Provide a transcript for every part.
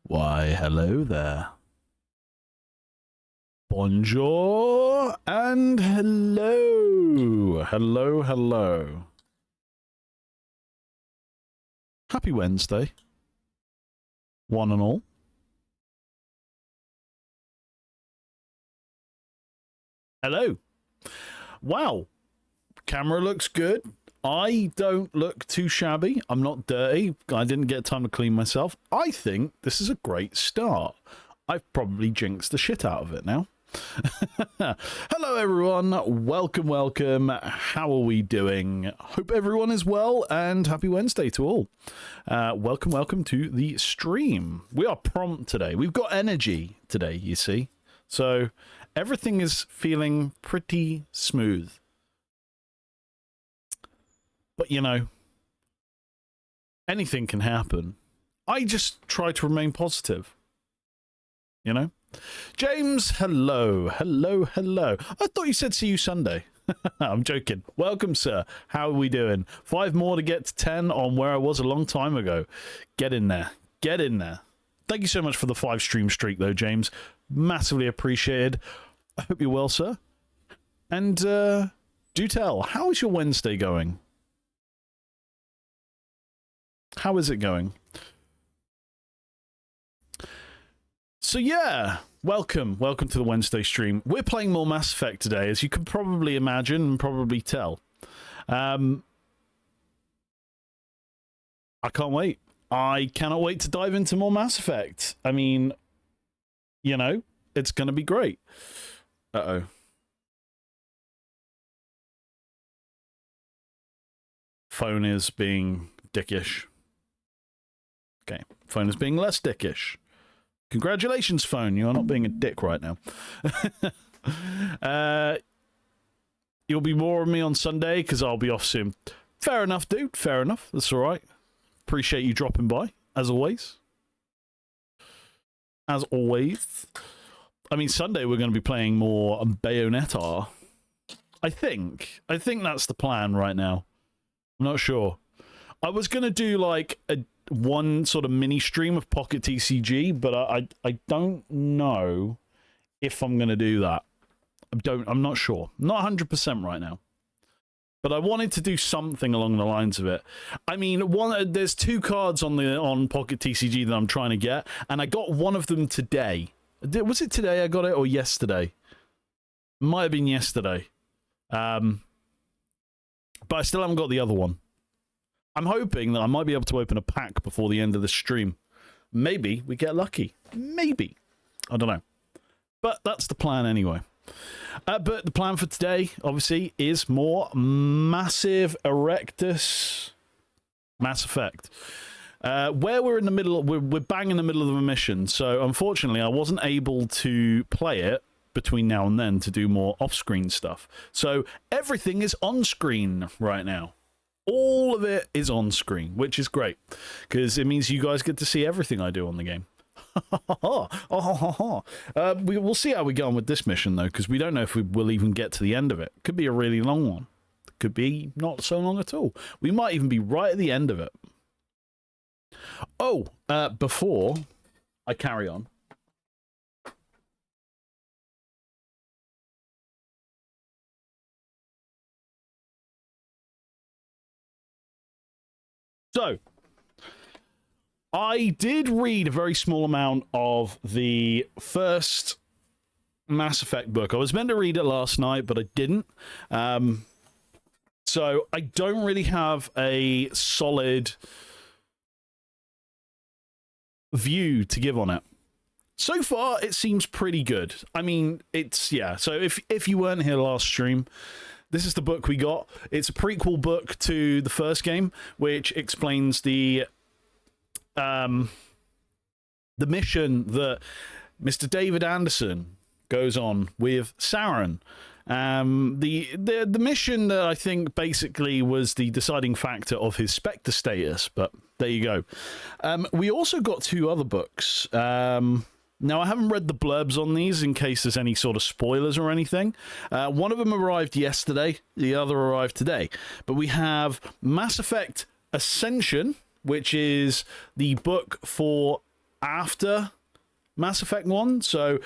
Why, hello there. Bonjour and hello. Hello, hello. Happy Wednesday. One and all. Hello. Wow. Camera looks good. I don't look too shabby. I'm not dirty. I didn't get time to clean myself. I think this is a great start. I've probably jinxed the shit out of it now. Hello everyone, welcome. How are we doing? Hope everyone is well and happy Wednesday to all. Welcome to the stream. We are prompt today. We've got energy today, you see. So everything is feeling pretty smooth. But you know, anything can happen. I just try to remain positive. You know? James, hello. Hello. I thought you said see you Sunday. I'm joking. Welcome, sir. How are we doing? 5 more to get to 10 on where I was a long time ago. Get in there. Get in there. Thank you so much for the 5 stream streak, though, James. Massively appreciated. I hope you're well, sir. And do tell, how is your Wednesday going? How is it going? So yeah, welcome to the Wednesday stream. We're playing more Mass Effect today, as you can probably imagine and probably tell. I can't wait. I cannot wait to dive into more Mass Effect. I mean, you know, it's going to be great. Uh-oh. Phone is being dickish. Okay, phone is being less dickish. Congratulations, phone. You are not being a dick right now. You'll be more of me on Sunday because I'll be off soon. Fair enough, dude. Fair enough. That's all right. Appreciate you dropping by, as always. As always. I mean, Sunday we're going to be playing more Bayonetta. I think that's the plan right now. I'm not sure. I was going to do like one sort of mini stream of Pocket TCG, but I don't know if I'm going to do that. I'm not sure. Not 100% right now. But I wanted to do something along the lines of it. I mean, there's 2 cards on Pocket TCG that I'm trying to get, and I got one of them today. Was it today I got it or yesterday? Might have been yesterday. But I still haven't got the other one. I'm hoping that I might be able to open a pack before the end of the stream. Maybe we get lucky. Maybe. I don't know. But that's the plan anyway. But the plan for today, obviously, is more Massive Erectus Mass Effect. Where we're in the middle, we're bang in the middle of a mission. So unfortunately, I wasn't able to play it between now and then to do more off-screen stuff. So everything is on-screen right now. All of it is on screen, which is great, because it means you guys get to see everything I do on the game. We'll see how we go on with this mission, though, because we don't know if we will even get to the end of it. Could be a really long one. Could be not so long at all. We might even be right at the end of it. Oh, before I carry on, so, I did read a very small amount of the first Mass Effect book. I was meant to read it last night, but I didn't. So, I don't really have a solid view to give on it. So far, it seems pretty good. I mean, yeah. So, if you weren't here last stream, this is the book we got. It's a prequel book to the first game, which explains the mission that Mr. David Anderson goes on with Saren. The mission that I think basically was the deciding factor of his Spectre status, but there you go. We also got 2 other books. Now, I haven't read the blurbs on these in case there's any sort of spoilers or anything. One of them arrived yesterday, the other arrived today. But we have Mass Effect Ascension, which is the book for after Mass Effect 1, so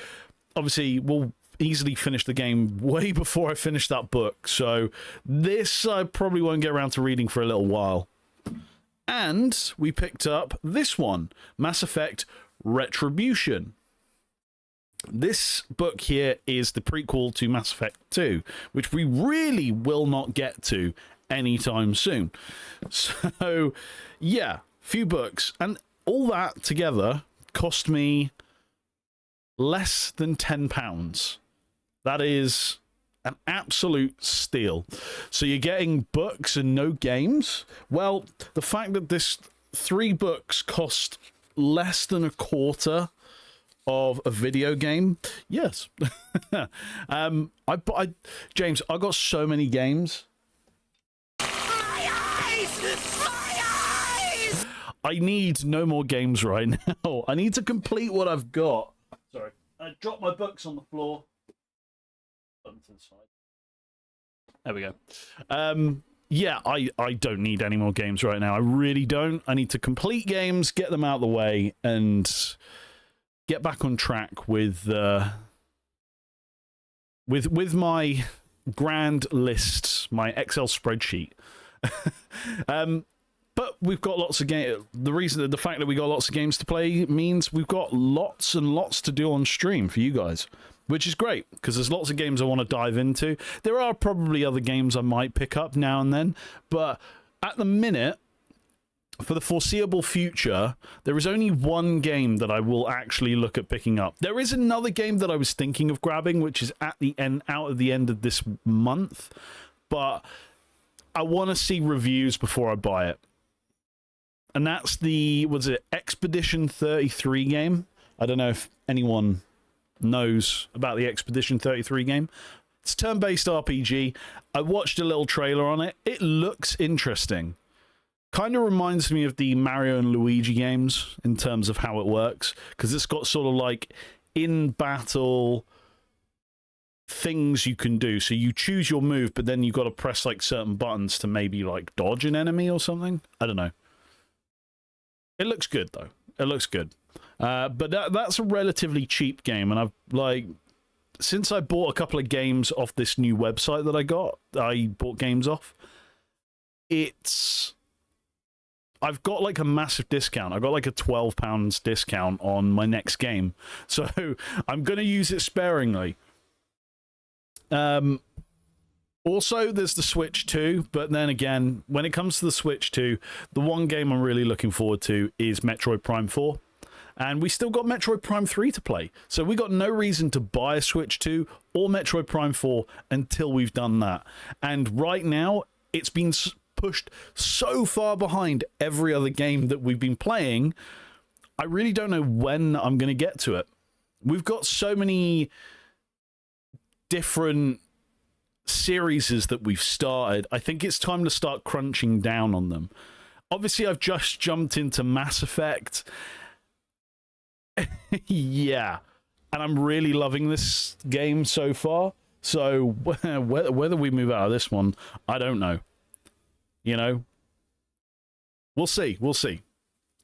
obviously we'll easily finish the game way before I finish that book, so this I probably won't get around to reading for a little while. And we picked up this one, Mass Effect Retribution. This book here is the prequel to Mass Effect 2, which we really will not get to anytime soon. So, yeah, few books, and all that together cost me less than £10. That is an absolute steal. So you're getting books and no games? Well, the fact that this 3 books cost less than a quarter of a video game, yes. James, I got so many games. My eyes! My eyes! I need no more games right now. I need to complete what I've got. Sorry, I dropped my books on the floor. There we go. Yeah, I don't need any more games right now. I really don't. I need to complete games, get them out of the way, and get back on track with my grand lists, my Excel spreadsheet. But we've got lots of games. The fact that we got lots of games to play means we've got lots and lots to do on stream for you guys, which is great because there's lots of games I want to dive into. There are probably other games I might pick up now and then, but at the minute, for the foreseeable future, there is only one game that I will actually look at picking up. There is another game that I was thinking of grabbing, which is out at the end of this month, but I want to see reviews before I buy it. And that's the, Expedition 33 game? I don't know if anyone knows about the Expedition 33 game. It's a turn-based RPG. I watched a little trailer on it. It looks interesting. Kind of reminds me of the Mario and Luigi games in terms of how it works, because it's got sort of like in-battle things you can do. So you choose your move, but then you've got to press like certain buttons to maybe like dodge an enemy or something. I don't know. It looks good though. It looks good. But that's a relatively cheap game, and I've since I bought a couple of games off this new website that I bought games off. I've got like a massive discount. I've got like a £12 discount on my next game, so I'm going to use it sparingly. Also, there's the Switch 2, but then again, when it comes to the Switch 2, the one game I'm really looking forward to is Metroid Prime 4. And we still got Metroid Prime 3 to play. So we got no reason to buy a Switch 2 or Metroid Prime 4 until we've done that. And right now, it's been pushed so far behind every other game that we've been playing, I really don't know when I'm going to get to it. We've got so many different series that we've started. I think it's time to start crunching down on them. Obviously, I've just jumped into Mass Effect. Yeah, and I'm really loving this game so far. So whether we move out of this one, I don't know. You know, we'll see. We'll see.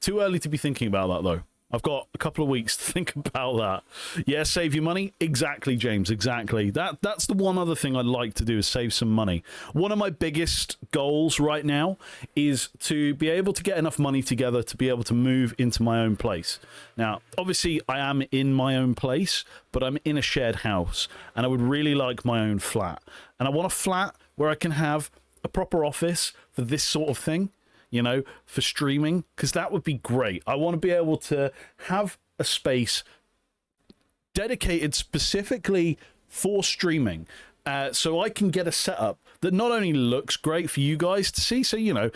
Too early to be thinking about that, though. I've got a couple of weeks to think about that. Yeah, save your money? Exactly, James, exactly. That's the one other thing I'd like to do, is save some money. One of my biggest goals right now is to be able to get enough money together to be able to move into my own place. Now, obviously, I am in my own place, but I'm in a shared house, and I would really like my own flat. And I want a flat where I can have a proper office for this sort of thing. You know, for streaming, because that would be great. I want to be able to have a space dedicated specifically for streaming, so I can get a setup that not only looks great for you guys to see, so, you know,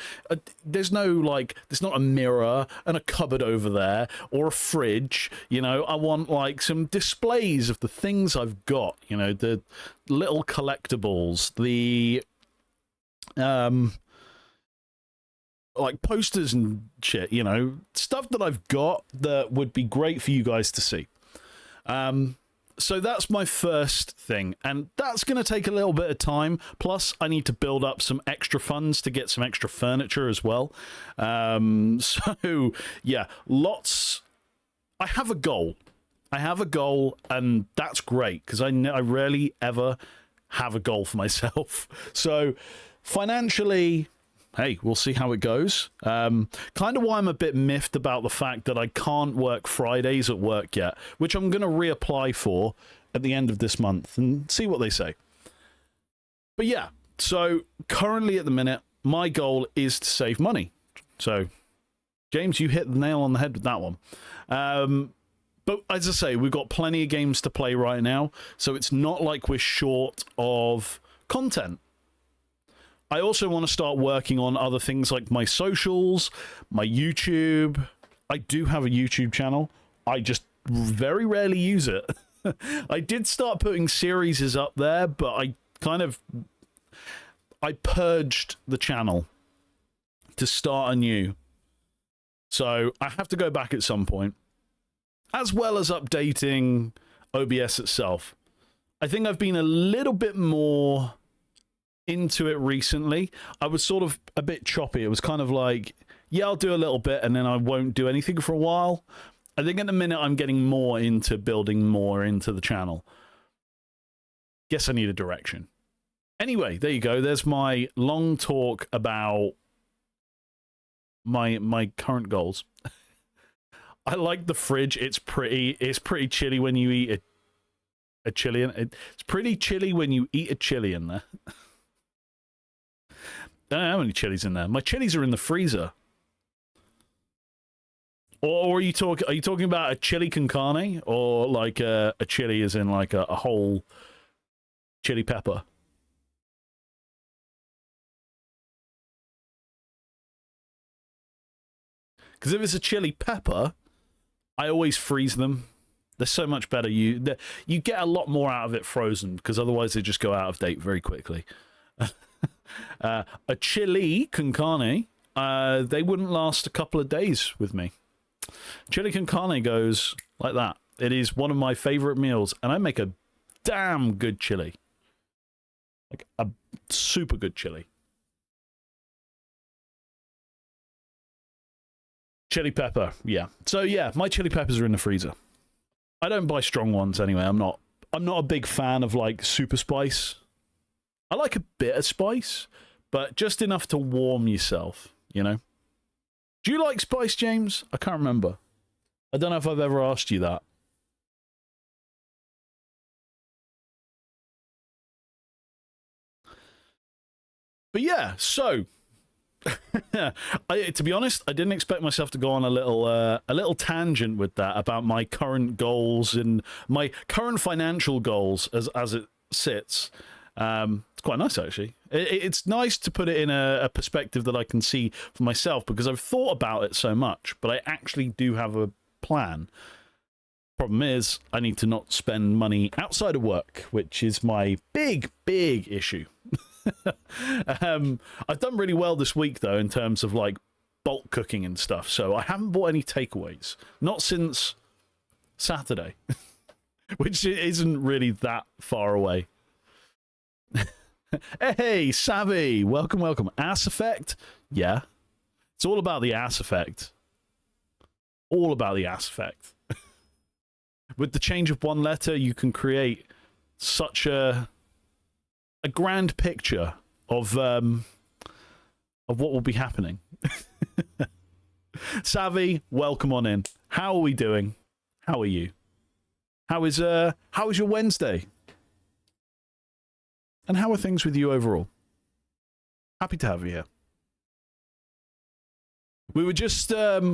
there's not a mirror and a cupboard over there or a fridge. You know, I want like some displays of the things I've got, you know, the little collectibles, the like posters and shit, you know, stuff that I've got that would be great for you guys to see. So that's my first thing, and that's going to take a little bit of time. Plus, I need to build up some extra funds to get some extra furniture as well. So, yeah, lots I have a goal. I have a goal, and that's great because I rarely ever have a goal for myself. So financially, hey, we'll see how it goes. Kind of why I'm a bit miffed about the fact that I can't work Fridays at work yet, which I'm going to reapply for at the end of this month and see what they say. But yeah, so currently at the minute, my goal is to save money. So, James, you hit the nail on the head with that one. But as I say, we've got plenty of games to play right now, so it's not like we're short of content. I also want to start working on other things like my socials, my YouTube. I do have a YouTube channel. I just very rarely use it. I did start putting series up there, but I purged the channel to start anew. So I have to go back at some point, as well as updating OBS itself. I think I've been a little bit more into it recently. I was sort of a bit choppy. It was kind of like, yeah, I'll do a little bit and then I won't do anything for a while. I think at the minute I'm getting more into building more into the channel. Guess I need a direction. Anyway, there you go. There's my long talk about my current goals. I like the fridge. It's pretty chilly when you eat a chili. It's pretty chilly when you eat a chili in there. I don't know how many chilies in there. My chilies are in the freezer. Or are you talking about a chili con carne, or like a chili as in like a whole chili pepper? Because if it's a chili pepper, I always freeze them. They're so much better. You get a lot more out of it frozen, because otherwise they just go out of date very quickly. A chili con carne, they wouldn't last a couple of days with me. Chili con carne goes like that. It is one of my favorite meals, and I make a damn good chili. Like a super good chili. Chili pepper, yeah. So yeah, my chili peppers are in the freezer. I don't buy strong ones anyway. I'm not a big fan of like super spice. I like a bit of spice, but just enough to warm yourself, you know? Do you like spice, James? I can't remember. I don't know if I've ever asked you that. But yeah, so to be honest, I didn't expect myself to go on a little tangent with that about my current goals and my current financial goals as it sits. It's quite nice, actually. It's nice to put it in a perspective that I can see for myself, because I've thought about it so much, but I actually do have a plan. Problem is, I need to not spend money outside of work, which is my big issue. I've done really well this week, though, in terms of like bulk cooking and stuff, so I haven't bought any takeaways. Not since Saturday, which isn't really that far away. Hey, Savvy! Welcome. Ass effect? Yeah. It's all about the ass effect. All about the ass effect. With the change of one letter, you can create such a grand picture of what will be happening. Savvy, welcome on in. How are we doing? How are you? How is your Wednesday? And how are things with you overall? Happy to have you here. We were just nope,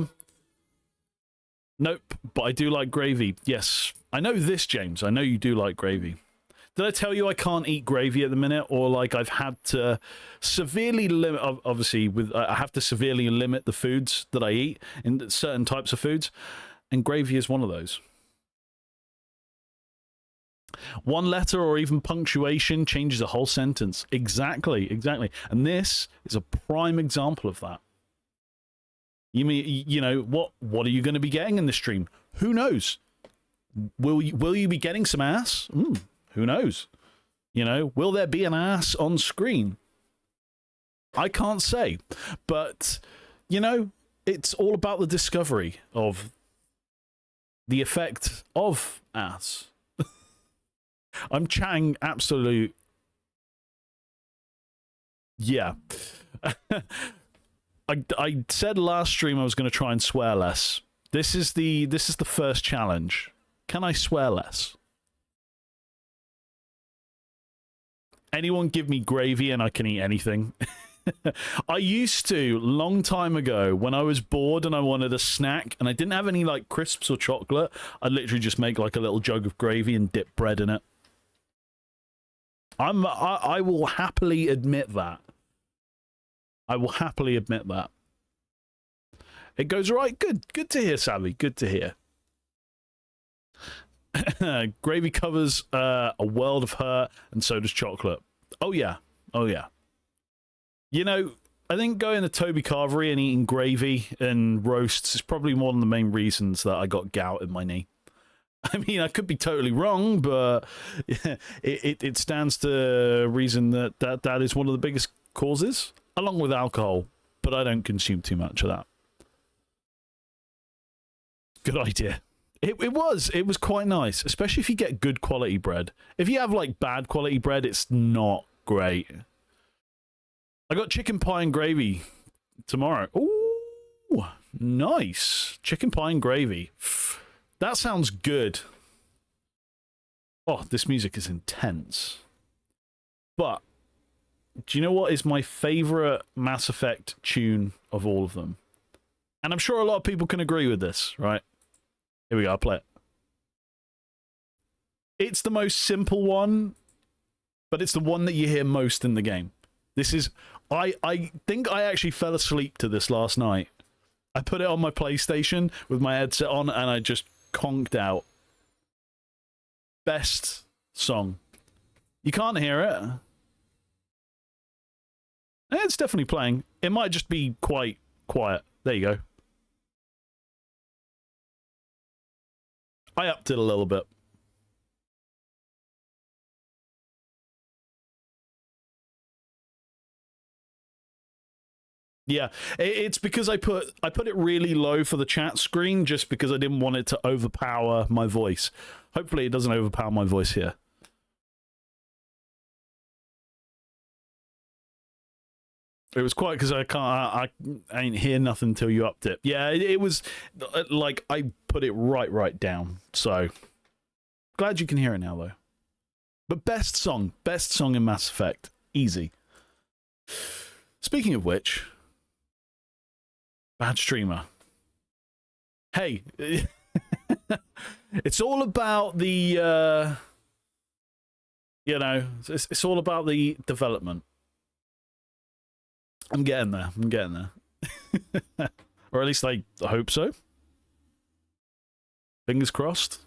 but I do like gravy. Yes, I know this, James. I know you do like gravy. Did I tell you I can't eat gravy at the minute, or like I've had to severely limit? Obviously, I have to severely limit the foods that I eat in certain types of foods, and gravy is one of those. One letter or even punctuation changes a whole sentence. Exactly. And this is a prime example of that. You mean, you know, what are you going to be getting in the stream? Who knows? Will you be getting some ass? Who knows? You know, will there be an ass on screen? I can't say. But, you know, it's all about the discovery of the effect of ass. I'm chatting absolute. Yeah. I said last stream I was going to try and swear less. This is the first challenge. Can I swear less? Anyone give me gravy and I can eat anything. I used to, long time ago, when I was bored and I wanted a snack and I didn't have any like crisps or chocolate, I'd literally just make like a little jug of gravy and dip bread in it. I will happily admit that. I will happily admit that. It goes right. Good to hear, Savvy. Good to hear. Gravy covers a world of hurt, and so does chocolate. Oh yeah. Oh yeah. You know, I think going to Toby Carvery and eating gravy and roasts is probably one of the main reasons that I got gout in my knee. I mean, I could be totally wrong, but it stands to reason that is one of the biggest causes, along with alcohol. But I don't consume too much of that. Good idea. It was quite nice, especially if you get good quality bread. If you have like bad quality bread, it's not great. I got chicken pie and gravy tomorrow. Ooh, nice. Chicken pie and gravy. That sounds good. Oh, this music is intense. But do you know what is my favorite Mass Effect tune of all of them? And I'm sure a lot of people can agree with this, right? Here we go, I'll play it. It's the most simple one, but it's the one that you hear most in the game. This is... I think I actually fell asleep to this last night. I put it on my PlayStation with my headset on, and I just conked out. Best song. You can't hear it. It's definitely playing. It might just be quite quiet. There you go. I upped it a little bit. Yeah, it's because I put it really low for the chat screen just because I didn't want it to overpower my voice. Hopefully it doesn't overpower my voice here. It was quiet because I ain't hear nothing until you upped it. Yeah, it was like I put it right down. So glad you can hear it now though. But best song in Mass Effect, easy. Speaking of which, bad streamer. Hey, it's all about the you know, it's all about the development. I'm getting there. Or at least I hope so. Fingers crossed.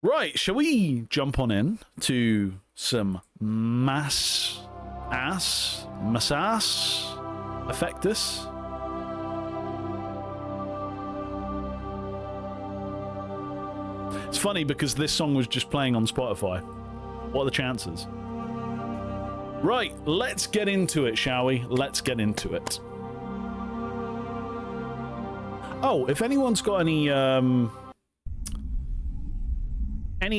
Right, shall we jump on in to some Mass Effectus? It's funny because this song was just playing on Spotify. What are the chances? Right, let's get into it, shall we? Let's get into it. Oh, if anyone's got any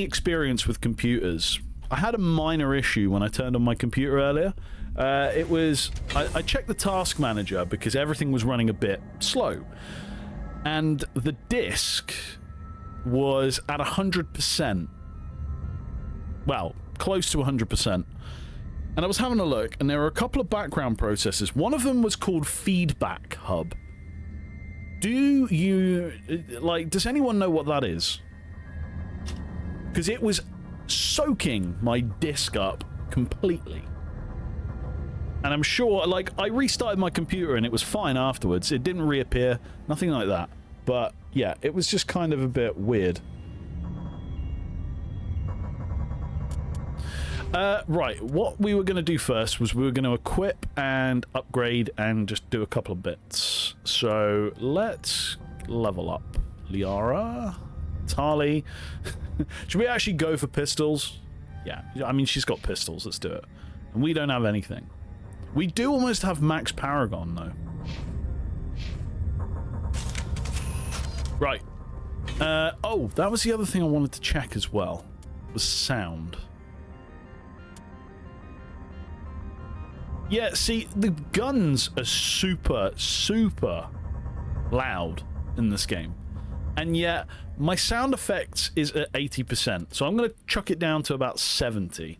experience with computers, I had a minor issue when I turned on my computer earlier. It was... I checked the task manager because everything was running a bit slow. And the disk was at 100%. Well, close to 100%. And I was having a look, and there were a couple of background processes. One of them was called Feedback Hub. Do you... like, does anyone know what that is? Because it was soaking my disk up completely. And I'm sure, like, I restarted my computer and it was fine afterwards. It didn't reappear, nothing like that. But, yeah, it was just kind of a bit weird. Right, what we were going to do first was we were going to equip and upgrade and just do a couple of bits. So, let's level up. Liara? Tali? Should we actually go for pistols? Yeah, I mean, she's got pistols. Let's do it. And we don't have anything. We do almost have Max Paragon, though. Right. Oh, that was the other thing I wanted to check as well. Was sound. Yeah, see, the guns are super, super loud in this game. And yet, my sound effects is at 80%. So I'm going to chuck it down to about 70.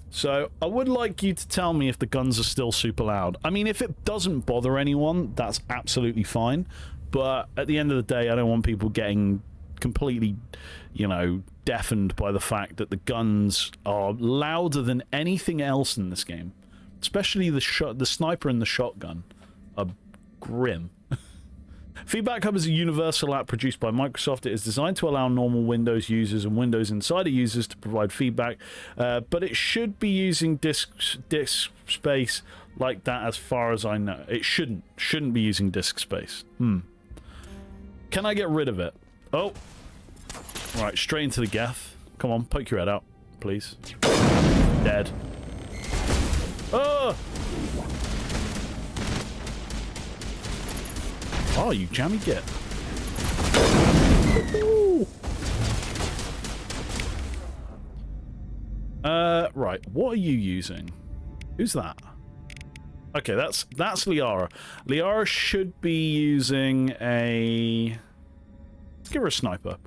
So I would like you to tell me if the guns are still super loud. I mean, if it doesn't bother anyone, that's absolutely fine. But at the end of the day, I don't want people getting completely, you know, deafened by the fact that the guns are louder than anything else in this game. Especially the sniper and the shotgun are grim. Feedback Hub is a universal app produced by Microsoft. It is designed to allow normal Windows users and Windows Insider users to provide feedback, but it should be using disk space like that as far as I know. It shouldn't be using disk space. Can I get rid of it? Oh. Right, straight into the Geth. Come on, poke your head out, please. Dead. Oh! Oh, you jammy git. Right, what are you using? Who's that? Okay, that's Liara. Liara should be using a... Let's give her a sniper.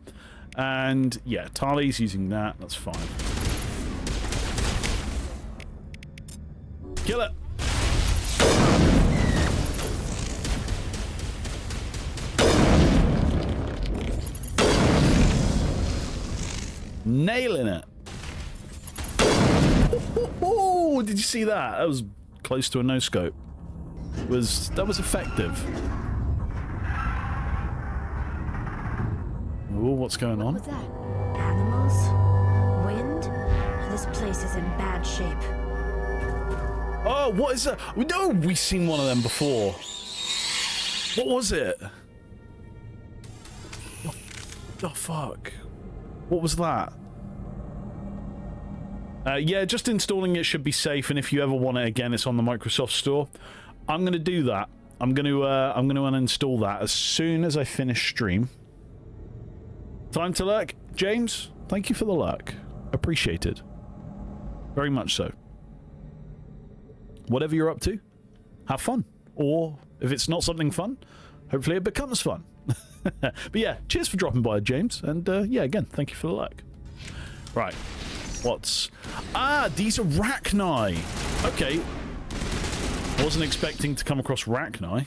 And, yeah, Tali's using that. That's fine. Kill it! Nailing it. Oh, did you see that? That was close to a no scope. That was effective. Oh, what's going on? What was that? Animals? Wind? This place is in bad shape. Oh, what is that? No, we've seen one of them before. What was it? What the fuck? What was that? Yeah, just installing it should be safe, and if you ever want it again, it's on the Microsoft Store. I'm going to do that. I'm going to uninstall that as soon as I finish stream. Time to lurk. James, thank you for the lurk. Appreciated. Very much so. Whatever you're up to, have fun. Or, if it's not something fun, hopefully it becomes fun. But yeah, cheers for dropping by, James. And yeah, again, thank you for the like. Right. What's... Ah, these are Rachni. Okay. Wasn't expecting to come across Rachni.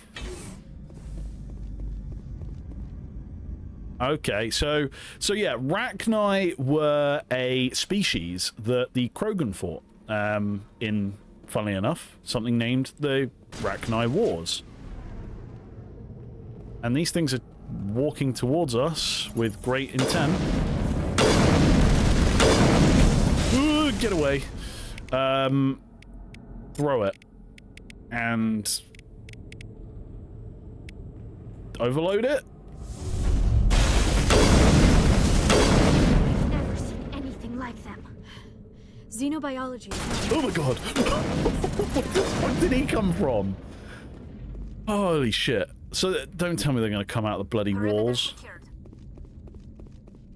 Okay, so yeah, Rachni were a species that the Krogan fought in, funnily enough, something named the Rachni Wars. And these things are walking towards us with great intent. Ooh, get away. Throw it. And overload it. Never seen anything like them. Xenobiology. Oh my god. Where did he come from? Holy shit. So don't tell me they're going to come out of the bloody walls.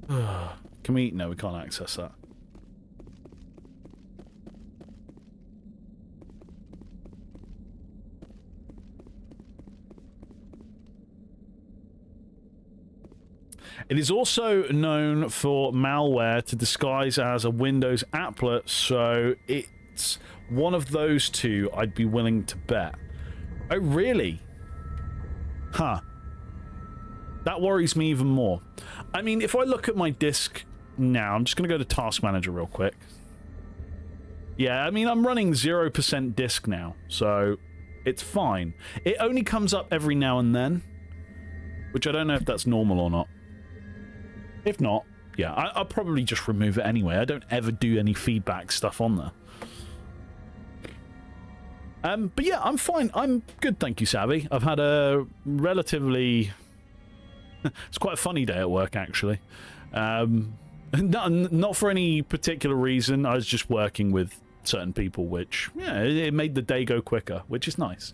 Can we... No, we can't access that. It is also known for malware to disguise as a Windows applet, so it's one of those two I'd be willing to bet. Oh, really? Huh. That worries me even more. I mean, if I look at my disk now, I'm just going to go to Task Manager real quick. Yeah, I mean, I'm running 0% disk now, so it's fine. It only comes up every now and then, which I don't know if that's normal or not. If not, yeah, I'll probably just remove it anyway. I don't ever do any feedback stuff on there. But yeah, I'm fine. I'm good, thank you, Savvy. I've had a relatively... It's quite a funny day at work, actually. Not for any particular reason. I was just working with certain people, which, yeah, it made the day go quicker, which is nice.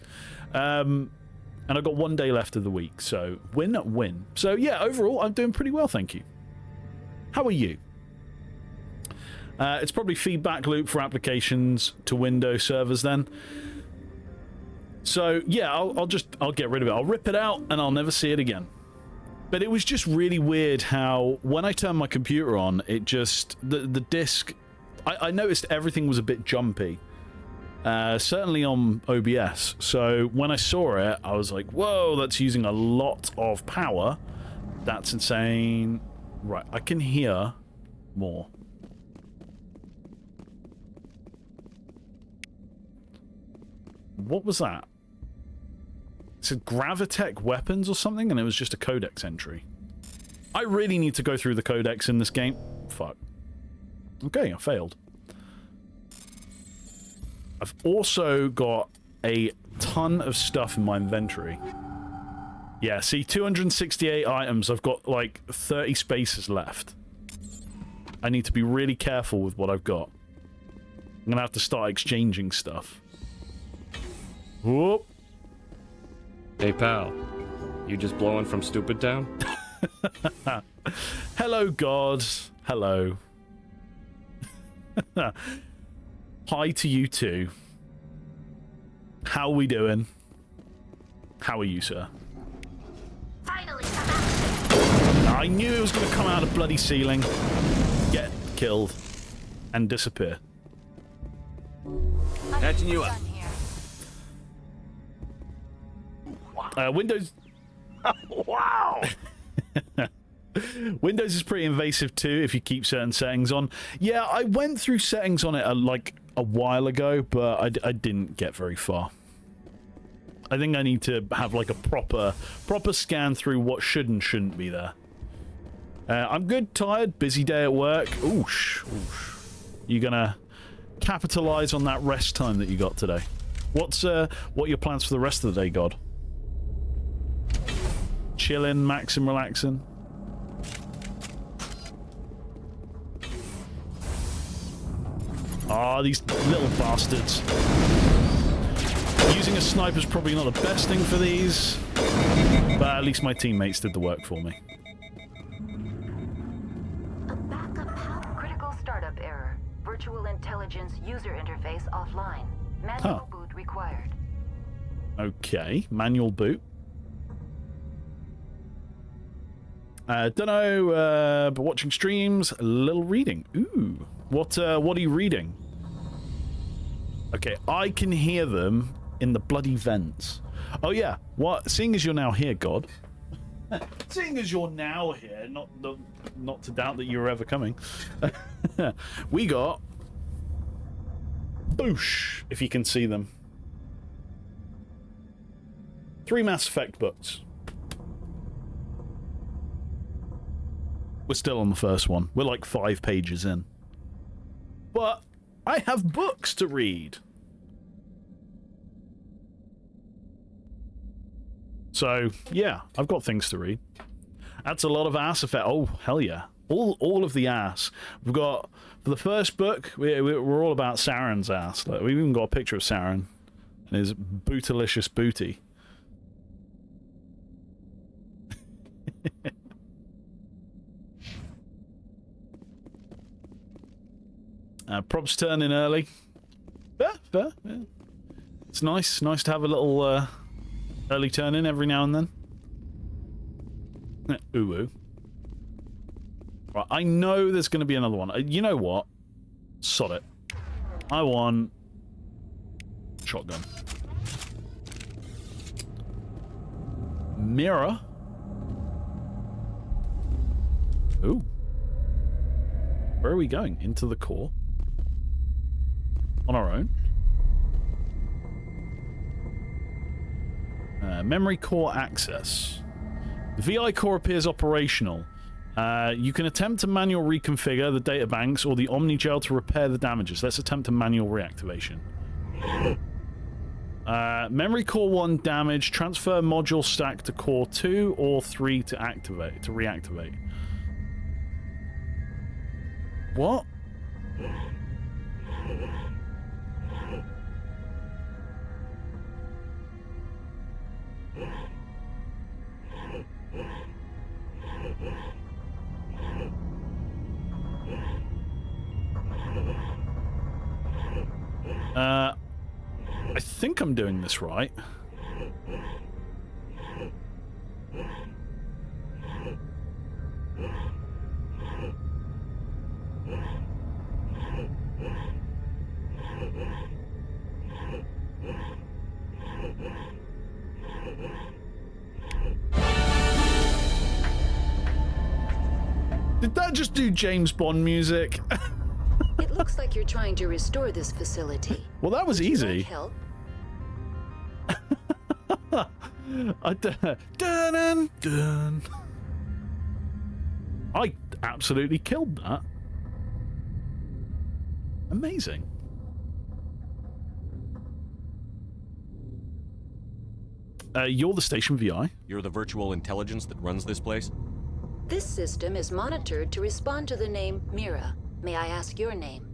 And I've got 1 day left of the week, so win. So yeah, overall, I'm doing pretty well, thank you. How are you? It's probably feedback loop for applications to Windows servers then. So yeah, I'll get rid of it. I'll rip it out and I'll never see it again. But it was just really weird how when I turned my computer on, it just the disk. I noticed everything was a bit jumpy. Certainly on OBS. So when I saw it, I was like, whoa, that's using a lot of power. That's insane. Right, I can hear more. What was that? It said Gravitech weapons or something, and it was just a codex entry. I really need to go through the codex in this game. Fuck. Okay, I failed. I've also got a ton of stuff in my inventory. Yeah, see, 268 items. I've got like 30 spaces left. I need to be really careful with what I've got. I'm gonna have to start exchanging stuff. Whoop. Hey, pal. You just blowing from Stupid Town? Hello, God. Hello. Hi to you too. How we doing? How are you, sir? Finally, some action. I knew it was going to come out of bloody ceiling, get killed, and disappear. Catching you up. Windows... Wow! Windows is pretty invasive too if you keep certain settings on. Yeah, I went through settings on it like a while ago, but I didn't get very far. I think I need to have like a proper scan through what should and shouldn't be there. I'm good, tired, busy day at work. Oosh. You gonna capitalize on that rest time that you got today? What are your plans for the rest of the day, God? Chilling, maxing, relaxing. Ah, these little bastards. Using a sniper's probably not the best thing for these, but at least my teammates did the work for me. A backup power. Critical startup error. Virtual intelligence user interface offline. Manual boot required. Okay, manual boot. Don't know, but watching streams, a little reading. Ooh, what are you reading? Okay, I can hear them in the bloody vents. Oh yeah, what? Seeing as you're now here, God. Seeing as you're now here, not to doubt that you were ever coming. We got boosh, if you can see them. 3 Mass Effect books. We're still on the first one. We're like 5 pages in. But I have books to read. So, yeah, I've got things to read. That's a lot of ass effect. Oh, hell yeah. All of the ass. We've got, for the first book, we're all about Saren's ass. Like, we've even got a picture of Saren and his bootylicious booty. Prob's turn in early. Fair. Yeah. It's nice to have a little early turn in every now and then. Ooh. Right, I know there's going to be another one. You know what? Sod it. I want shotgun. Mirror. Ooh. Where are we going? Into the core? On our own? Memory core access. The VI core appears operational. You can attempt to manual reconfigure the databanks or the Omnigel to repair the damages. Let's attempt a manual reactivation. Memory core 1 damage. Transfer module stack to core 2 or 3 to reactivate. What? I think I'm doing this right. Did that just do James Bond music? It looks like you're trying to restore this facility. Well, that was Would you easy. like help? Dun. I absolutely killed that. Amazing. You're the station VI. You're the virtual intelligence that runs this place? This system is monitored to respond to the name Mira. May I ask your name?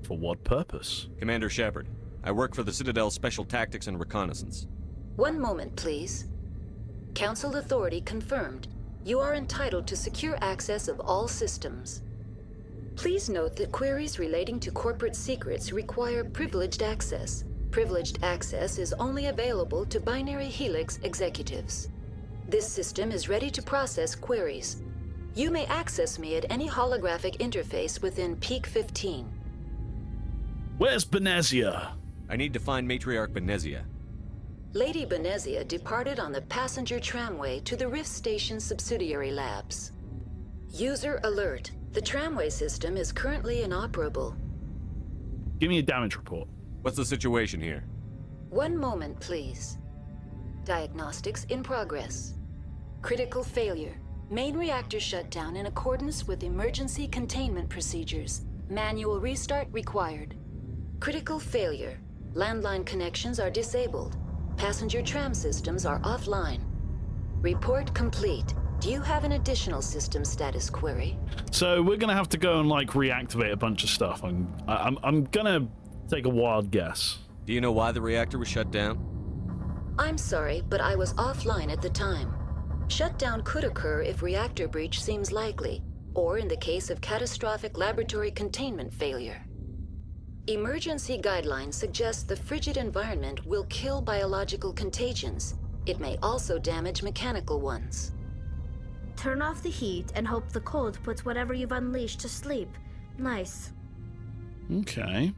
For what purpose? Commander Shepard. I work for the Citadel's Special Tactics and Reconnaissance. One moment, please. Council authority confirmed. You are entitled to secure access of all systems. Please note that queries relating to corporate secrets require privileged access. Privileged access is only available to Binary Helix executives. This system is ready to process queries. You may access me at any holographic interface within Peak 15. Where's Benezia? I need to find Matriarch Benezia. Lady Benezia departed on the passenger tramway to the Rift Station subsidiary labs. User alert. The tramway system is currently inoperable. Give me a damage report. What's the situation here? One moment, please. Diagnostics in progress. Critical failure. Main reactor shut down in accordance with emergency containment procedures. Manual restart required. Critical failure. Landline connections are disabled. Passenger tram systems are offline. Report complete. Do you have an additional system status query? So we're gonna have to go and like reactivate a bunch of stuff. I'm gonna take a wild guess. Do you know why the reactor was shut down? I'm sorry, but I was offline at the time. Shutdown could occur if reactor breach seems likely, or in the case of catastrophic laboratory containment failure. Emergency guidelines suggest the frigid environment will kill biological contagions. It may also damage mechanical ones. Turn off the heat and hope the cold puts whatever you've unleashed to sleep. Nice. Okay.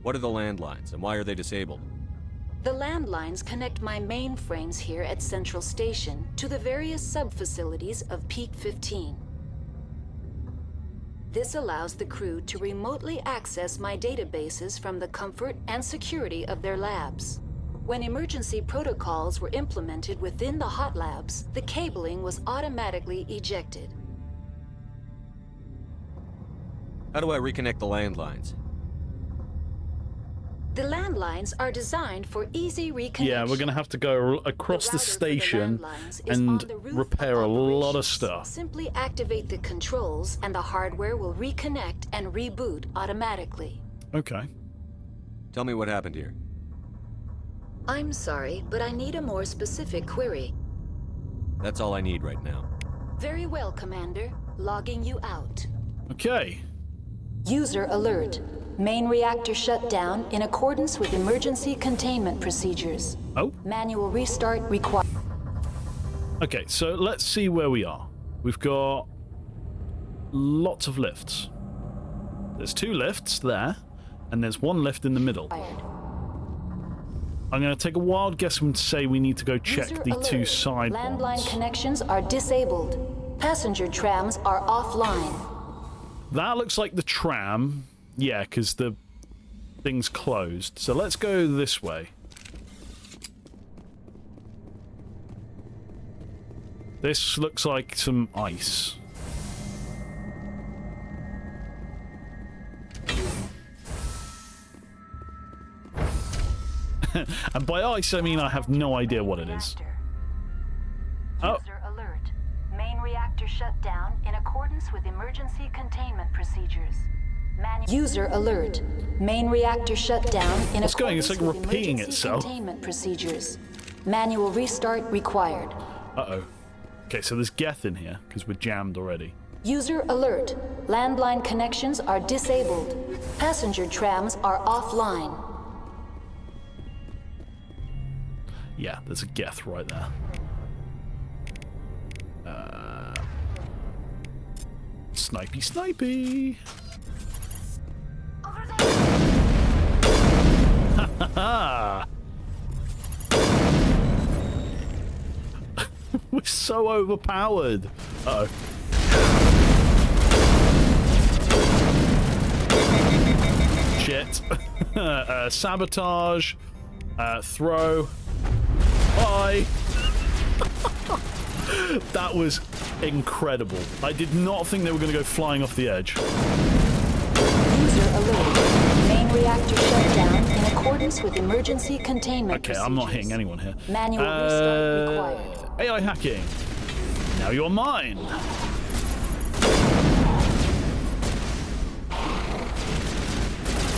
What are the landlines, and why are they disabled? The landlines connect my mainframes here at Central Station to the various sub-facilities of Peak 15. This allows the crew to remotely access my databases from the comfort and security of their labs. When emergency protocols were implemented within the hot labs, the cabling was automatically ejected. How do I reconnect the landlines? The landlines are designed for easy reconnection. Yeah, we're gonna have to go across the station and repair a lot of stuff. Simply activate the controls and the hardware will reconnect and reboot automatically. Okay. Tell me what happened here. I'm sorry, but I need a more specific query. That's all I need right now. Very well, Commander. Logging you out. Okay. User alert. Main reactor shut down in accordance with emergency containment procedures. Oh. Manual restart required. Okay, so let's see where we are. We've got lots of lifts. There's 2 lifts there, and there's 1 lift in the middle. I'm going to take a wild guess and say we need to go check User the alert. 2 side Landline ones. connections are disabled. Passenger trams are offline. That looks like the tram. Yeah, because the thing's closed. So let's go this way. This looks like some ice. And by ice, I mean I have no idea what it is. Oh. User alert. Main reactor shut down in accordance with emergency containment procedures. User alert. Main reactor shut down in What's going? It's like accordance with repeating emergency itself. containment procedures. Manual restart required. Uh-oh. Okay, so there's Geth in here, because we're jammed already. User alert. Landline connections are disabled. Passenger trams are offline. Yeah, there's a Geth right there. Snipey, snipey! Over there! Ha! We're so overpowered. Uh-oh. Shit. Sabotage. Throw. Bye. That was incredible. I did not think they were going to go flying off the edge. User alert. Main reactor shut down in accordance with emergency containment Okay, I'm not hitting anyone here. Manual restart required. AI hacking. Now you're mine.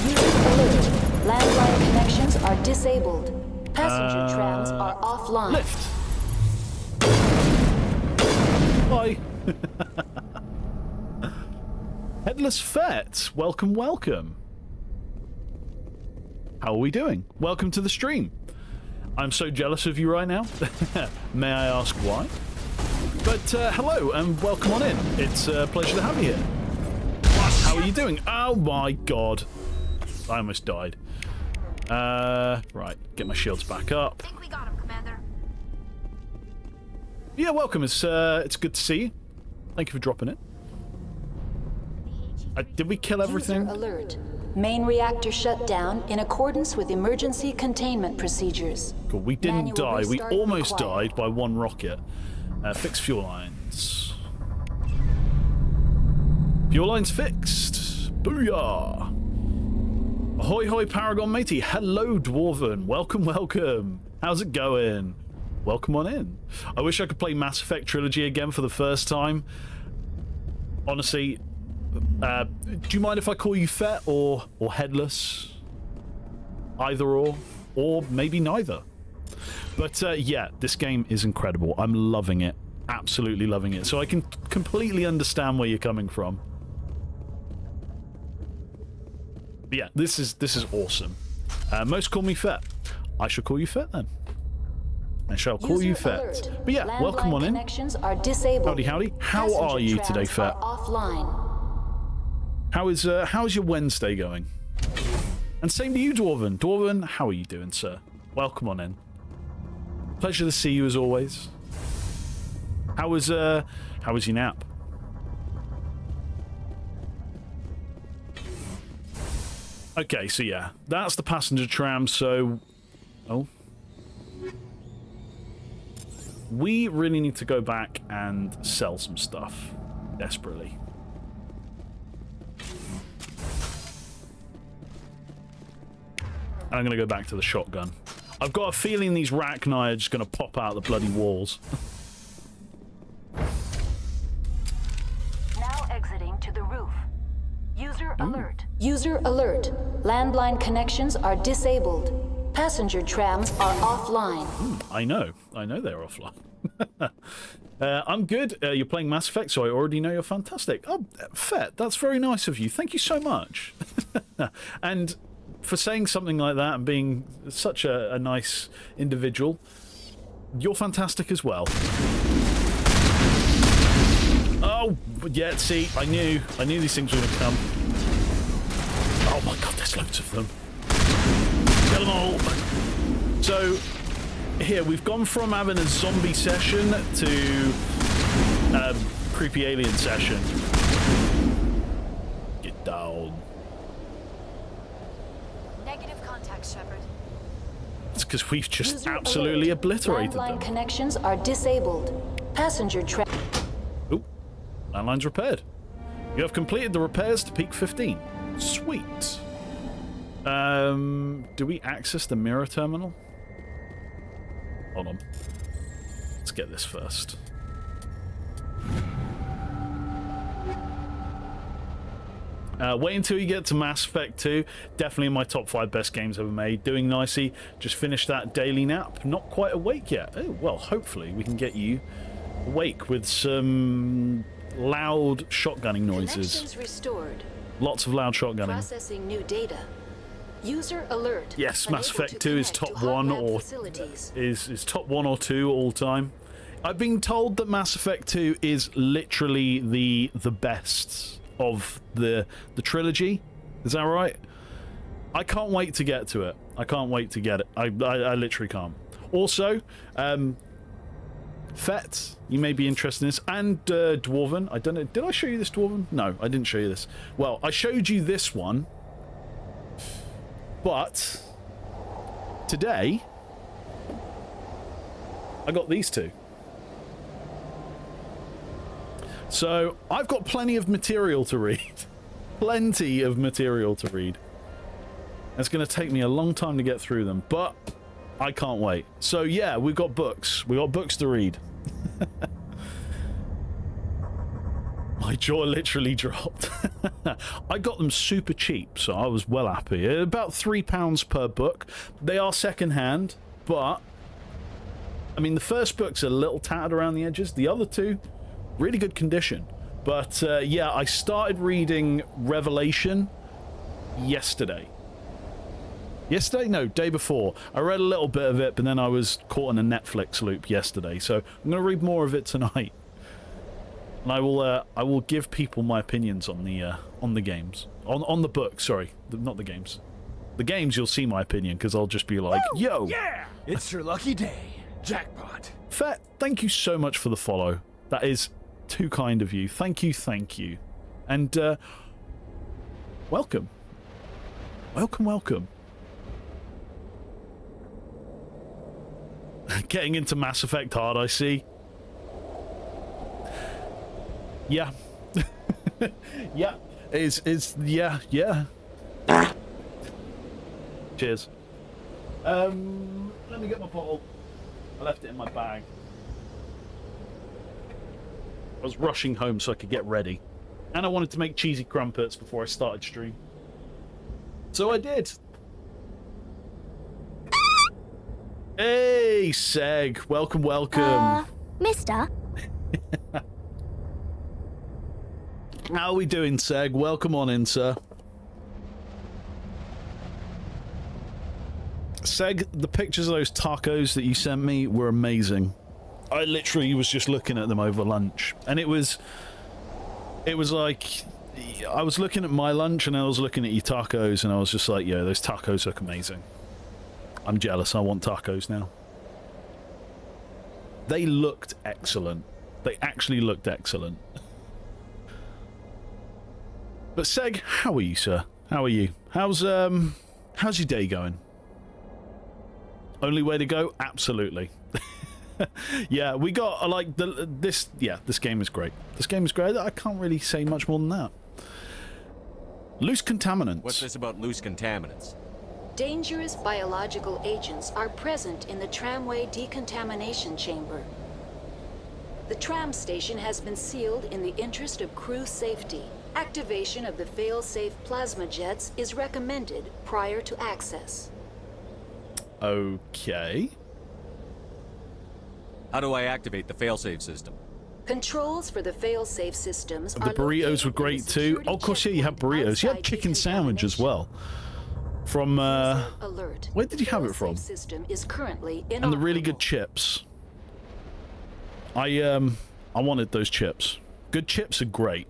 User alert. Landline connections are disabled. Passenger trams are offline. Lift. Bye. Headless Fet, welcome, welcome. How are we doing? Welcome to the stream. I'm so jealous of you right now. May I ask why? But hello and welcome on in. It's a pleasure to have you here. How are you doing? Oh my god. I almost died. Right, get my shields back up. I think we got him, Commander. Yeah, welcome. It's good to see you. Thank you for dropping it. Did we kill everything? User alert. Main reactor shut down in accordance with emergency containment procedures. Cool. We didn't Manual die. We restart almost required. died by one rocket. Fix fuel lines. Fuel lines fixed. Booyah! Ahoy hoy Paragon matey. Hello Dwarven. Welcome, welcome. How's it going? Welcome on in. I wish I could play Mass Effect Trilogy again for the first time. Honestly, do you mind if I call you Fet or Headless? Either or maybe neither. But yeah, this game is incredible. I'm loving it. Absolutely loving it. So I can completely understand where you're coming from. But yeah, this is awesome. Most call me Fet. I shall call you Fet then. I shall call you Fet. Alert. But yeah, Landline welcome on in. Connections are disabled. Howdy, howdy. How Passenger are you today, trams Fet? are offline. How's your Wednesday going? And same to you, Dwarven. Dwarven, how are you doing, sir? Welcome on in. Pleasure to see you as always. How was your nap? Okay, so yeah, that's the passenger tram. So, oh, we really need to go back and sell some stuff desperately. And I'm going to go back to the shotgun. I've got a feeling these Rachni are just going to pop out the bloody walls. Now exiting to the roof. User alert. User alert. Landline connections are disabled. Passenger trams are offline. I know they're offline. I'm good. You're playing Mass Effect, so I already know you're fantastic. Oh, Fet, that's very nice of you. Thank you so much. And for saying something like that and being such a nice individual, you're fantastic as well. Oh, yeah, see, I knew these things were going to come. Oh my god, there's loads of them. Kill them all. So, here, we've gone from having a zombie session to creepy alien session. Get down. Negative contact, Shepard. It's because we've just User absolutely alert. obliterated Landline them. connections are disabled. Passenger trap. Oop. Landline's repaired. You have completed the repairs to peak 15. Sweet. Do we access the mirror terminal? Hold on. Let's get this first. Wait until you get to Mass Effect 2. Definitely in my top 5 best games ever made. Doing nicely. Just finished that daily nap. Not quite awake yet. Oh, well, hopefully we can get you awake with some loud shotgunning noises. Connections restored. Lots of loud shotgunning. Processing new data. User alert. Yes, Mass Unable Effect to 2 is connect top to hot 1 lab or facilities. is top 1 or 2 all time. I've been told that Mass Effect 2 is literally the best of the trilogy. Is that right? I can't wait to get to it. I can't wait to get it. I literally can't. Also, Fett, you may be interested in this, and Dwarven. I don't know. Did I show you this Dwarven? No, I didn't show you this. Well, I showed you this one, but today I got these two. So I've got plenty of material to read. Plenty of material to read. It's going to take me a long time to get through them, but I can't wait. So yeah, we've got books. We've got books to read. My jaw literally dropped. I got them super cheap, so I was well happy. About £3 per book. They are second-hand, but I mean, the first book's a little tattered around the edges. The other two, really good condition. But yeah, I started reading Revelation yesterday. Yesterday? No, day before. I read a little bit of it, but then I was caught in a Netflix loop yesterday. So I'm going to read more of it tonight. And I will give people my opinions on the games. On the book, sorry. Not the games. The games, you'll see my opinion, because I'll just be like, Woo! yo! Yeah! It's your lucky day. Jackpot. Fett, thank you so much for the follow. That is too kind of you. Thank you, thank you. And, welcome. Welcome, welcome. Getting into Mass Effect hard, I see. Yeah. Yeah. Yeah. Cheers. Let me get my bottle. I left it in my bag. I was rushing home so I could get ready. And I wanted to make cheesy crumpets before I started stream. So I did. Hey, Seg. Welcome, welcome. Mister? How are we doing, Seg? Welcome on in, sir. Seg, the pictures of those tacos that you sent me were amazing. I literally was just looking at them over lunch. And it was like, I was looking at my lunch and I was looking at your tacos and I was just like, yeah, those tacos look amazing. I'm jealous. I want tacos now. They looked excellent. They actually looked excellent. But Seg, how are you, sir? How are you? How's your day going? Only way to go? Absolutely. Yeah, we got like this game is great. This game is great. I can't really say much more than that. Loose contaminants. What's this about loose contaminants? Dangerous biological agents are present in the tramway decontamination chamber. The tram station has been sealed in the interest of crew safety. Activation of the fail-safe plasma jets is recommended prior to access. Okay. How do I activate the failsafe system? Controls for the fail-safe systems The burritos were great too. Oh, of course, yeah, you have burritos. You had chicken sandwich as well. From, alert. where did you have it from? System is currently And the really good chips. I wanted those chips. Good chips are great.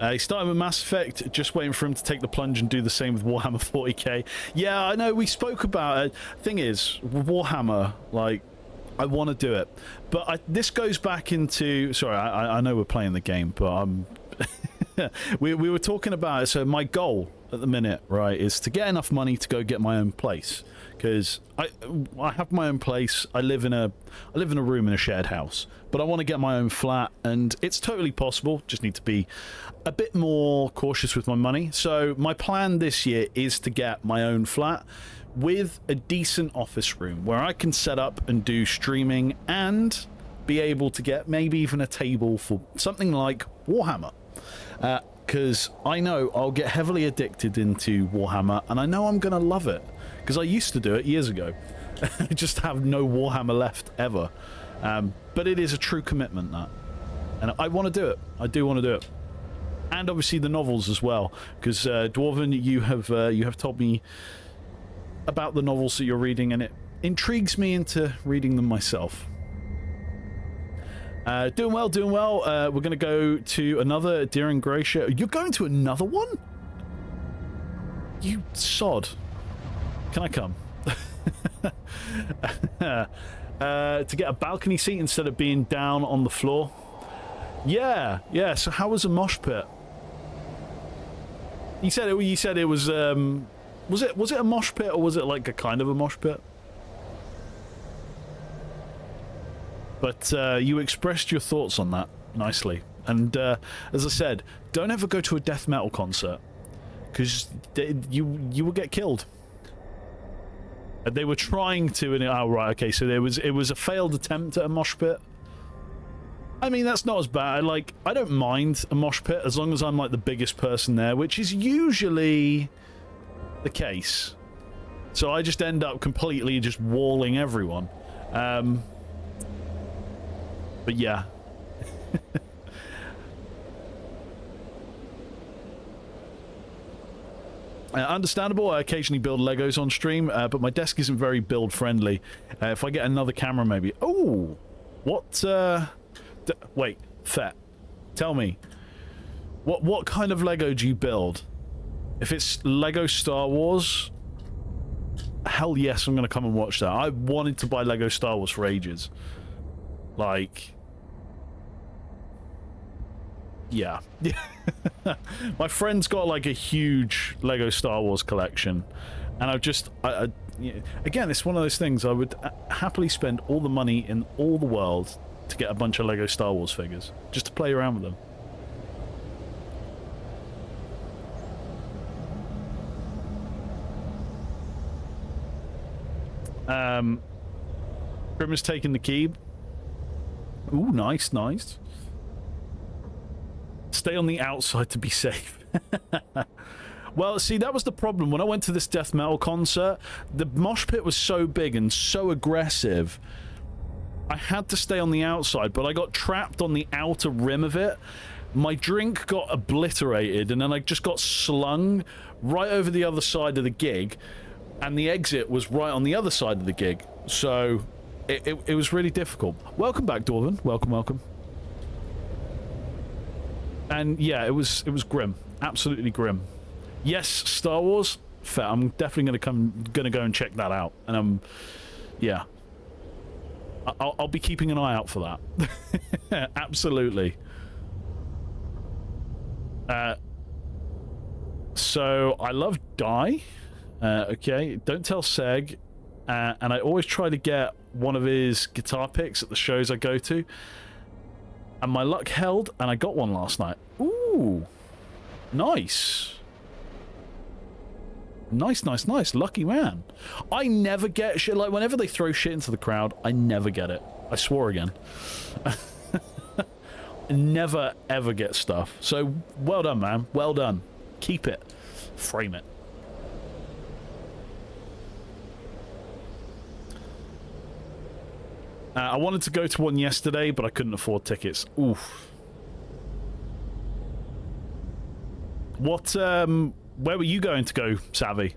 He started with Mass Effect, just waiting for him to take the plunge and do the same with Warhammer 40k. Yeah, I know, we spoke about it. Thing is, with Warhammer, like, I want to do it. But this goes back into... Sorry, I know we're playing the game, but we were talking about it. So my goal at the minute, right, is to get enough money to go get my own place. Because I have my own place. I live in a room in a shared house, but I want to get my own flat, and it's totally possible. Just need to be a bit more cautious with my money. So my plan this year is to get my own flat with a decent office room where I can set up and do streaming and be able to get maybe even a table for something like Warhammer. Because I know I'll get heavily addicted into Warhammer, and I know I'm going to love it. Because I used to do it years ago. I just have no Warhammer left ever. But it is a true commitment, that. And I want to do it. I do want to do it. And obviously the novels as well, because Dwarven, you have told me about the novels that you're reading, and it intrigues me into reading them myself. Doing well, doing well. We're going to go to another Deer and Grey show. You're going to another one? You sod. Can I come? To get a balcony seat instead of being down on the floor. Yeah. So how was a mosh pit? You said it was. Was it a mosh pit, or was it like a kind of a mosh pit? But you expressed your thoughts on that nicely, and as I said, don't ever go to a death metal concert, because you will get killed. They were trying to, and oh right, okay, so it was a failed attempt at a mosh pit. I mean, that's not as bad. I don't mind a mosh pit as long as I'm like the biggest person there, which is usually the case. So I just end up completely just walling everyone. But yeah. Understandable, I occasionally build Legos on stream, but my desk isn't very build friendly. If I get another camera maybe... Oh! What, wait, Fet, tell me. What kind of Lego do you build? If it's Lego Star Wars... Hell yes, I'm going to come and watch that. I wanted to buy Lego Star Wars for ages. Like... Yeah. My friend's got like a huge Lego Star Wars collection, and I've just again, it's one of those things. I would happily spend all the money in all the world to get a bunch of Lego Star Wars figures just to play around with them. Grim has taken the key. Ooh, nice. Stay on the outside to be safe. Well, see, that was the problem. When I went to this death metal concert, the mosh pit was so big and so aggressive, I had to stay on the outside, but I got trapped on the outer rim of it. My drink got obliterated, and then I just got slung right over the other side of the gig, and the exit was right on the other side of the gig. So it was really difficult. Welcome back, Dwarven. Welcome. And yeah, it was grim, absolutely grim. Yes, Star Wars. Fair. I'm definitely gonna go and check that out. And yeah, I'll be keeping an eye out for that. Absolutely. So I love Die. Okay, don't tell Seg. And I always try to get one of his guitar picks at the shows I go to. And my luck held, and I got one last night. Ooh. Nice. Nice. Lucky man. I never get shit. Like, whenever they throw shit into the crowd, I never get it. I swore again. Never, ever get stuff. So, well done, man. Well done. Keep it. Frame it. I wanted to go to one yesterday, but I couldn't afford tickets. Oof. What, where were you going to go, Savvy?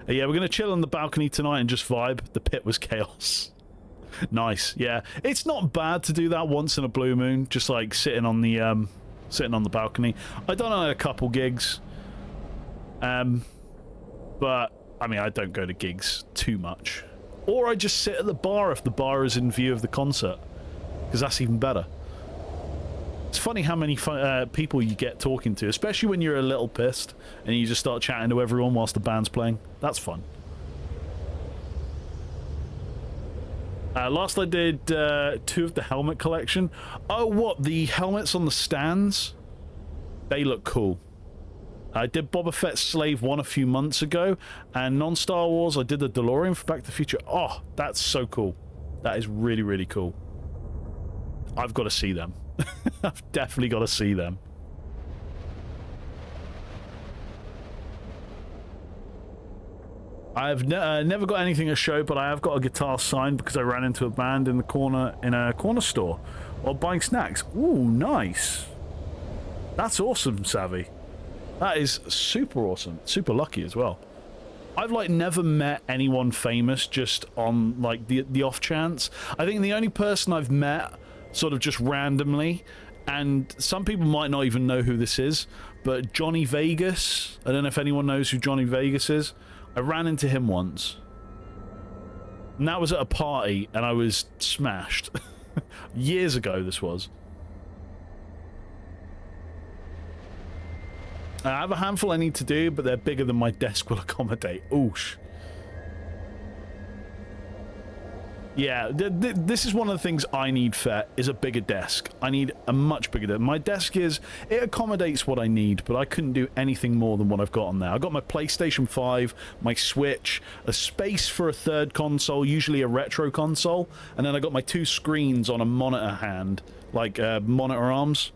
Yeah, we're going to chill on the balcony tonight and just vibe. The pit was chaos. Nice, yeah. It's not bad to do that once in a blue moon, just like sitting on the balcony. I've done a couple gigs. But, I mean, I don't go to gigs too much. Or I just sit at the bar if the bar is in view of the concert, because that's even better. It's funny how many people you get talking to, especially when you're a little pissed and you just start chatting to everyone whilst the band's playing. That's fun. Last I did 2 of the helmet collection. Oh, what? The helmets on the stands? They look cool. I did Boba Fett's Slave 1 a few months ago, and non-Star Wars, I did the DeLorean for Back to the Future. Oh, that's so cool. That is really, really cool. I've got to see them. I've definitely got to see them. I've never got anything at show, but I have got a guitar signed because I ran into a band in a corner store while buying snacks. Ooh, nice. That's awesome, Savvy. That is super awesome. Super lucky as well. I've like never met anyone famous just on like the off chance. I think the only person I've met sort of just randomly, and some people might not even know who this is, but Johnny Vegas. I don't know if anyone knows who Johnny Vegas is. I ran into him once. And that was at a party and I was smashed. Years ago this was. I have a handful I need to do, but they're bigger than my desk will accommodate. Oosh. Yeah, this is one of the things I need, Fet, is a bigger desk. I need a much bigger desk. My desk it accommodates what I need, but I couldn't do anything more than what I've got on there. I've got my PlayStation 5, my Switch, a space for a third console, usually a retro console, and then I got my 2 screens on a monitor hand, like monitor arms.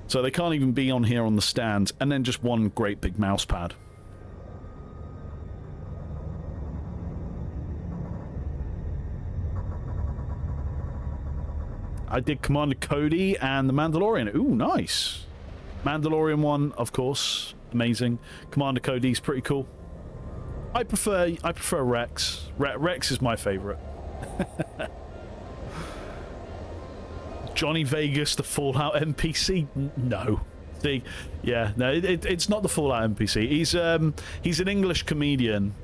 So they can't even be on here on the stands, and then just one great big mouse pad. I did Commander Cody and the Mandalorian. Ooh, nice. Mandalorian one, of course, amazing. Commander Cody's pretty cool. I prefer Rex. Rex is my favorite. Johnny Vegas, the Fallout NPC? No. See, yeah, no, it's not the Fallout NPC. He's an English comedian.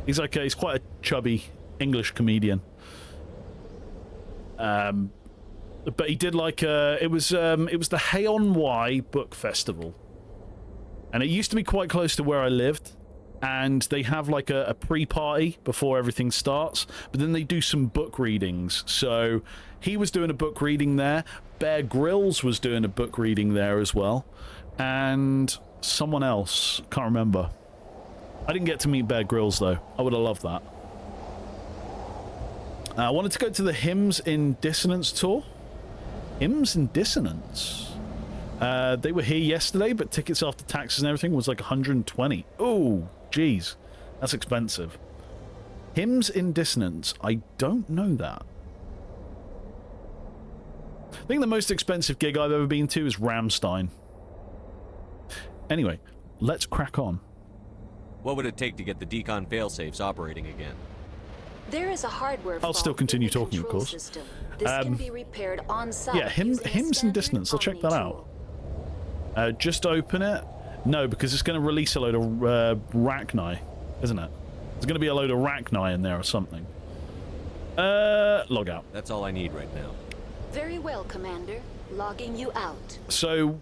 He's quite a chubby English comedian. But he did like it was the Hay on Wye Book Festival, and it used to be quite close to where I lived, and they have like a pre-party before everything starts, but then they do some book readings. So he was doing a book reading there, Bear Grylls was doing a book reading there as well, and someone else, can't remember. I didn't get to meet Bear Grylls though. I would have loved that. I wanted to go to the Hymns in Dissonance tour. Hymns in Dissonance. They were here yesterday, but tickets after taxes and everything was like 120. Oh, geez. That's expensive. Hymns in Dissonance. I don't know that. I think the most expensive gig I've ever been to is Rammstein. Anyway, let's crack on. What would it take to get the decon failsafes operating again? There is a hardware I'll still continue talking, of course. System. This can be repaired on site. Yeah, Hymns in Dissonance. I'll check that out. Just open it. No, because it's going to release a load of Rachni, isn't it? There's going to be a load of Rachni in there or something. Log out. That's all I need right now. Very well, Commander. Logging you out. So,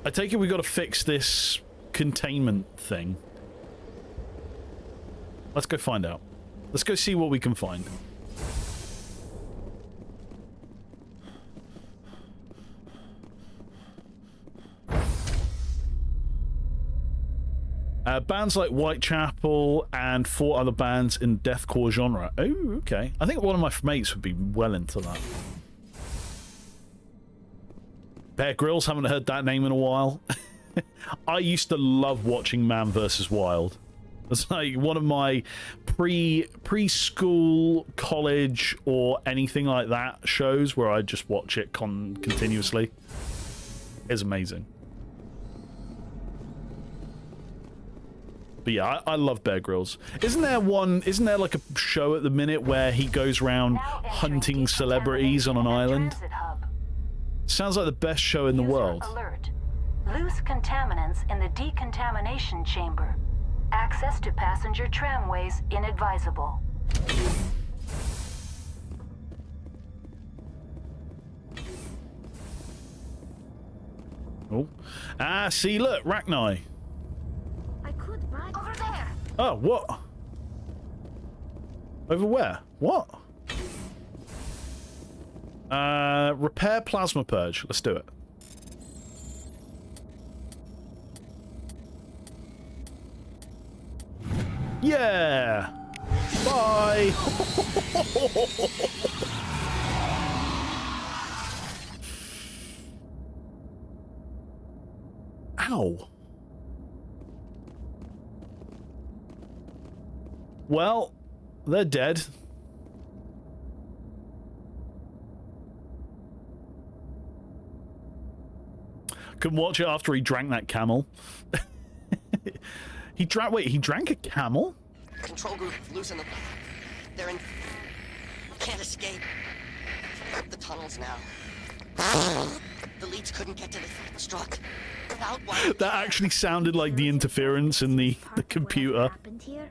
I take it we got to fix this containment thing. Let's go find out. Let's go see what we can find. Bands like Whitechapel and 4 other bands in deathcore genre. Oh, okay. I think one of my mates would be well into that. Bear Grylls, haven't heard that name in a while. I used to love watching Man vs. Wild. It's like one of my preschool, college, or anything like that shows where I just watch it continuously. It's amazing. But yeah, I love Bear Grylls. Isn't there like a show at the minute where he goes around hunting celebrities on an island? Sounds like the best show in the world. Alert. Loose contaminants in the decontamination chamber. Access to passenger tramways inadvisable. Oh. Ah, see, look, Rachni. I could buy Over there. Oh, what? Over where? What? Repair plasma purge. Let's do it. Yeah! Bye! Ow. Well, they're dead. Couldn't watch it after he drank that camel. He drank. Wait, he drank a camel? Control group loosen them. They're in. Can't escape. The tunnels now. The leads couldn't get to the struck. Without one. That actually sounded like the interference in the computer. Happened here?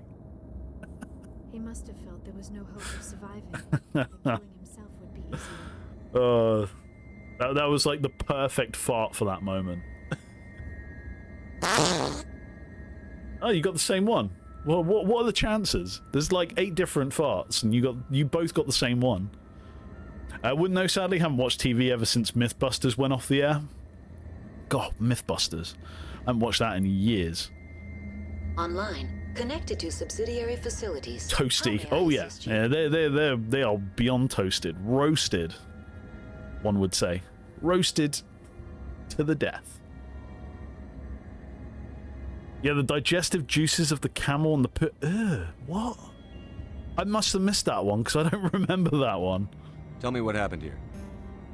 He must have felt there was no hope of surviving. That killing himself would be easier. That was like the perfect fart for that moment. Oh, you got the same one. Well, what are the chances? There's like 8 different farts, and you both got the same one. Wouldn't know, sadly. Haven't watched TV ever since Mythbusters went off the air. God, Mythbusters. I haven't watched that in years. Online, connected to subsidiary facilities. Toasty. How may I Oh yeah, assist you? yeah. They are beyond toasted, roasted. One would say, roasted to the death. Yeah, the digestive juices of the camel and the pit. What? I must have missed that one because I don't remember that one. Tell me what happened here.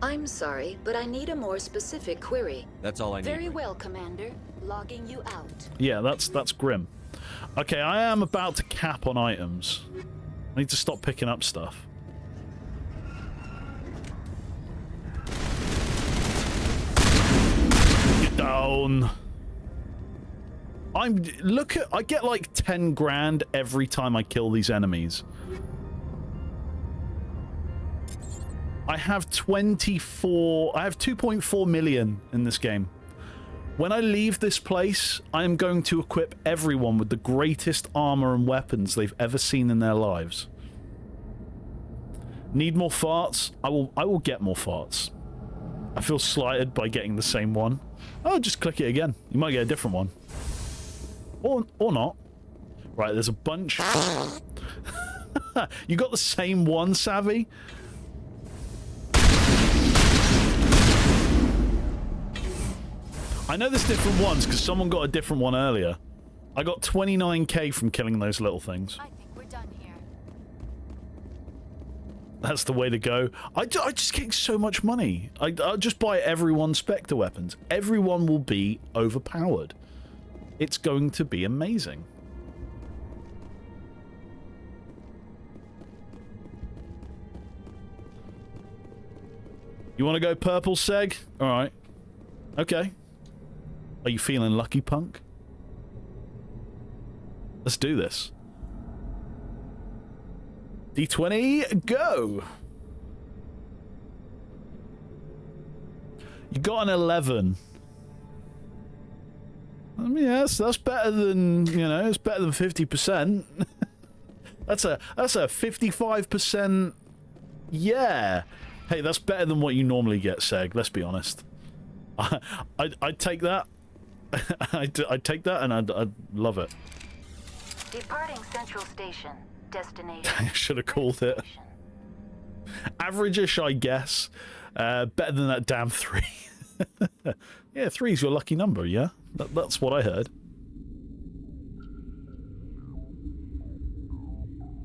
I'm sorry, but I need a more specific query. That's all I need. Very well, Commander. Logging you out. Yeah, that's grim. Okay, I am about to cap on items. I need to stop picking up stuff. Get down. I get like 10 grand every time I kill these enemies. I have 2.4 million in this game. When I leave this place, I am going to equip everyone with the greatest armor and weapons they've ever seen in their lives. Need more farts? I will get more farts. I feel slighted by getting the same one. Oh, just click it again. You might get a different one. Or not. Right, there's a bunch. You got the same one, Savvy? I know there's different ones because someone got a different one earlier. I got 29k from killing those little things. I think we're done here. That's the way to go. I just get so much money. I'll just buy everyone Spectre weapons. Everyone will be overpowered. It's going to be amazing. You want to go purple, Seg? Alright. Okay. Are you feeling lucky, punk? Let's do this. D20, go! You got an 11. I mean, yes, that's better than, you know, it's better than 50%. That's a 55%. Yeah. Hey, that's better than what you normally get, Seg. Let's be honest. I'd take that. I'd take that, and I'd love it. Departing Central Station. Destination. I should have called it. Average-ish, I guess. Better than that damn 3. Yeah, 3 is your lucky number, yeah? That's what I heard.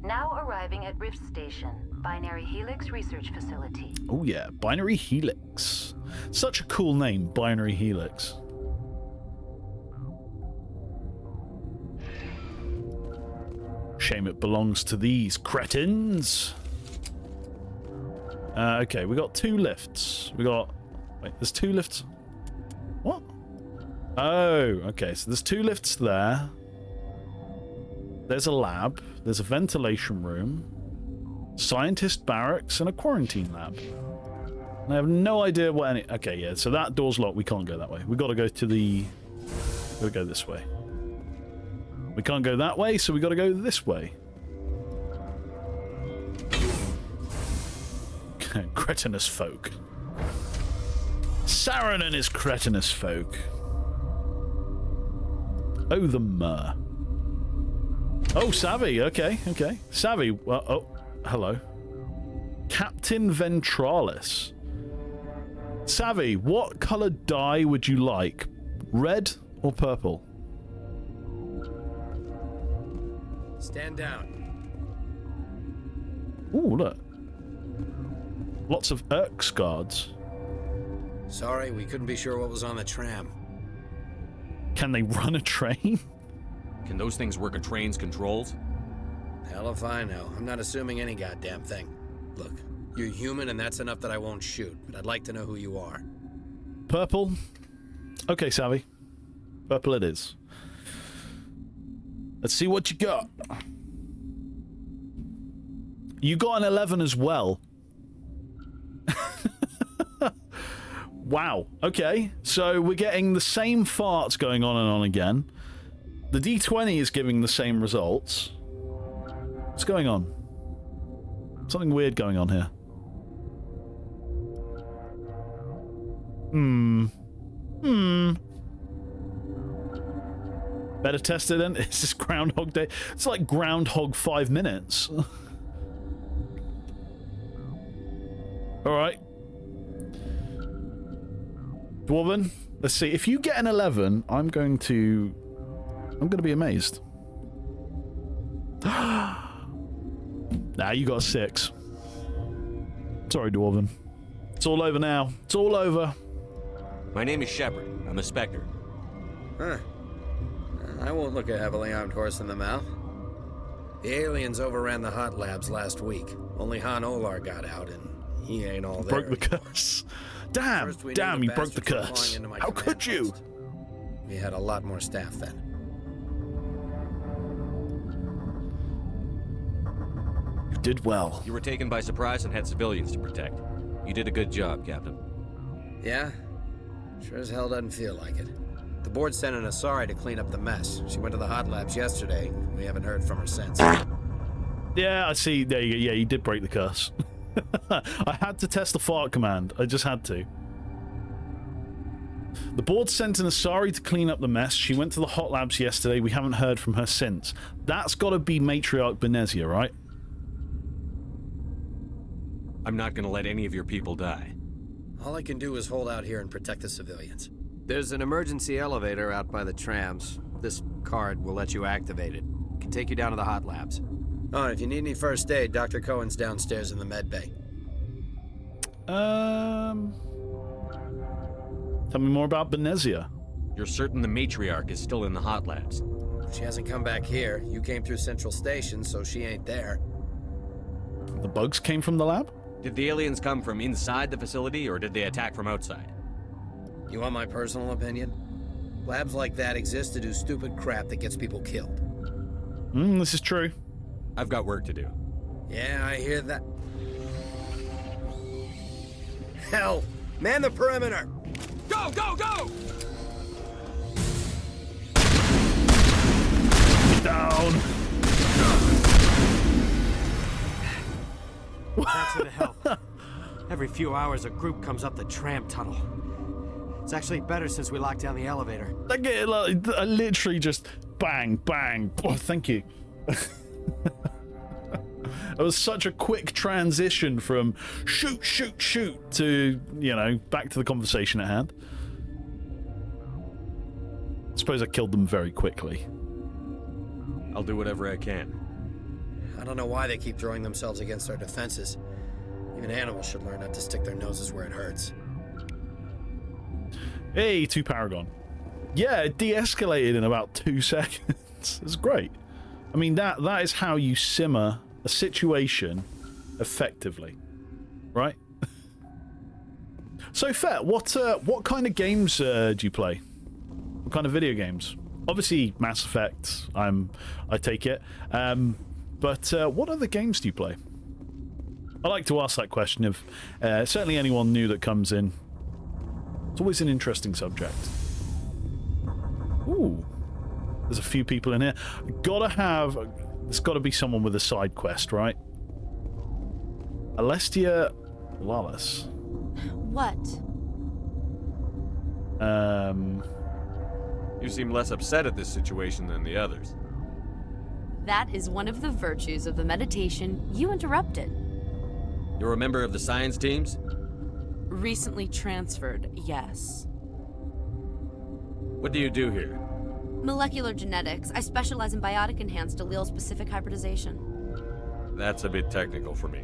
Now arriving at Rift Station, Binary Helix Research Facility. Oh yeah, Binary Helix. Such a cool name, Binary Helix. Shame it belongs to these cretins. Okay, we got 2 lifts. We got... Wait, there's 2 lifts? What? Oh, okay, so there's 2 lifts there. There's a lab. There's a ventilation room. Scientist barracks and a quarantine lab. And I have no idea what any... Okay, yeah, so that door's locked. We can't go that way. We gotta go to the... Gotta go this way. We can't go that way, so we gotta go this way. Cretinous folk. Saren and his cretinous folk. Oh, the myrrh. Oh, Savvy. Okay, okay. Savvy. Well, oh, hello. Captain Ventralis. Savvy, what color dye would you like? Red or purple? Stand down. Ooh, look. Lots of Erks guards. Sorry, we couldn't be sure what was on the tram. Can they run a train? Can those things work a train's controls? Hell if I know. I'm not assuming any goddamn thing. Look, you're human and that's enough that I won't shoot, but I'd like to know who you are. Purple. Okay, Savvy. Purple it is. Let's see what you got. You got an 11 as well. Wow. Okay. So we're getting the same farts going on and on again. The D20 is giving the same results. What's going on? Something weird going on here. Better test it then. It's just Groundhog Day. It's like Groundhog 5 minutes. Alright. Dwarven, let's see. If you get an 11, I'm going to be amazed. Nah, you got a 6. Sorry, Dwarven. It's all over now. It's all over. My name is Shepard. I'm a Spectre. Huh. I won't look a heavily armed horse in the mouth. The aliens overran the hot labs last week. Only Han Olar got out, and he ain't all there. Broke the curse. Damn, damn, you broke the curse. How could you? We had a lot more staff then. You did well. You were taken by surprise and had civilians to protect. You did a good job, Captain. Yeah? Sure as hell doesn't feel like it. The board sent an Asari to clean up the mess. She went to the hot labs yesterday. We haven't heard from her since. Yeah, I see. There you go. Yeah, you did break the curse. I had to test the fart command. I just had to. The board sent an Asari to clean up the mess. She went to the hot labs yesterday. We haven't heard from her since. That's got to be Matriarch Benezia, right? I'm not gonna let any of your people die. All I can do is hold out here and protect the civilians. There's an emergency elevator out by the trams. This card will let you activate it. Can take you down to the hot labs. Oh, and if you need any first aid, Dr. Cohen's downstairs in the med bay. Tell me more about Benezia. You're certain the Matriarch is still in the hot labs? She hasn't come back here. You came through Central Station, so she ain't there. The bugs came from the lab? Did the aliens come from inside the facility, or did they attack from outside? You want my personal opinion? Labs like that exist to do stupid crap that gets people killed. This is true. I've got work to do. Yeah, I hear that. Hell! Man the perimeter! Go, go, go! Down! Thanks for the help. Every few hours, a group comes up the tram tunnel. It's actually better since we locked down the elevator. I literally just bang, bang. Oh, thank you. It was such a quick transition from shoot, shoot, shoot to, you know, back to the conversation at hand. I suppose I killed them very quickly. I'll do whatever I can. I don't know why they keep throwing themselves against our defenses. Even animals should learn not to stick their noses where it hurts. Hey, 2 Paragon. Yeah, it de-escalated in about 2 seconds. It's great. I mean, that is how you simmer a situation effectively, right? So, Fett, what kind of games do you play? What kind of video games? Obviously, Mass Effect. I take it. But what other games do you play? I like to ask that question of certainly anyone new that comes in. It's always an interesting subject. Ooh, there's a few people in here. There's got to be someone with a side quest, right? Alestia Lawless. What? You seem less upset at this situation than the others. That is one of the virtues of the meditation you interrupted. You're a member of the science teams? Recently transferred, yes. What do you do here? Molecular genetics. I specialize in biotic-enhanced allele-specific hybridization. That's a bit technical for me.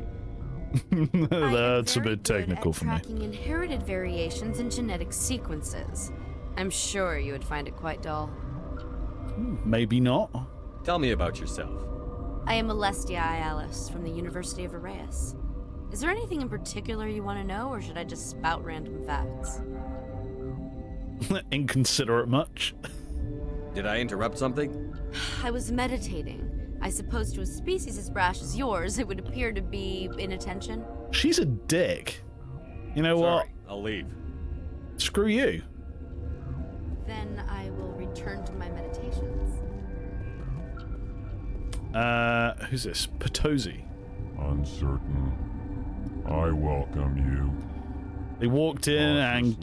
That's a bit Good technical at for me. tracking inherited variations in genetic sequences. I'm sure you would find it quite dull. Maybe not. Tell me about yourself. I am Alestia Alice from the University of Arraeus. Is there anything in particular you want to know, or should I just spout random facts? Inconsiderate much. Did I interrupt something? I was meditating. I suppose to a species as brash as yours, it would appear to be inattention. She's a dick. You know what? Sorry, I'll leave. Screw you. Then I will return to my meditations. Who's this? Potosi. Uncertain. I welcome you. They walked in and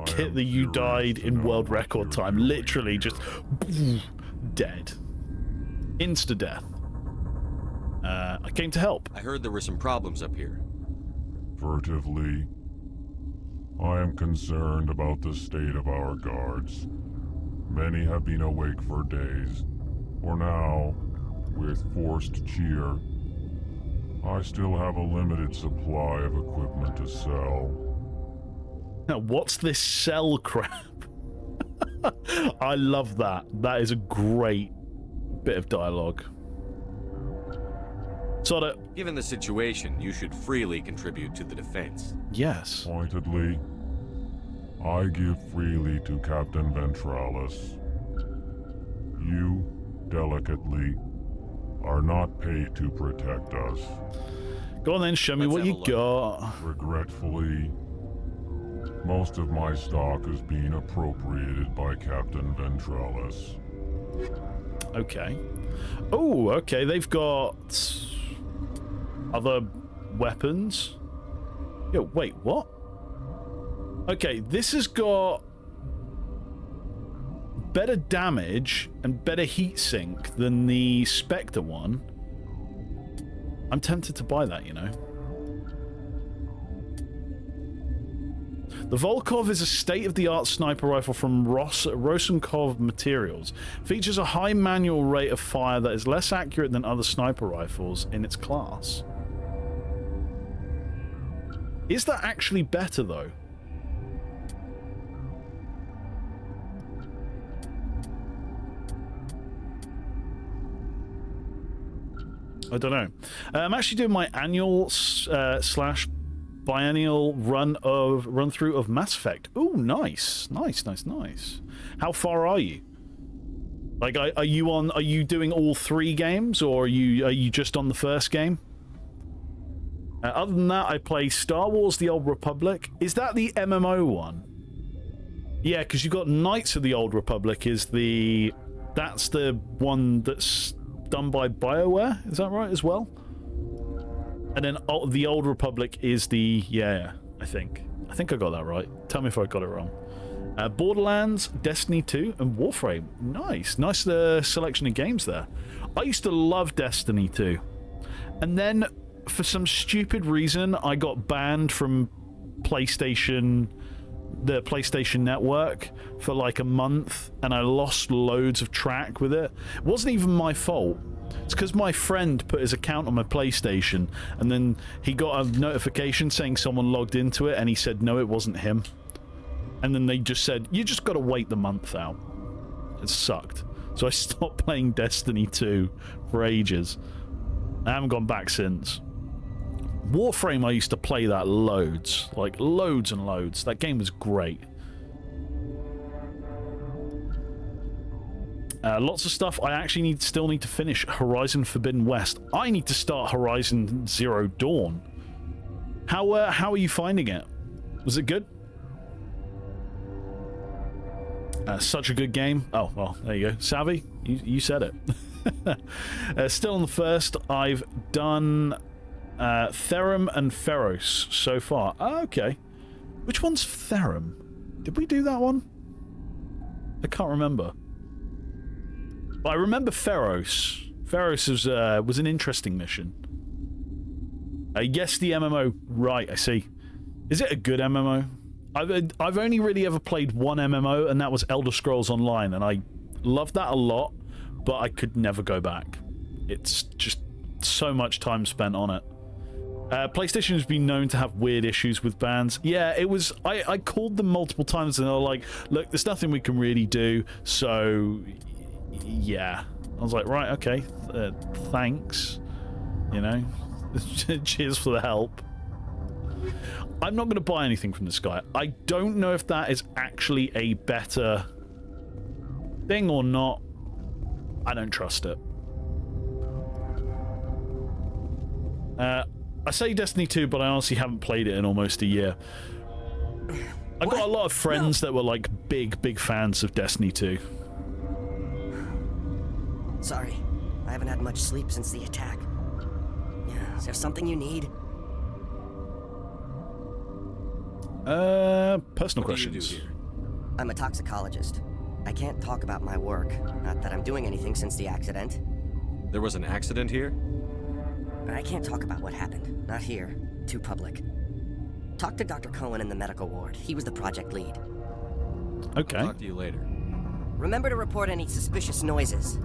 get that you died in world record time. Literally just dead. Insta death. I came to help. I heard there were some problems up here. Furtively. I am concerned about the state of our guards. Many have been awake for days. For now, with forced cheer, I still have a limited supply of equipment to sell. Now, what's this cell crap? I love that. That is a great bit of dialogue. Sort of. Given the situation, you should freely contribute to the defense. Yes. Pointedly, I give freely to Captain Ventralis. You, delicately, are not paid to protect us. Go on then, show me what you got. Regretfully, most of my stock is being appropriated by Captain Ventralis. Okay. Oh, okay. They've got other weapons. Yo, wait, what? Okay, this has got better damage and better heat sink than the Spectre one. I'm tempted to buy that, you know. The Volkov is a state-of-the-art sniper rifle from Rosenkov Materials. Features a high manual rate of fire that is less accurate than other sniper rifles in its class. Is that actually better, though? I don't know. I'm actually doing my annual slash biennial run through of Mass Effect. Ooh, nice. How far are you? Like, are you doing all 3 games, or are you just on the first game? Other than that, I play Star Wars: The Old Republic. Is that the MMO one? Yeah, because you've got Knights of the Old Republic. That's the one that's done by BioWare. Is that right as well? And then the Old Republic is the... Yeah, I think I got that right. Tell me if I got it wrong. Borderlands, Destiny 2, and Warframe. Nice selection of games there. I used to love Destiny 2. And then, for some stupid reason, I got banned from the PlayStation Network for like a month, and I lost loads of track with it. It wasn't even my fault. It's because my friend put his account on my PlayStation, and then he got a notification saying someone logged into it, and he said no, it wasn't him. And then they just said, you just got to wait the month out. It sucked. So I stopped playing Destiny 2 for ages. I haven't gone back since. Warframe, I used to play that loads. Like, loads and loads. That game was great. Lots of stuff. I actually still need to finish Horizon Forbidden West. I need to start Horizon Zero Dawn. How are you finding it? Was it good? Such a good game. Oh, well, there you go. Savvy, you said it. Still on the first. I've done Therum and Feros so far. Oh, okay. Which one's Therum? Did we do that one? I can't remember. But I remember Feros. Feros was an interesting mission. Yes, the MMO. Right, I see. Is it a good MMO? I've only really ever played one MMO, and that was Elder Scrolls Online, and I loved that a lot, but I could never go back. It's just so much time spent on it. PlayStation has been known to have weird issues with bans. Yeah, it was. I called them multiple times and they were like, look, there's nothing we can really do, so yeah. I was like, right, okay, thanks, you know. Cheers for the help. I'm not going to buy anything from this guy. I don't know if that is actually a better thing or not. I don't trust it. I say Destiny 2, but I honestly haven't played it in almost a year. I've got a lot of friends that were like big fans of Destiny 2. Sorry, I haven't had much sleep since the attack. Is there something you need? Personal questions. Do you do here? I'm a toxicologist. I can't talk about my work. Not that I'm doing anything since the accident. There was an accident here? I can't talk about what happened. Not here. Too public. Talk to Dr. Cohen in the medical ward. He was the project lead. Okay. I'll talk to you later. Remember to report any suspicious noises.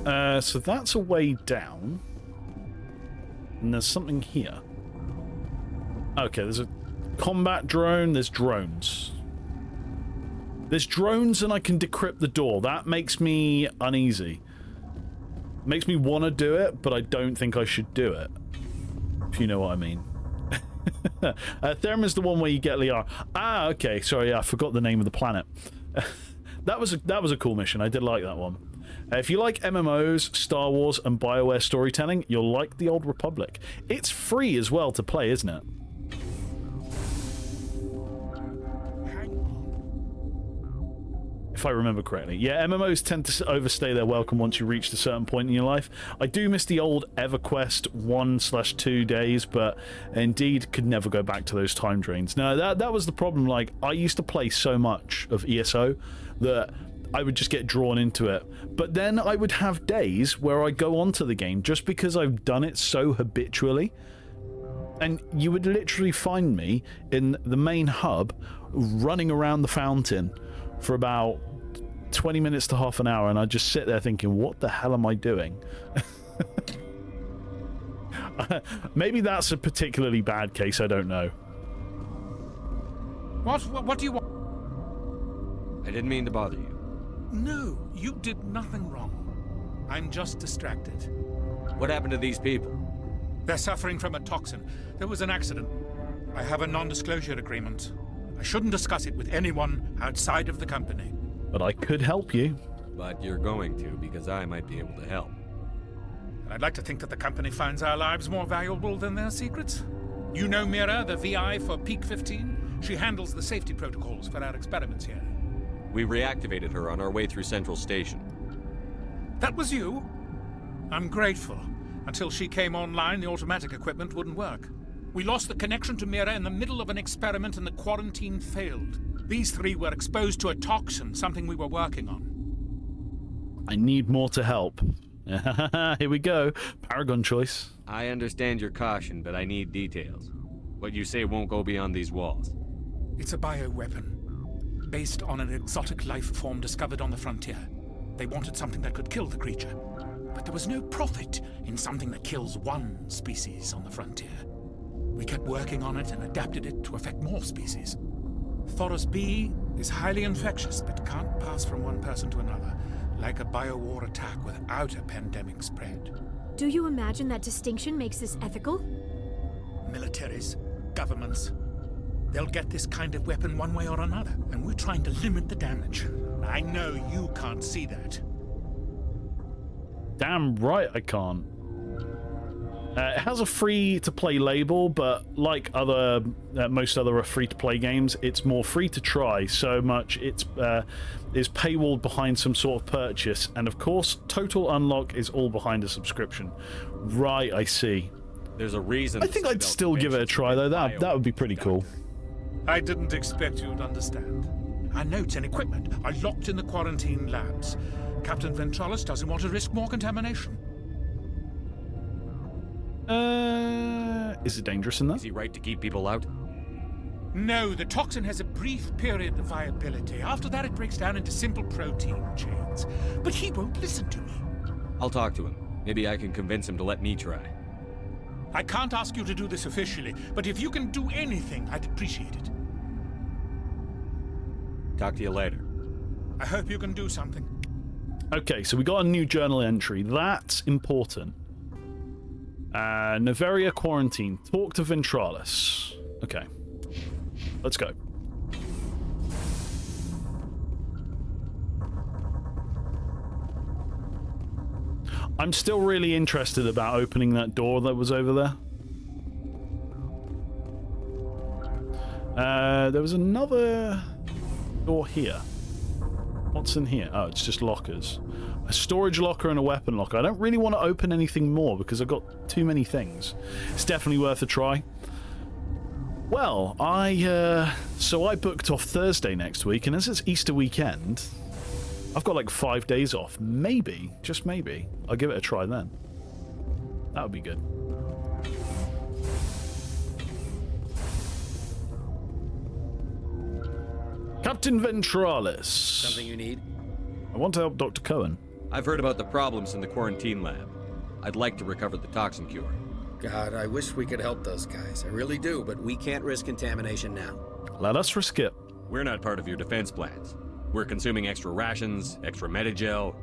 So that's a way down. And there's something here. Okay, there's a combat drone. There's drones. There's drones and I can decrypt the door. That makes me uneasy. Makes me want to do it, but I don't think I should do it. If you know what I mean. Therum is the one where you get Liara. Ah, okay. Sorry, I forgot the name of the planet. that was a cool mission. I did like that one. If you like MMOs, Star Wars, and BioWare storytelling, you'll like The Old Republic. It's free as well to play, isn't it? If I remember correctly. Yeah, MMOs tend to overstay their welcome once you reach a certain point in your life. I do miss the old EverQuest 1/2 days, but indeed could never go back to those time drains. No, that was the problem. Like, I used to play so much of ESO that I would just get drawn into it. But then I would have days where I go onto the game just because I've done it so habitually. And you would literally find me in the main hub running around the fountain for about 20 minutes to half an hour, and I'd just sit there thinking, what the hell am I doing? Maybe that's a particularly bad case, I don't know. What do you want? I didn't mean to bother you. No, you did nothing wrong. I'm just distracted. What happened to these people? They're suffering from a toxin. There was an accident. I have a non-disclosure agreement. I shouldn't discuss it with anyone outside of the company. But I could help you. But you're going to, because I might be able to help. I'd like to think that the company finds our lives more valuable than their secrets. You know Mira, the VI for Peak 15? She handles the safety protocols for our experiments here. We reactivated her on our way through Central Station. That was you? I'm grateful. Until she came online, the automatic equipment wouldn't work. We lost the connection to Mira in the middle of an experiment and the quarantine failed. These three were exposed to a toxin, something we were working on. I need more to help. Here we go. Paragon choice. I understand your caution, but I need details. What you say won't go beyond these walls. It's a bioweapon, based on an exotic life form discovered on the frontier. They wanted something that could kill the creature. But there was no profit in something that kills one species on the frontier. We kept working on it and adapted it to affect more species. Thoros B is highly infectious, but can't pass from one person to another, like a biowar attack without a pandemic spread. Do you imagine that distinction makes this ethical? Militaries, governments, they'll get this kind of weapon one way or another, and we're trying to limit the damage. I know you can't see that. Damn right I can't. It has a free-to-play label, but like most other free-to-play games, it's more free-to-try so much it's is paywalled behind some sort of purchase, and of course, Total Unlock is all behind a subscription. Right, I see. There's a reason. I think I'd still give it a try, though. That would be pretty cool. I didn't expect you'd understand. Our notes and equipment are locked in the quarantine labs. Captain Ventralis doesn't want to risk more contamination. Is it dangerous in there? Is he right to keep people out? No, the toxin has a brief period of viability. After that, it breaks down into simple protein chains. But he won't listen to me. I'll talk to him. Maybe I can convince him to let me try. I can't ask you to do this officially, but if you can do anything, I'd appreciate it. Talk to you later. I hope you can do something. Okay, so we got a new journal entry. That's important. Noveria quarantine. Talk to Ventralis. Okay. Let's go. I'm still really interested about opening that door that was over there. There was another door here. What's in here? Oh, it's just lockers. A storage locker and a weapon locker. I don't really want to open anything more because I've got too many things. It's definitely worth a try. Well, so I booked off Thursday next week, and as it's Easter weekend, I've got like 5 days off. Maybe, just maybe, I'll give it a try then. That would be good. Captain Ventralis. Something you need? I want to help Dr. Cohen. I've heard about the problems in the quarantine lab. I'd like to recover the toxin cure. God, I wish we could help those guys. I really do, but we can't risk contamination now. Let us risk it. We're not part of your defense plans. We're consuming extra rations, extra Medigel.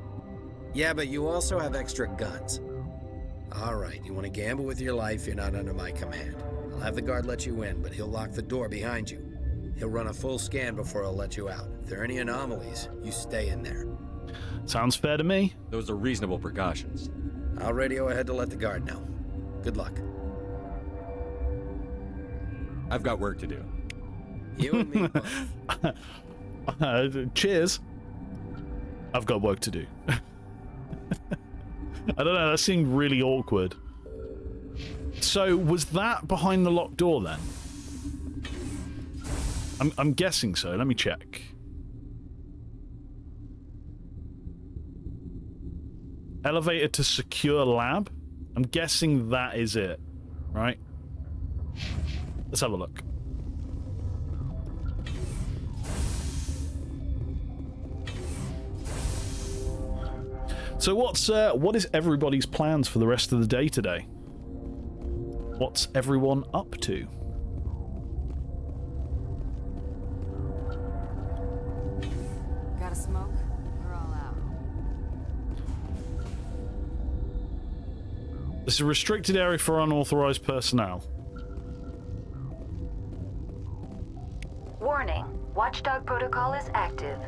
Yeah, but you also have extra guns. All right, you want to gamble with your life, you're not under my command. I'll have the guard let you in, but he'll lock the door behind you. He'll run a full scan before he'll let you out. If there are any anomalies, you stay in there. Sounds fair to me. Those are reasonable precautions. I'll radio ahead to let the guard know. Good luck. I've got work to do. You and me both. Cheers. I've got work to do. I don't know, that seemed really awkward. So, was that behind the locked door then? I'm guessing so. Let me check. Elevator to secure lab? I'm guessing that is it, right? Let's have a look. So what is everybody's plans for the rest of the day today? What's everyone up to? Got a smoke? We're all out. This is a restricted area for unauthorized personnel. Warning. Watchdog protocol is active.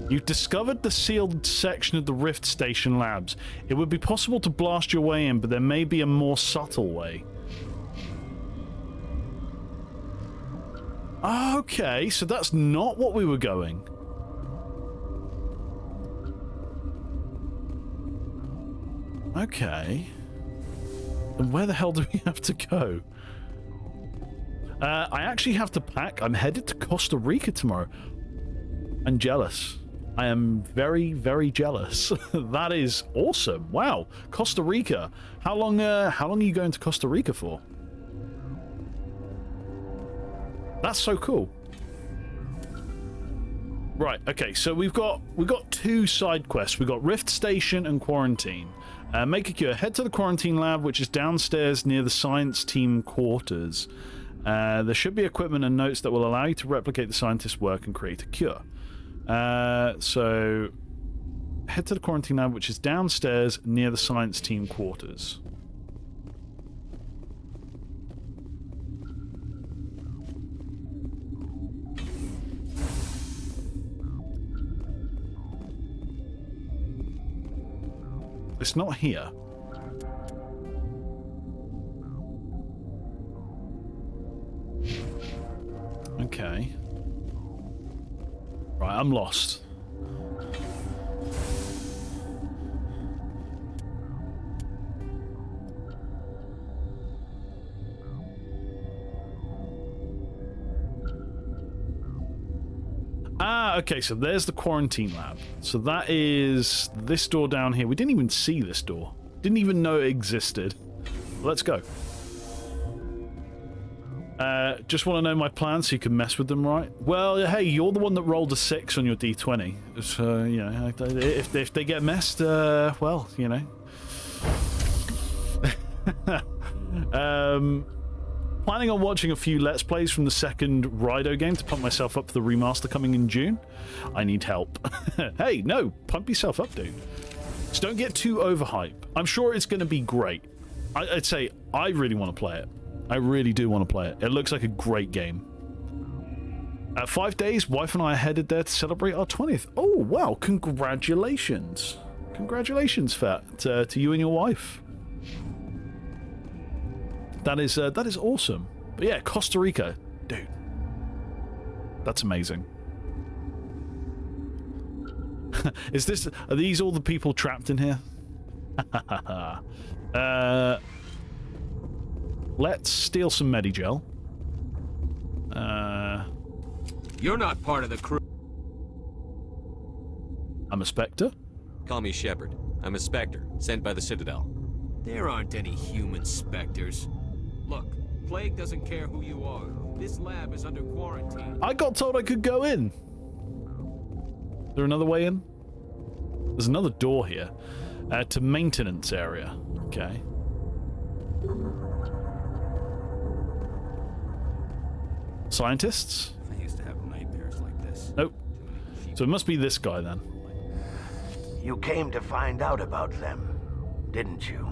You've discovered the sealed section of the Rift Station labs. It would be possible to blast your way in, but there may be a more subtle way. Okay, so that's not what we were going. Okay. And where the hell do we have to go? I actually have to pack. I'm headed to Costa Rica tomorrow. I'm jealous. I am very, very jealous. That is awesome. Wow. Costa Rica. How long are you going to Costa Rica for? That's so cool. Right, okay, so we've got two side quests. We've got Rift Station and Quarantine. Make a cure. Head to the Quarantine lab, which is downstairs near the science team quarters. There should be equipment and notes that will allow you to replicate the scientist's work and create a cure. So head to the Quarantine lab, which is downstairs near the science team quarters. It's not here. Okay. Right, I'm lost. Ah, okay, so there's the Quarantine lab. So that is this door down here. We didn't even see this door. Didn't even know it existed. Let's go. Just want to know my plans so you can mess with them, right? Well, hey, you're the one that rolled a 6 on your D20. So, you know, if they get messed, well, you know. Planning on watching a few Let's Plays from the second Rido game to pump myself up for the remaster coming in June. I need help. Hey, no, pump yourself up, dude. Just don't get too overhyped. I'm sure it's going to be great. I'd say I really want to play it. I really do want to play it. It looks like a great game. 5 days, wife and I are headed there to celebrate our 20th. Oh, wow. Congratulations. Congratulations, Fat, to you and your wife. That is awesome. But yeah, Costa Rica. Dude. That's amazing. Are these all the people trapped in here? Let's steal some Medigel. You're not part of the crew. I'm a Spectre. Call me Shepard. I'm a Spectre, sent by the Citadel. There aren't any human specters. Look, Plague doesn't care who you are. This lab is under quarantine. I got told I could go in. Is there another way in? There's another door here. To maintenance area. Okay. Scientists? I used to have nightmares like this. Nope. So it must be this guy then. You came to find out about them, didn't you?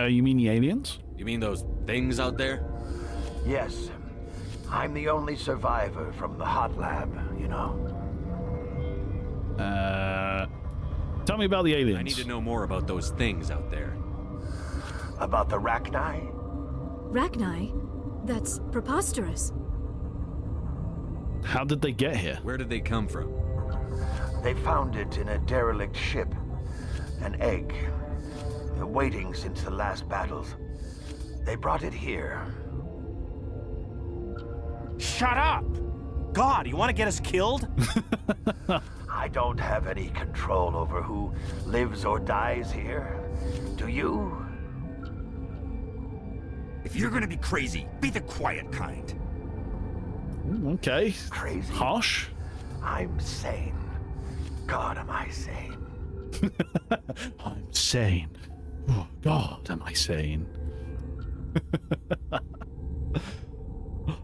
You mean the aliens? You mean those things out there? Yes. I'm the only survivor from the hot lab, you know. Tell me about the aliens. I need to know more about those things out there. About the Rachni? Rachni? That's preposterous. How did they get here? Where did they come from? They found it in a derelict ship. An egg. Waiting since the last battles. They brought it here. Shut up! God, you want to get us killed? I don't have any control over who lives or dies here. Do you? If you're gonna be crazy, be the quiet kind. Okay. Crazy? Harsh? I'm sane. God, am I sane. I'm sane. Oh, God, am I sane.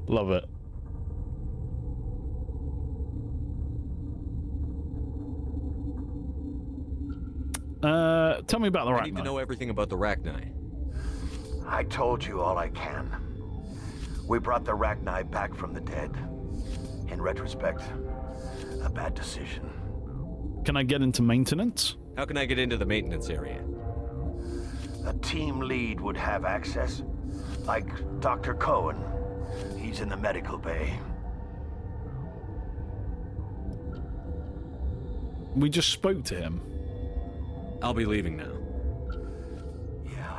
Love it. Tell me about the Rachni. I need to know everything about the Rachni. I told you all I can. We brought the Rachni back from the dead. In retrospect, a bad decision. Can I get into maintenance? How can I get into the maintenance area? A team lead would have access, like Dr. Cohen. He's in the medical bay. We just spoke to him. I'll be leaving now. Yeah.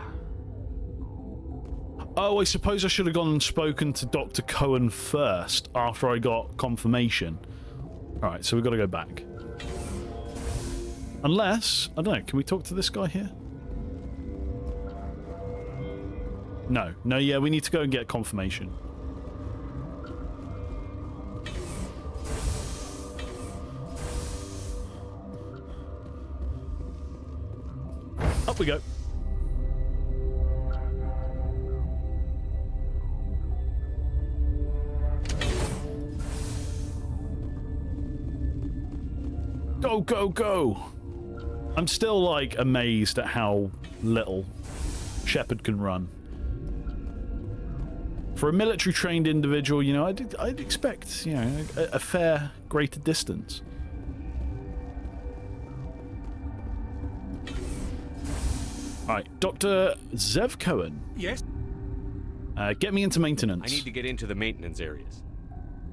Oh, I suppose I should have gone and spoken to Dr. Cohen first, after I got confirmation. Alright, so we've got to go back. Unless, I don't know, can we talk to this guy here? No, yeah, we need to go and get confirmation. Up we go. Go, go, go! I'm still, like, amazed at how little Shepard can run. For a military-trained individual, you know, I'd expect, you know, a fair greater distance. Alright, Dr. Zev Cohen. Yes? Get me into maintenance. I need to get into the maintenance areas.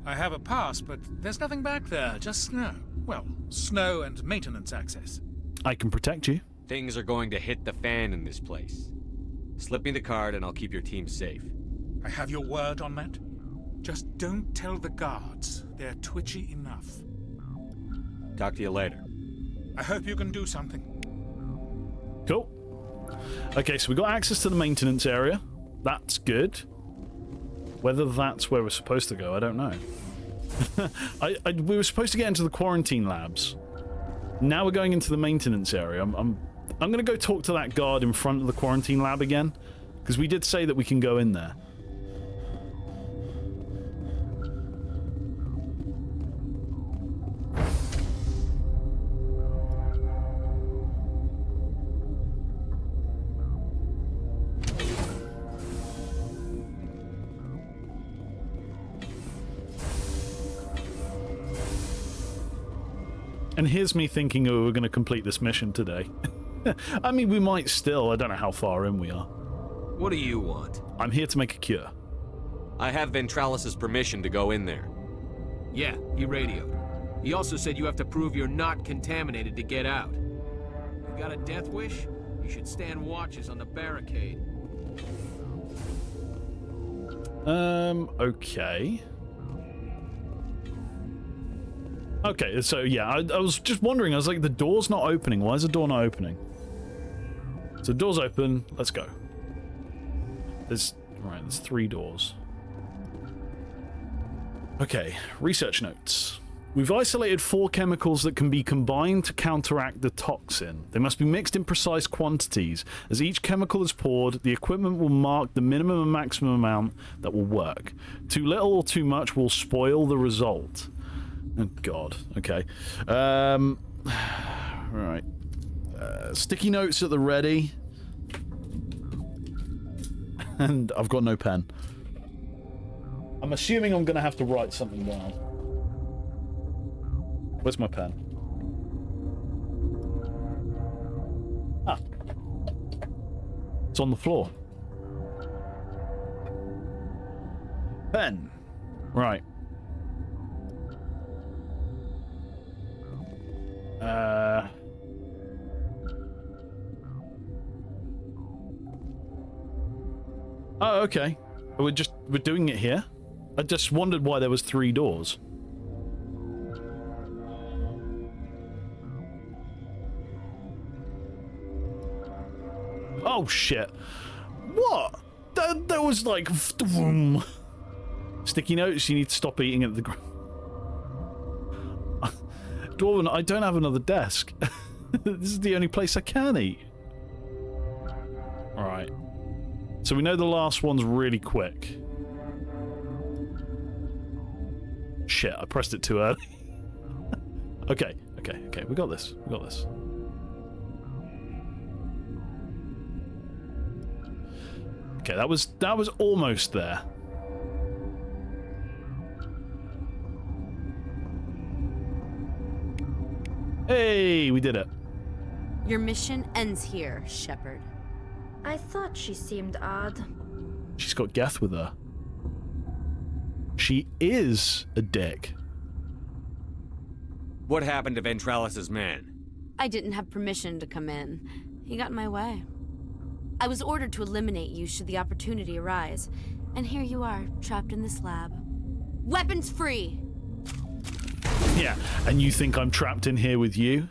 I have a pass, but there's nothing back there, just snow. Well, snow and maintenance access. I can protect you. Things are going to hit the fan in this place. Slip me the card and I'll keep your team safe. I have your word on that. Just don't tell the guards. They're twitchy enough. Talk to you later. I hope you can do something. Cool. Okay, so we got access to the maintenance area. That's good. Whether that's where we're supposed to go, I don't know. We were supposed to get into the quarantine labs. Now we're going into the maintenance area. I'm going to go talk to that guard in front of the quarantine lab again, because we did say that we can go in there. And here's me thinking, oh, we're going to complete this mission today. I mean, we might still. I don't know how far in we are. What do you want? I'm here to make a cure. I have Ventralis's permission to go in there. Yeah, he radioed. He also said you have to prove you're not contaminated to get out. You got a death wish? You should stand watches on the barricade. Okay. Okay, so yeah, I was just wondering, I was like, the door's not opening. Why is the door not opening? So the door's open, let's go. There's 3 doors. Okay, research notes. We've isolated 4 chemicals that can be combined to counteract the toxin. They must be mixed in precise quantities. As each chemical is poured, the equipment will mark the minimum and maximum amount that will work. Too little or too much will spoil the result. Oh god, okay. Right. Sticky notes at the ready. And I've got no pen. I'm assuming I'm gonna have to write something down. Where's my pen? Ah. It's on the floor. Pen. Right. Oh, okay. We're doing it here? I just wondered why there was 3 doors. Oh shit. What? That was like sticky notes, you need to stop eating at the ground. Dwarven, I don't have another desk. This is the only place I can eat. Alright. So we know the last one's really quick. Shit, I pressed it too early. Okay, we got this. Okay, that was almost there. Hey, we did it. Your mission ends here, Shepard. I thought she seemed odd. She's got Geth with her. She is a dick. What happened to Ventralis's man? I didn't have permission to come in. He got in my way. I was ordered to eliminate you should the opportunity arise. And here you are, trapped in this lab. Weapons free! Yeah, and you think I'm trapped in here with you?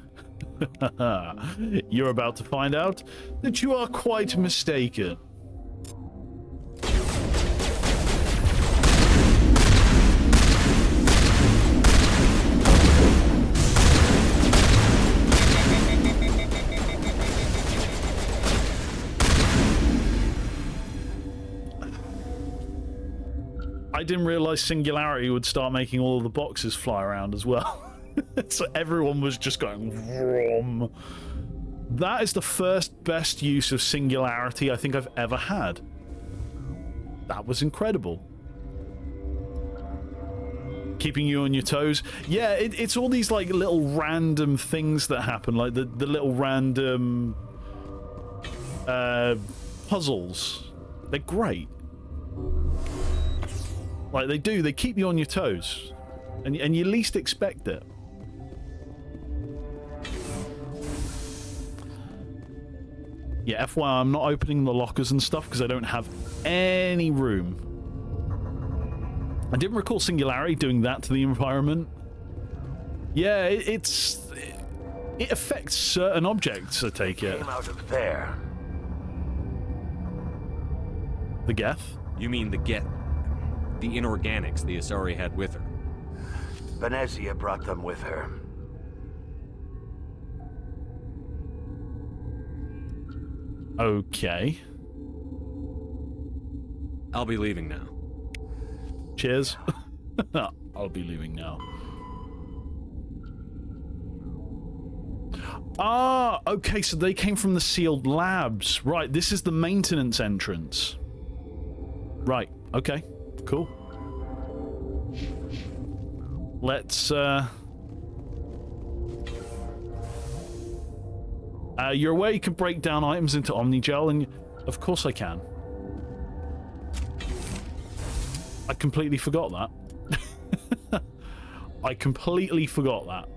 You're about to find out that you are quite mistaken. I didn't realize Singularity would start making all of the boxes fly around as well. So everyone was just going vroom. That is the first best use of Singularity I think I've ever had. That was incredible. Keeping you on your toes. Yeah, it's all these like little random things that happen, like the little random puzzles. They're great. Like they keep you on your toes. And you least expect it. Yeah, FYI, I'm not opening the lockers and stuff because I don't have any room. I didn't recall Singularity doing that to the environment. Yeah, it affects certain objects, I take it. Came out of there. The Geth? You mean the inorganics the Asari had with her. Venezia brought them with her. Okay. I'll be leaving now. Cheers. I'll be leaving now. Ah, okay, so they came from the sealed labs. Right, this is the maintenance entrance. Right, okay, cool. Let's, you're aware you can break down items into Omnigel, and of course I can. I completely forgot that. I completely forgot that.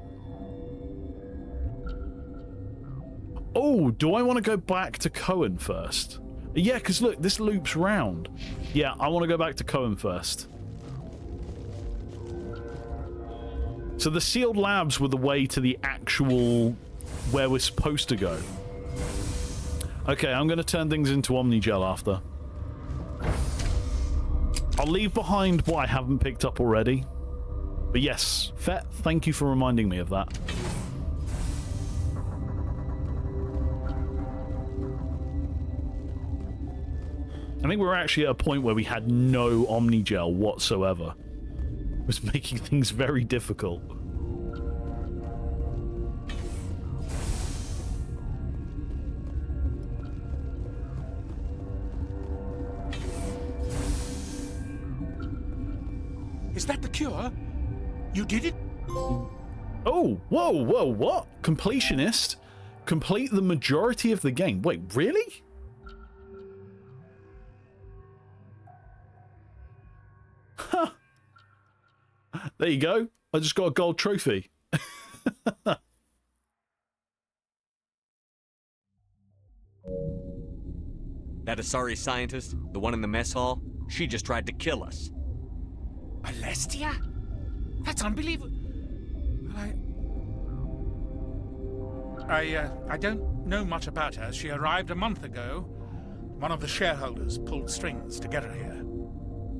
Oh, do I want to go back to Cohen first? Yeah, because look, this loops round. Yeah, I want to go back to Cohen first. So the sealed labs were the way to the actual where we're supposed to go. Okay, I'm going to turn things into Omnigel after. I'll leave behind what I haven't picked up already. But yes, Fett, thank you for reminding me of that. I think we're actually at a point where we had no Omnigel whatsoever. It was making things very difficult. Is that the cure? You did it? Oh, whoa, what? Completionist? Complete the majority of the game. Wait, really? Huh. There you go. I just got a gold trophy. That Asari scientist, the one in the mess hall, she just tried to kill us. Alestia? That's unbelievable. I don't know much about her. She arrived a month ago. One of the shareholders pulled strings to get her here.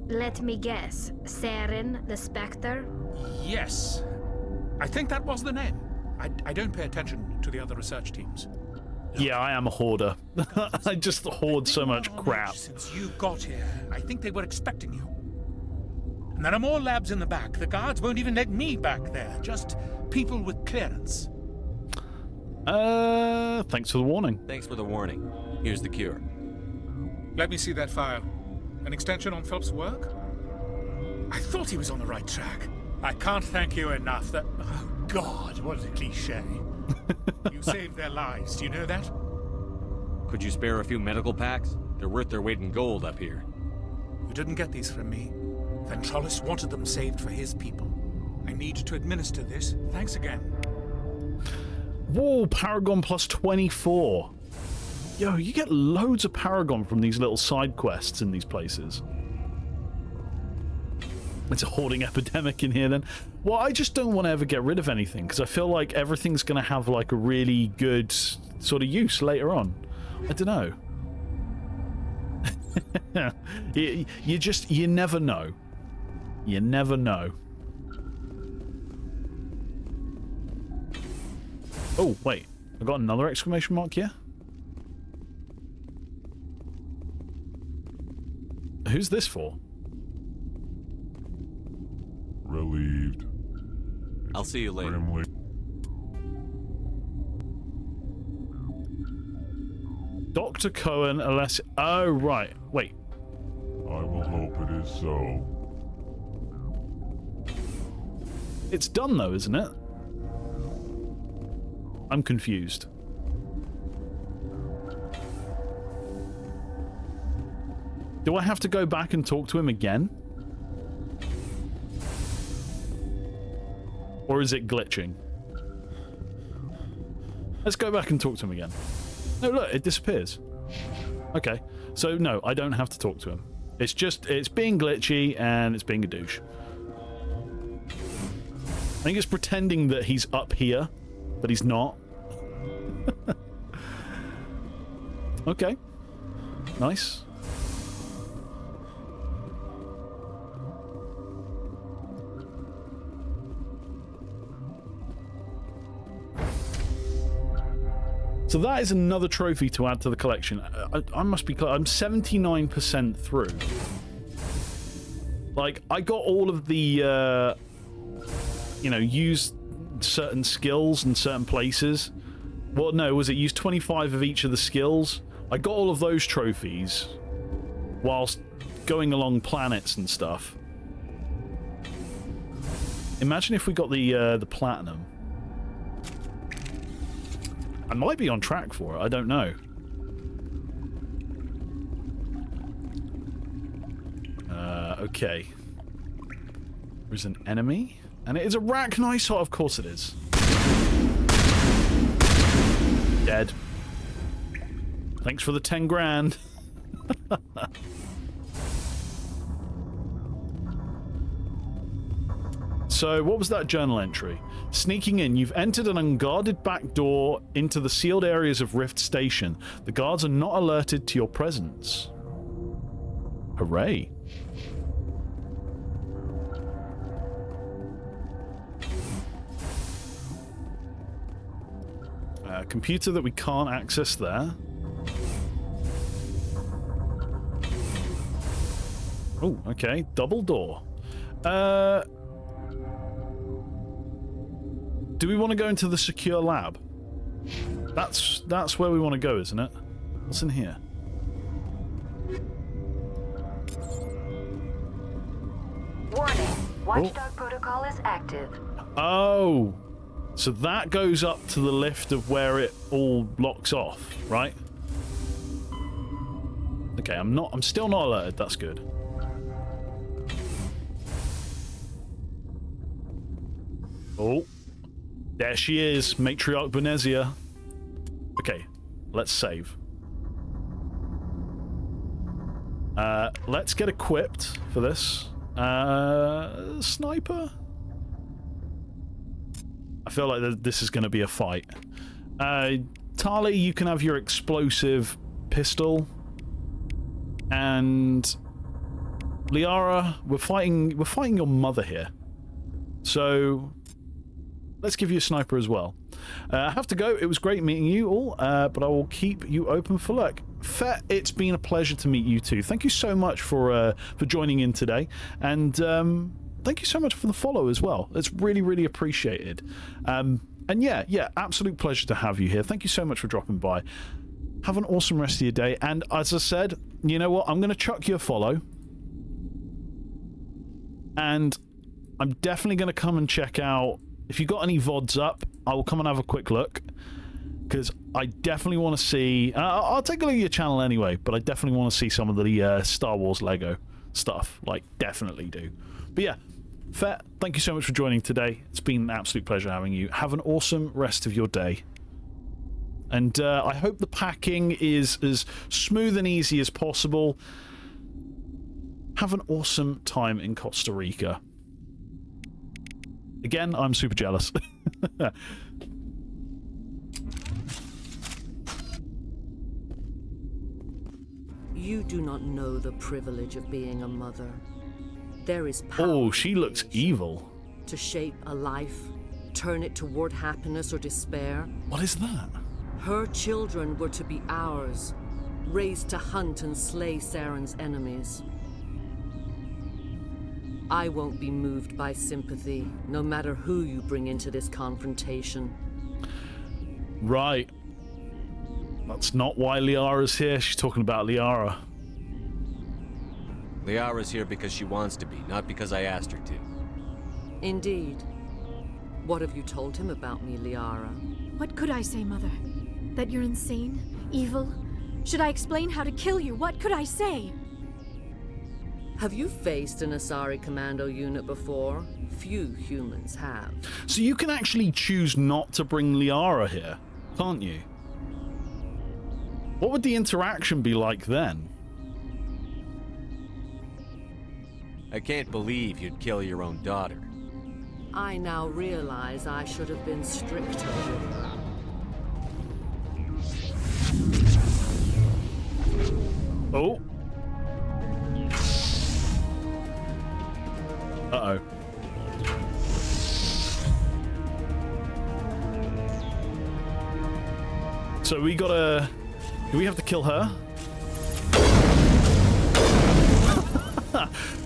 Let me guess. Saren, the Spectre? Yes. I think that was the name. I don't pay attention to the other research teams. Yeah, I am a hoarder. I just hoard so much crap. Since you got here, I think they were expecting you. And there are more labs in the back. The guards won't even let me back there. Just people with clearance. Thanks for the warning. Thanks for the warning. Here's the cure. Let me see that file. An extension on Phelps' work? I thought he was on the right track. I can't thank you enough. That... Oh, God, what a cliché. You saved their lives, do you know that? Could you spare a few medical packs? They're worth their weight in gold up here. You didn't get these from me. Ventrollis wanted them saved for his people. I need to administer this. Thanks again. Whoa, Paragon plus 24. Yo, you get loads of Paragon from these little side quests in these places. It's a hoarding epidemic in here then. Well, I just don't want to ever get rid of anything because I feel like everything's going to have like a really good sort of use later on. I don't know. you never know. You never know. Oh, wait. I got another exclamation mark here? Who's this for? Relieved. I'll see you later. Grimly. Dr. Cohen, unless... Oh, right. Wait. I will hope it is so. It's done, though, isn't it? I'm confused. Do I have to go back and talk to him again? Or is it glitching? Let's go back and talk to him again. No, look, it disappears. Okay, so no, I don't have to talk to him. It's just, it's being glitchy and it's being a douche. I think it's pretending that he's up here, but he's not. Okay. Nice. So that is another trophy to add to the collection. I must be clear. I'm 79% through. Like, I got all of the, you know, use certain skills in certain places. Well, no, was it use 25 of each of the skills? I got all of those trophies whilst going along planets and stuff. Imagine if we got the platinum. I might be on track for it, I don't know. Okay. There's an enemy, and it is a Arachnisot, of course it is. Dead. Thanks for the 10 grand. So, what was that journal entry? Sneaking in, you've entered an unguarded back door into the sealed areas of Rift Station. The guards are not alerted to your presence. Hooray. Computer that we can't access there. Oh, okay. Double door. Do we want to go into the secure lab? That's where we want to go, isn't it? What's in here? Warning. Watchdog protocol is active. Oh. So that goes up to the lift of where it all locks off, right? Okay, I'm still not alerted. That's good. Oh. There she is, Matriarch Benezia. Okay, let's save. Let's get equipped for this. Sniper? I feel like this is going to be a fight. Tali, you can have your explosive pistol. And Liara, we're fighting your mother here. So let's give you a sniper as well. I have to go. It was great meeting you all, but I will keep you open for luck. Fet, it's been a pleasure to meet you too. Thank you so much for joining in today, and thank you so much for the follow as well. It's really, really appreciated. And yeah, absolute pleasure to have you here. Thank you so much for dropping by. Have an awesome rest of your day. And as I said, you know what? I'm going to chuck you a follow. And I'm definitely going to come and check out. If you got any VODs up, I will come and have a quick look. Because I definitely want to see... I'll take a look at your channel anyway, but I definitely want to see some of the Star Wars Lego stuff. Like, definitely do. But yeah, Fet, thank you so much for joining today. It's been an absolute pleasure having you. Have an awesome rest of your day. And I hope the packing is as smooth and easy as possible. Have an awesome time in Costa Rica. Again, I'm super jealous. You do not know the privilege of being a mother. There is power. Oh, she looks evil. To shape a life, turn it toward happiness or despair. What is that? Her children were to be ours, raised to hunt and slay Saren's enemies. I won't be moved by sympathy, no matter who you bring into this confrontation. Right. That's not why Liara's here. She's talking about Liara. Liara's here because she wants to be, not because I asked her to. Indeed. What have you told him about me, Liara? What could I say, Mother? That you're insane? Evil? Should I explain how to kill you? What could I say? Have you faced an Asari commando unit before? Few humans have. So you can actually choose not to bring Liara here, can't you? What would the interaction be like then? I can't believe you'd kill your own daughter. I now realize I should have been stricter with her. Oh. Uh-oh. So we gotta... Do we have to kill her?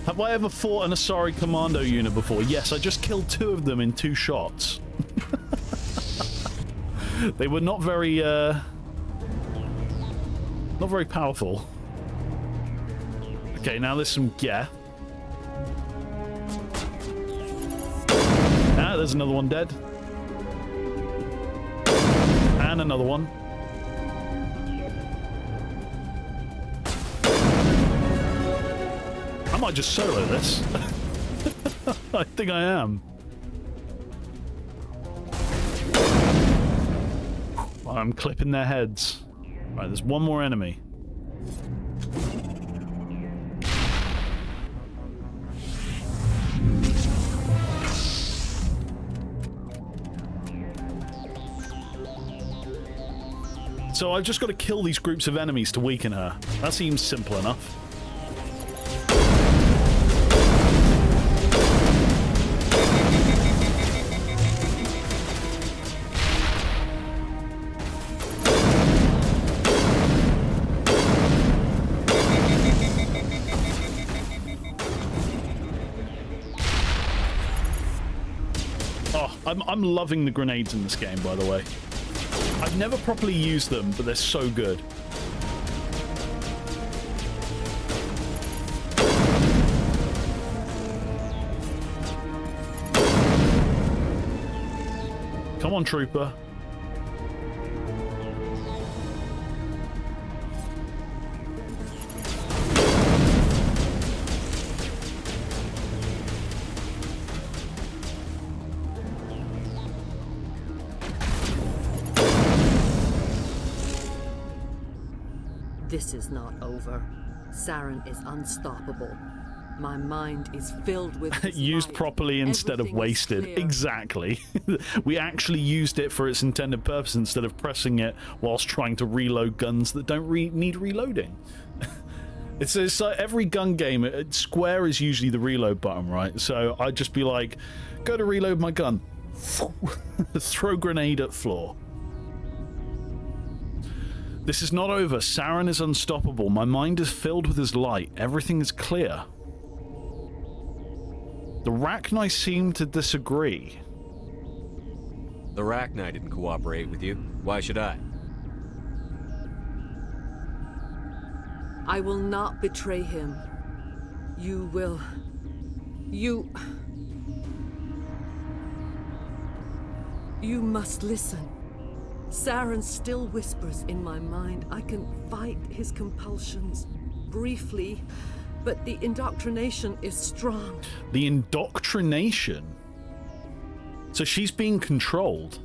Have I ever fought an Asari Commando unit before? Yes, I just killed 2 of them in 2 shots. They were not very powerful. Okay, now there's some gear. Ah, there's another one dead. And another one. I might just solo this. I think I am. I'm clipping their heads. Right, there's one more enemy. So I've just got to kill these groups of enemies to weaken her. That seems simple enough. I'm loving the grenades in this game, by the way. I've never properly used them, but they're so good. Come on, trooper. This is not over. Saren is unstoppable. My mind is filled with used properly instead of wasted. Exactly. We actually used it for its intended purpose instead of pressing it whilst trying to reload guns that don't need reloading. It's like every gun game, square is usually the reload button, right? So I'd just be like, go to reload my gun. Throw grenade at floor. This is not over. Saren is unstoppable. My mind is filled with his light. Everything is clear. The Rachni seem to disagree. The Rachni didn't cooperate with you. Why should I? I will not betray him. You will... You must listen. Saren still whispers in my mind. I can fight his compulsions briefly, but the indoctrination is strong. The indoctrination? So she's being controlled.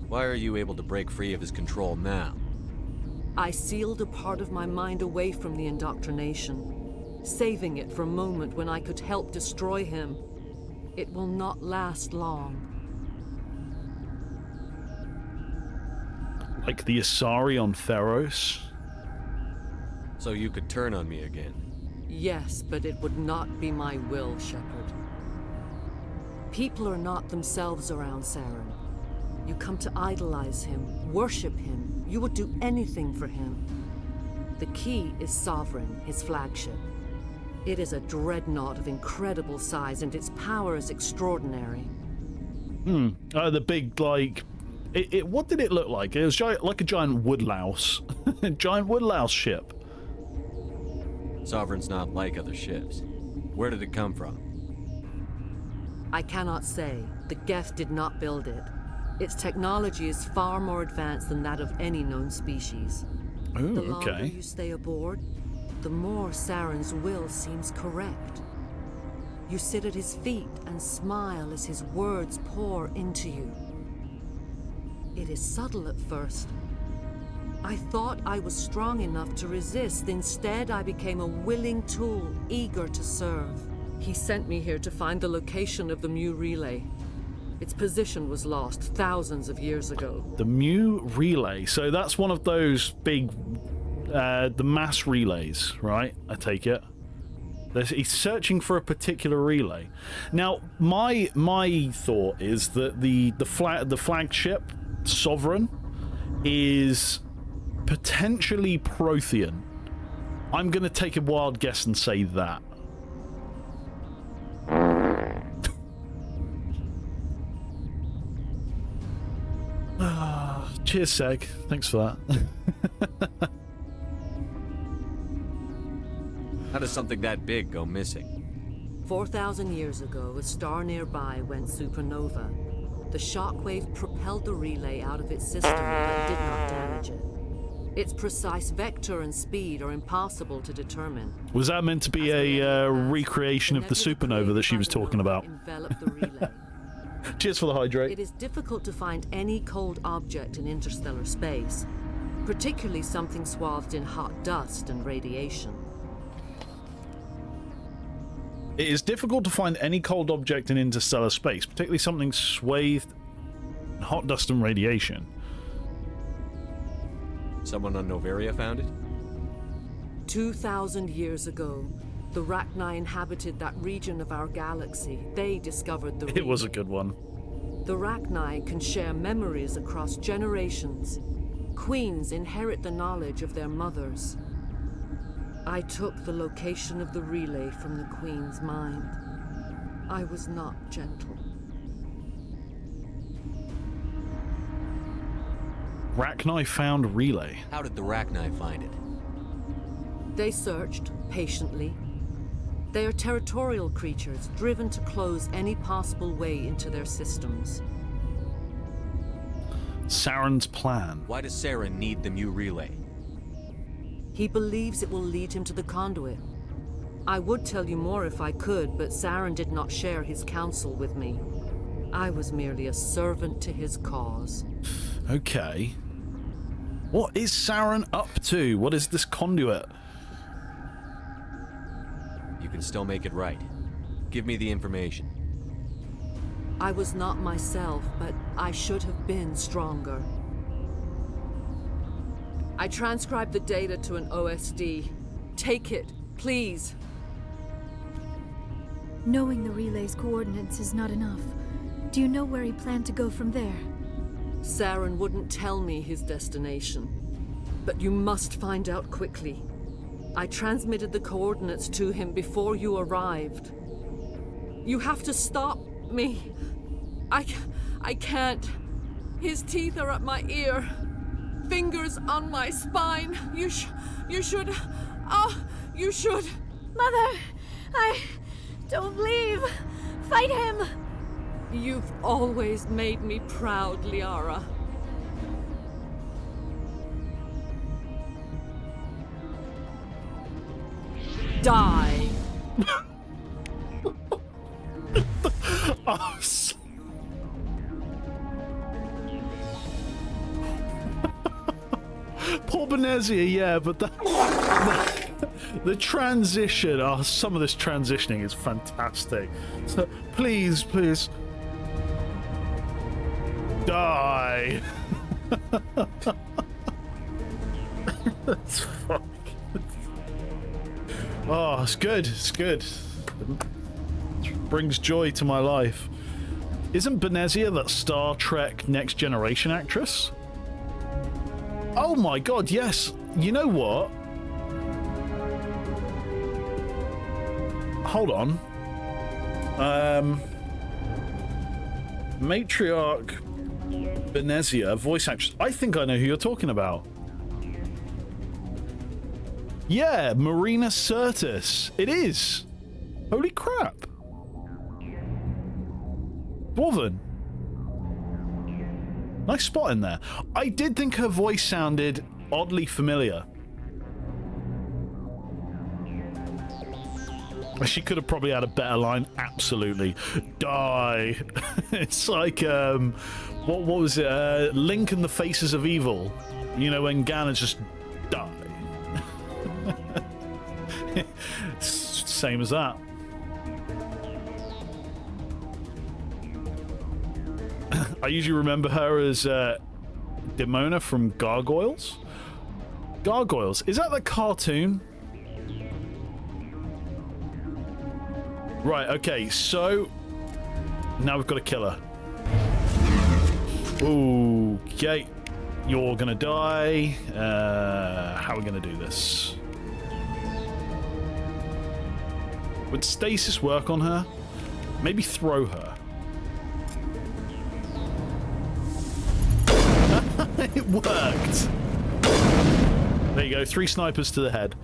Why are you able to break free of his control now? I sealed a part of my mind away from the indoctrination, saving it for a moment when I could help destroy him. It will not last long. Like the Asari on Theros? So you could turn on me again? Yes, but it would not be my will, Shepard. People are not themselves around Saren. You come to idolize him, worship him. You would do anything for him. The key is Sovereign, his flagship. It is a dreadnought of incredible size, and its power is extraordinary. The big, like... what did it look like? It was like a giant woodlouse. Giant woodlouse ship. Sovereign's not like other ships. Where did it come from? I cannot say. The Geth did not build it. Its technology is far more advanced than that of any known species. Ooh, the longer okay. you stay aboard, the more Saren's will seems correct. You sit at his feet and smile as his words pour into you. It is subtle at first. I thought I was strong enough to resist. Instead, I became a willing tool, eager to serve. He sent me here to find the location of the Mu relay. Its position was lost thousands of years ago. The Mu relay. So that's one of those big, the mass relays, right? I take it. He's searching for a particular relay. Now, my thought is that the flagship Sovereign is potentially Prothean. I'm going to take a wild guess and say that. Cheers, Seg. Thanks for that. How does something that big go missing? 4,000 years ago, a star nearby went supernova. The shockwave propelled the relay out of its system but did not damage it. Its precise vector and speed are impossible to determine. Was that meant to be a recreation of the supernova that she was talking about? Enveloped the relay. Cheers for the hydrate. It is difficult to find any cold object in interstellar space, particularly something swathed in hot dust and radiation. It is difficult to find any cold object in interstellar space, particularly something swathed in hot dust and radiation. Someone on Noveria found it? 2,000 years ago, the Rachni inhabited that region of our galaxy. They discovered the relay. It was a good one. The Rachni can share memories across generations. Queens inherit the knowledge of their mothers. I took the location of the relay from the Queen's mind. I was not gentle. Rachni found relay. How did the Rachni find it? They searched patiently. They are territorial creatures, driven to close any possible way into their systems. Saren's plan. Why does Saren need the new relay? He believes it will lead him to the conduit. I would tell you more if I could, but Saren did not share his counsel with me. I was merely a servant to his cause. Okay. What is Saren up to? What is this conduit? You can still make it right. Give me the information. I was not myself, but I should have been stronger. I transcribed the data to an OSD. Take it, please. Knowing the relay's coordinates is not enough. Do you know where he planned to go from there? Saren wouldn't tell me his destination. But you must find out quickly. I transmitted the coordinates to him before you arrived. You have to stop me. I can't. His teeth are at my ear. Fingers on my spine. You should. Oh, you should. Mother, don't leave. Fight him. You've always made me proud, Liara. Die. Oh, poor Benezia, yeah, but the transition, some of this transitioning is fantastic. So, please, die. That's fuck. Oh, it's good. It's good. It brings joy to my life. Isn't Benezia that Star Trek Next Generation actress? Oh my god, yes. You know what? Hold on. Matriarch Benezia, voice actress. I think I know who you're talking about. Yeah, Marina Sirtis. It is. Holy crap. Dwarven. Nice spot in there. I did think her voice sounded oddly familiar. She could have probably had a better line. Absolutely. Die. It's like, what was it? Link and the Faces of Evil. You know, when Ganon just die. Same as that. I usually remember her as Demona from Gargoyles. Gargoyles, is that the cartoon? Right, okay, so now we've got to kill her. Okay. You're gonna die. How are we gonna do this? Would stasis work on her? Maybe throw her. It worked. There you go. 3 snipers to the head.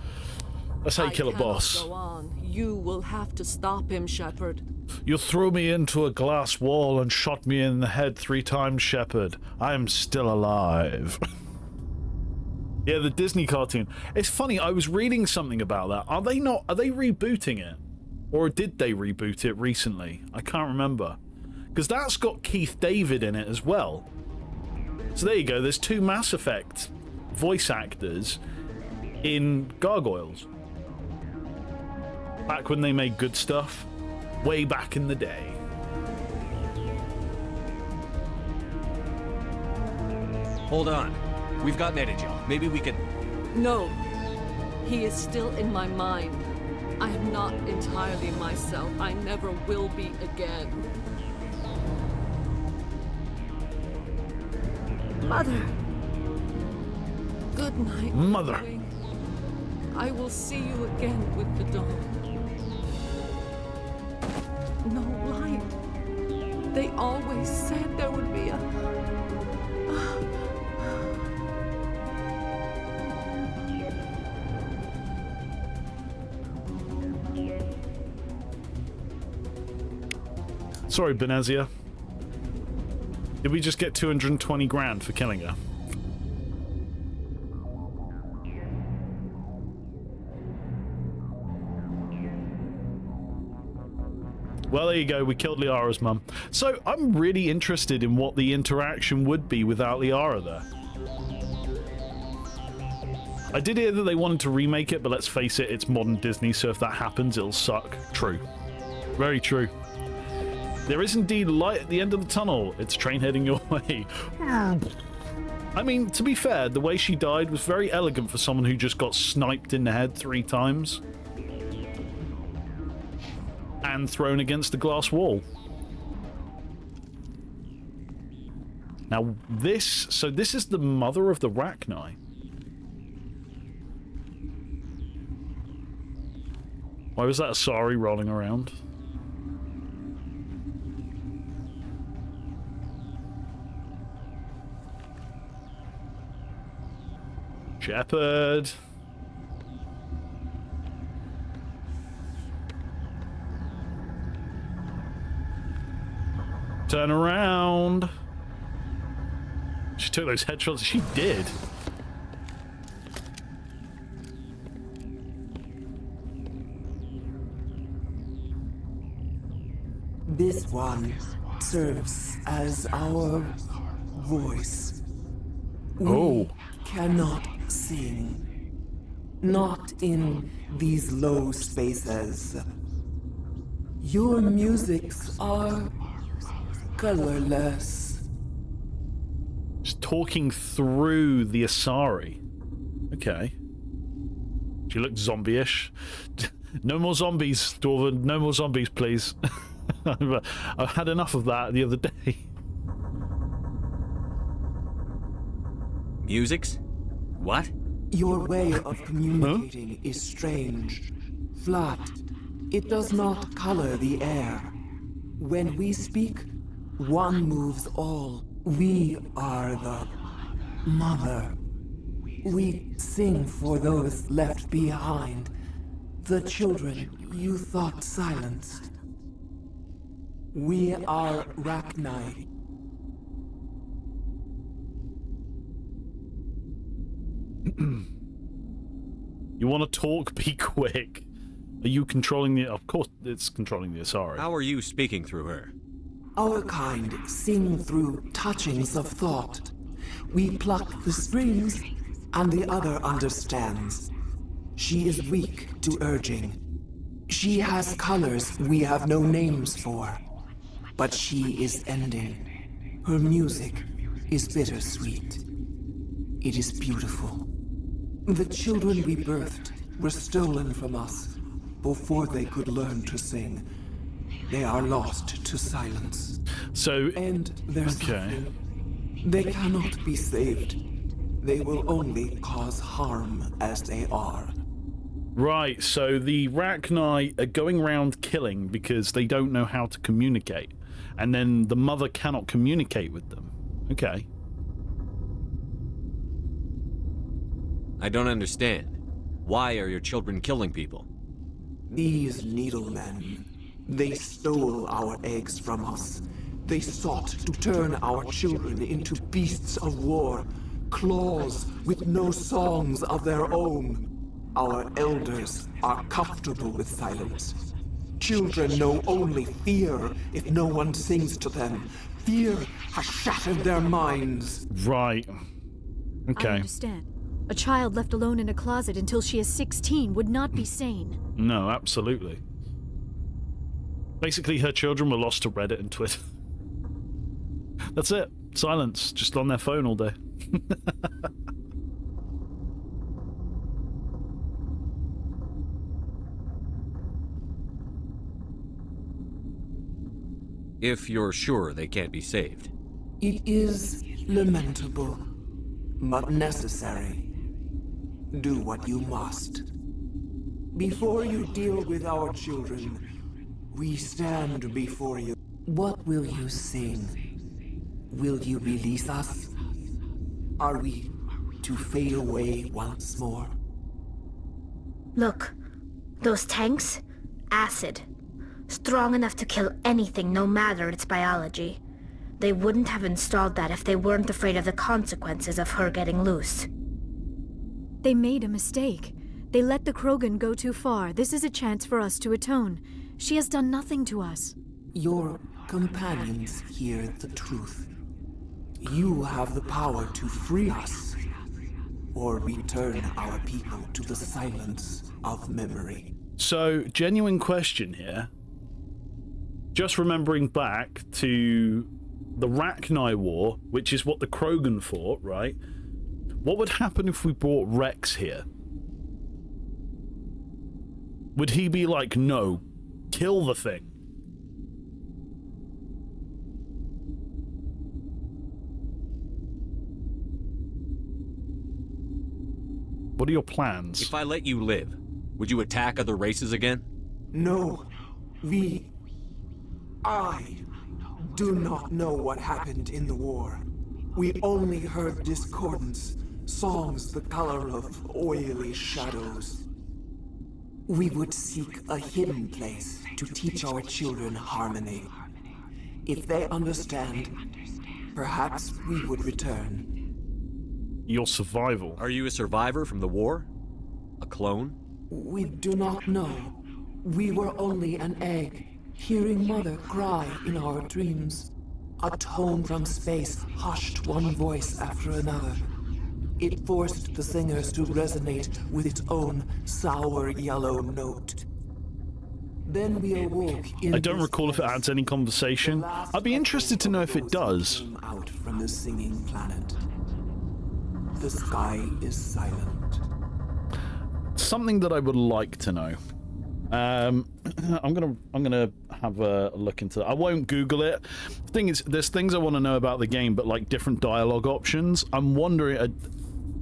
That's how you kill a boss. Go on. You will have to stop him, Shepard. You threw me into a glass wall and shot me in the head 3 times, Shepard. I am still alive. Yeah, the Disney cartoon. It's funny, I was reading something about that. Are they rebooting it? Or did they reboot it recently? I can't remember. Because that's got Keith David in it as well. So there you go, there's 2 Mass Effect voice actors in Gargoyles. Back when they made good stuff. Way back in the day. Hold on. We've got netted, y'all. Maybe we can... No. He is still in my mind. I am not entirely myself. I never will be again. Mother. Good night. Mother. Darling. I will see you again with the dawn. No light. They always said there would be a... Sorry, Benezia. Did we just get 220 grand for killing her? Well, there you go. We killed Liara's mum. So I'm really interested in what the interaction would be without Liara there. I did hear that they wanted to remake it, but let's face it, it's modern Disney, so if that happens, it'll suck. True. Very true. There is indeed light at the end of the tunnel. It's a train heading your way. I mean, to be fair, the way she died was very elegant for someone who just got sniped in the head 3 times. And thrown against the glass wall. Now this... So this is the mother of the Rachni. Why was that Asari rolling around? Shepard. Turn around. She took those headshots. She did. This one serves as our voice. We cannot sing. Not in these low spaces. Your musics are colorless. Just talking through the Asari. Okay. She looked zombie-ish. No more zombies, Dwarven. No more zombies, please. I've had enough of that the other day. Musics? What? Your way of communicating is strange. Flat. It does not color the air. When we speak, one moves all. We are the mother. We sing for those left behind. The children you thought silenced. We are Rachni. You want to talk? Be quick. Are you controlling the... Of course it's controlling the Asari. How are you speaking through her? Our kind sing through touchings of thought. We pluck the strings, and the other understands. She is weak to urging. She has colors we have no names for. But she is ending. Her music is bittersweet. It is beautiful. The children we birthed were stolen from us before they could learn to sing. They are lost to silence. So... And there's nothing. They cannot be saved. They will only cause harm as they are. Right, so the Rachni are going around killing because they don't know how to communicate. And then the mother cannot communicate with them. Okay. I don't understand. Why are your children killing people? These needlemen, they stole our eggs from us. They sought to turn our children into beasts of war, claws with no songs of their own. Our elders are comfortable with silence. Children know only fear if no one sings to them. Fear has shattered their minds. Right. Okay. I understand. A child left alone in a closet until she is 16 would not be sane. No, absolutely. Basically, her children were lost to Reddit and Twitter. That's it. Silence. Just on their phone all day. If you're sure they can't be saved. It is lamentable, but necessary. Do what you must. Before you deal with our children, we stand before you. What will you sing? Will you release us? Are we to fade away once more? Look, those tanks? Acid. Strong enough to kill anything, no matter its biology. They wouldn't have installed that if they weren't afraid of the consequences of her getting loose. They made a mistake. They let the Krogan go too far. This is a chance for us to atone. She has done nothing to us. Your companions hear the truth. You have the power to free us, or return our people to the silence of memory. So, genuine question here. Just remembering back to the Rachni War, which is what the Krogan fought, right? What would happen if we brought Rex here? Would he be like, no, kill the thing? What are your plans? If I let you live, would you attack other races again? No, I do not know what happened in the war. We only heard discordance, songs the color of oily shadows. We would seek a hidden place to teach our children harmony. If they understand, perhaps we would return. Your survival. Are you a survivor from the war? A clone? We do not know. We were only an egg, hearing Mother cry in our dreams. A tone from space hushed one voice after another. It forced the singers to resonate with its own sour yellow note. Then we awoke in I don't recall if it adds any conversation. I'd be interested to know if it does. Out from the singing planet. The sky is silent. Something that I would like to know. I'm gonna have a look into that. I won't Google it. The thing is, there's things I want to know about the game, but like different dialogue options. I'm wondering.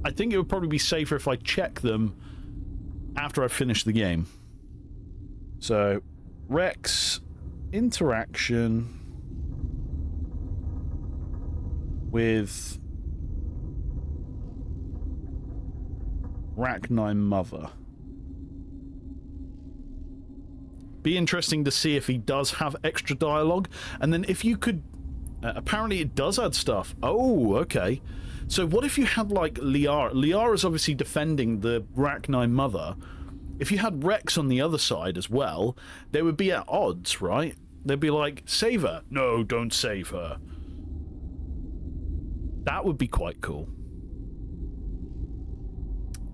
I think it would probably be safer if I check them after I finish the game. So, Rex interaction with Rachni Mother. Be interesting to see if he does have extra dialogue, and then if you could apparently it does add stuff. Oh, okay. So what if you had like Liara? Liara's obviously defending the Rachni Mother. If you had Rex on the other side as well, they would be at odds, right? They'd be like, save her. No, don't save her. That would be quite cool.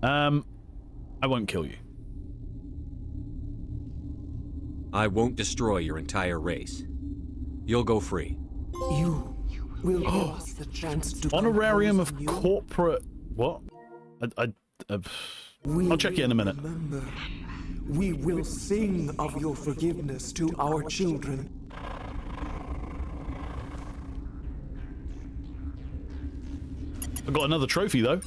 I won't kill you. I won't destroy your entire race. You'll go free. You will give us the chance to Honorarium of corporate... What? I'll check it in a minute. Remember, we will sing of your forgiveness to our children. I got another trophy, though.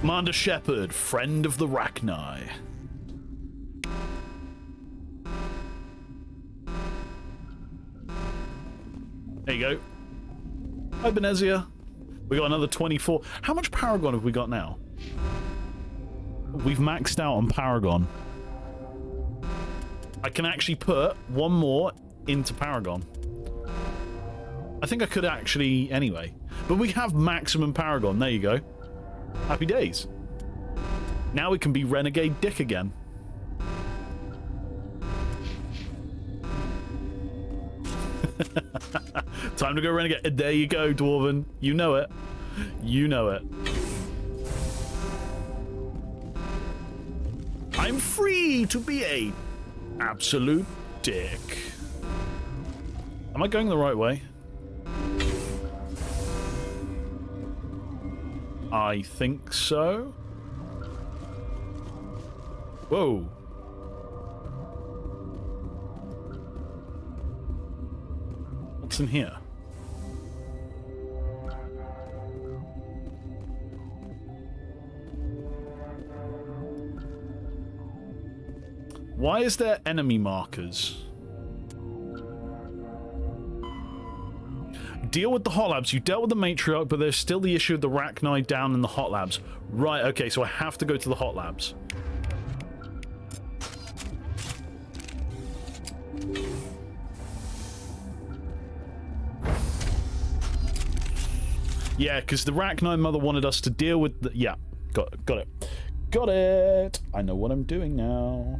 Commander Shepard, friend of the Rachni. There you go. Hi, Benezia. We got another 24. How much Paragon have we got now? We've maxed out on Paragon. I can actually put one more into Paragon. I think I could actually anyway. But we have maximum Paragon. There you go. Happy days. Now we can be Renegade Dick again. Time to go Renegade. There you go, Dwarven. You know it. You know it. I'm free to be a absolute dick. Am I going the right way? I think so. Whoa. What's in here? Why is there enemy markers? Deal with the hot labs. You dealt with the Matriarch, but there's still the issue of the Rachni down in the hot labs. Right, okay, so I have to go to the hot labs. Yeah, because the Rachni mother wanted us to deal with the... Yeah, got it. Got it! I know what I'm doing now.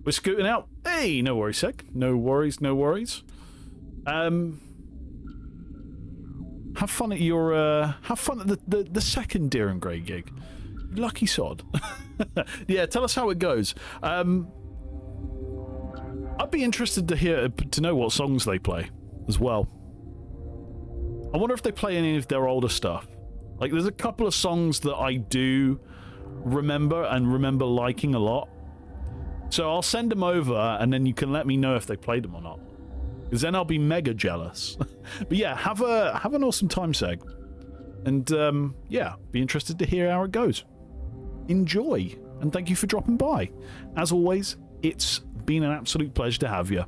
We're scooting out. Hey, no worries, Sec. No worries, no worries. Have fun at your have fun at the second Deer and Grey gig. Lucky sod. Yeah, tell us how it goes. I'd be interested to know what songs they play as well. I wonder if they play any of their older stuff. Like, there's a couple of songs that I do remember liking a lot. So I'll send them over, and then you can let me know if they played them or not. Because then I'll be mega jealous. But yeah, have an awesome time, Seg. And yeah, be interested to hear how it goes. Enjoy, and thank you for dropping by. As always, it's been an absolute pleasure to have you.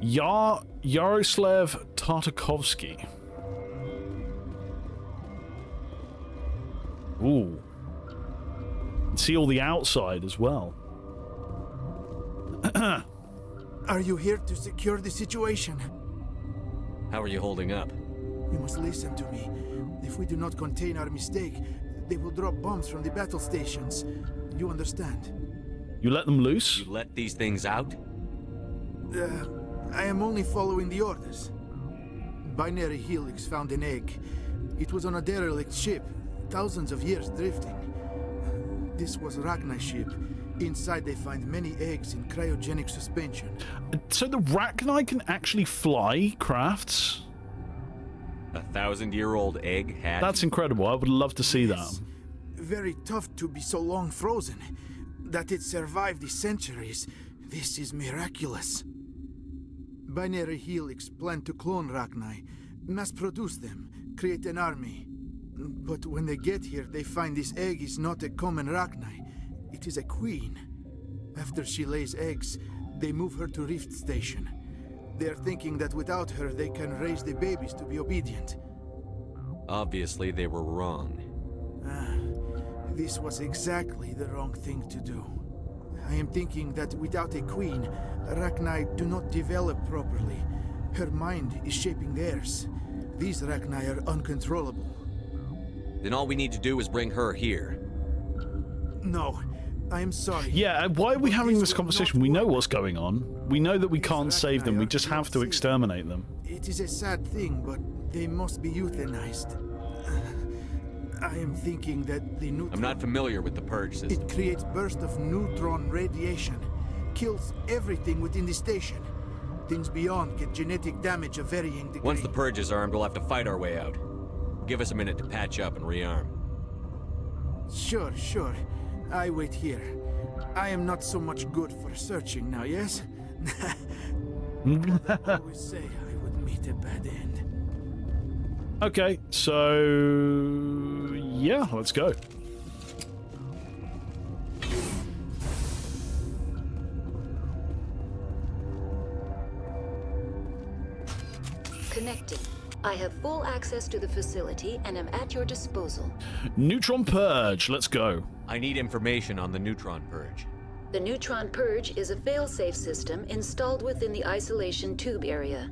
Yaroslav Tartakovsky. Ooh. See all the outside as well. Are you here to secure the situation? How are you holding up? You must listen to me. If we do not contain our mistake, they will drop bombs from the battle stations. You understand? You let them loose? You let these things out? I am only following the orders. Binary Helix found an egg. It was on a derelict ship, thousands of years drifting. This was Rachni ship. Inside they find many eggs in cryogenic suspension. So the Rachni can actually fly crafts? 1,000-year-old egg hatch? That's incredible. I would love to see that. Very tough to be so long frozen. That it survived the centuries. This is miraculous. Binary Helix planned to clone Rachni, mass produce them, create an army. But when they get here, they find this egg is not a common Rachni. It is a queen. After she lays eggs, they move her to Rift Station. They are thinking that without her, they can raise the babies to be obedient. Obviously, they were wrong. This was exactly the wrong thing to do. I am thinking that without a queen, Rachni do not develop properly. Her mind is shaping theirs. These Rachni are uncontrollable. Then all we need to do is bring her here. No, I am sorry. Yeah, why are we having this conversation? We know what's going on. We know that we can't save them. We just have to exterminate them. It is a sad thing, but they must be euthanized. I am thinking that the neutron... I'm not familiar with the purge system. It creates bursts of neutron radiation. kills everything within the station. Things beyond get genetic damage of varying degree. Once the purge is armed, we'll have to fight our way out. Give us a minute to patch up and rearm. Sure, sure. I wait here. I am not so much good for searching now, yes? I always say I would meet a bad end. Okay, so yeah, let's go. Connecting. I have full access to the facility and am at your disposal. Neutron purge, let's go. I need information on the neutron purge. The neutron purge is a fail-safe system installed within the isolation tube area.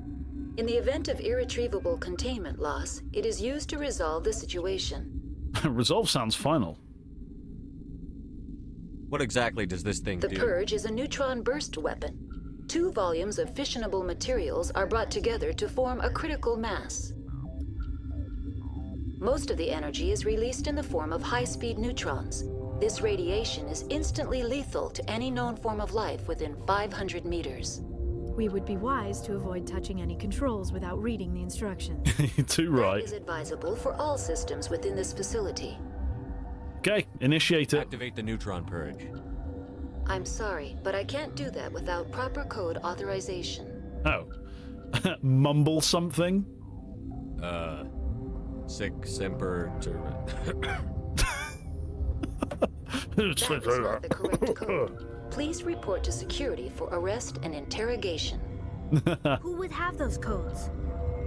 In the event of irretrievable containment loss, it is used to resolve the situation. Resolve sounds final. What exactly does this thing The do? purge is a neutron burst weapon. 2 volumes of fissionable materials are brought together to form a critical mass. Most of the energy is released in the form of high-speed neutrons. This radiation is instantly lethal to any known form of life within 500 meters. We would be wise to avoid touching any controls without reading the instructions. You're too right. That is advisable for all systems within this facility. Okay, initiate it. Activate the neutron purge. I'm sorry, but I can't do that without proper code authorization. Oh. Mumble something? Sic semper That is not the correct code. Please report to security for arrest and interrogation. Who would have those codes?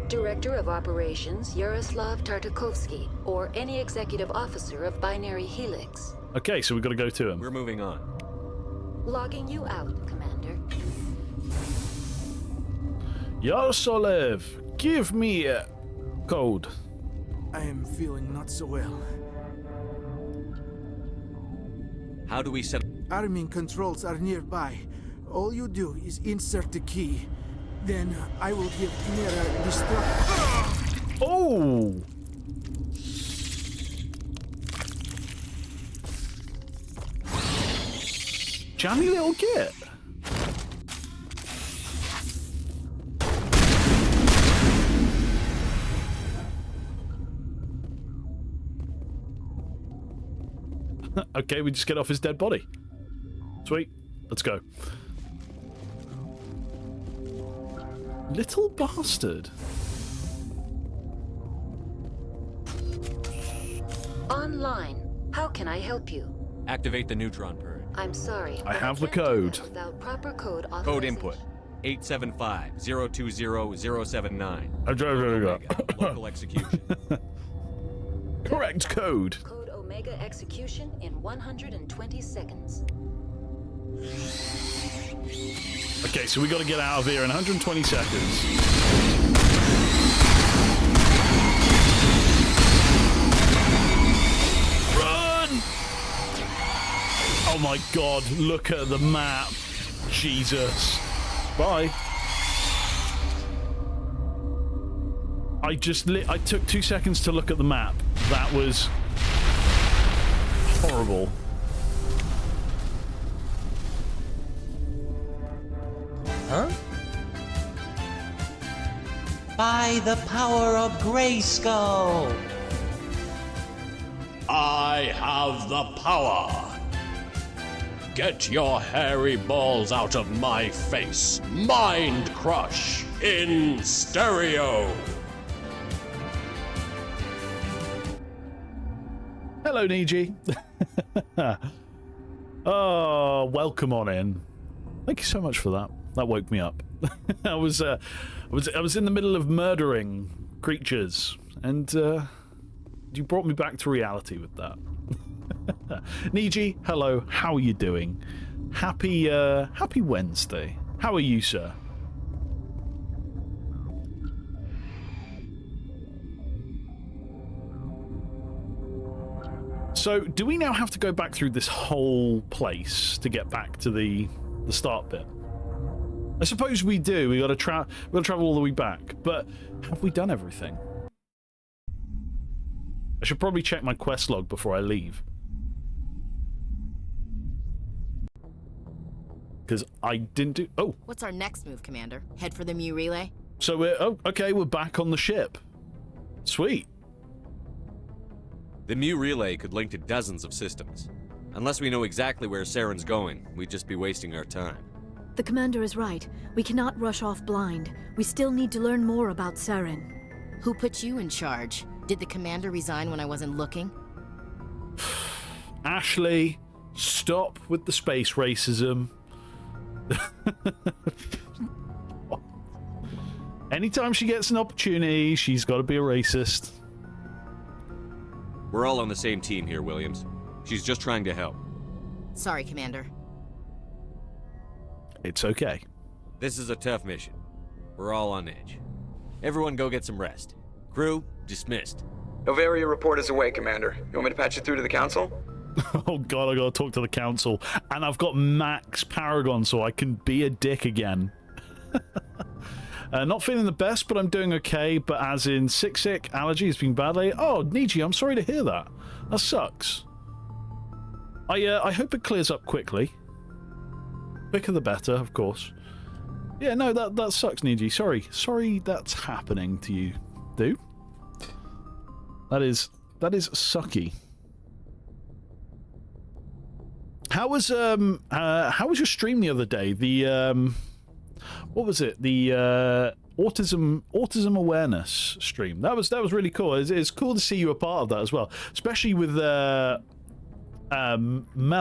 Director of Operations Yaroslav Tartakovsky, or any executive officer of Binary Helix. Okay, so we've got to go to him. We're moving on. Logging you out, Commander. Yaroslav, give me a code. I am feeling not so well. How do we set... Arming controls are nearby. All you do is insert the key. Then I will give Mira destruct... Oh! Jammy little git. Okay, we just get off his dead body. Sweet. Let's go. Little bastard. Online. How can I help you? Activate the neutron purge. I'm sorry. I but have the can't do code. that without proper code authorization. Code input. 875-020-079. Local execution. Correct code. Code Omega execution in 120 seconds. Okay, so we got to get out of here in 120 seconds. Run! Oh my god, look at the map. Jesus. Bye. I took 2 seconds to look at the map. That was horrible. Huh? By the power of Grayskull! I have the power. Get your hairy balls out of my face. Mind Crush in stereo. Hello, Niji. Oh, welcome on in. Thank you so much for that. That woke me up. I was in the middle of murdering creatures, and you brought me back to reality with that. Niji, hello. How are you doing? Happy Wednesday. How are you, sir? So, do we now have to go back through this whole place to get back to the start bit? I suppose we do. We got to travel all the way back. But have we done everything? I should probably check my quest log before I leave. because I didn't do... Oh. What's our next move, Commander? Head for the Mu relay? So we're... Oh, okay, we're back on the ship. Sweet. The Mu relay could link to dozens of systems. Unless we know exactly where Saren's going, we'd just be wasting our time. The Commander is right. We cannot rush off blind. We still need to learn more about Saren. Who put you in charge? Did the Commander resign when I wasn't looking? Ashley, stop with the space racism. Anytime she gets an opportunity, she's got to be a racist. We're all on the same team here, Williams. She's just trying to help. Sorry, Commander. It's okay. This is a tough mission. We're all on edge. Everyone go get some rest. Crew, dismissed. Novaria report is away, Commander. You want me to patch it through to the Council? Oh god, I gotta talk to the Council. And I've got Max Paragon, so I can be a dick again. Not feeling the best, but I'm doing okay. But as in sick, allergy has been badly. Oh, Niji, I'm sorry to hear that. That sucks. I hope it clears up quickly. Quicker the better, of course. Yeah, no, that sucks, Niji. Sorry that's happening to you, dude. That is sucky. How was your stream the other day? The what was it? The autism awareness stream. That was really cool. It's cool to see you a part of that as well, especially with Mel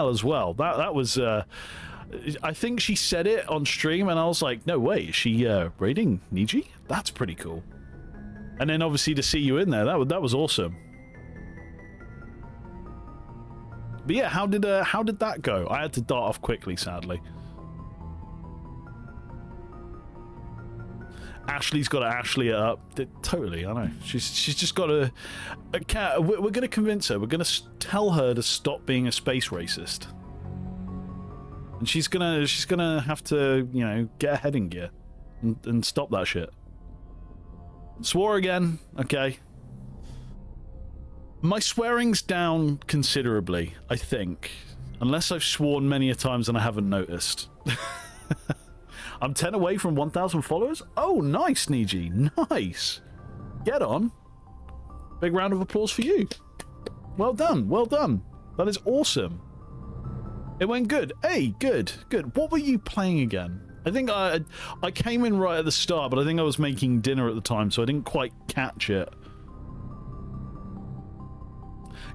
as well. That was I think she said it on stream, and I was like, no way, is she raiding Niji? That's pretty cool. And then obviously to see you in there, that was awesome. But yeah, how did that go? I had to dart off quickly, sadly. Ashley's got to Ashley it up. Totally, I know. She's just got to. We're going to convince her. We're going to tell her to stop being a space racist. And she's gonna have to, you know, get her head in gear and stop that shit. Swore again. Okay. My swearing's down considerably, I think. Unless I've sworn many a times and I haven't noticed. I'm 10 away from 1,000 followers? Oh, nice, Niji. Nice. Get on. Big round of applause for you. Well done. Well done. That is awesome. It went good. Hey, good. What were you playing again? I think I came in right at the start, but I think I was making dinner at the time, so I didn't quite catch it.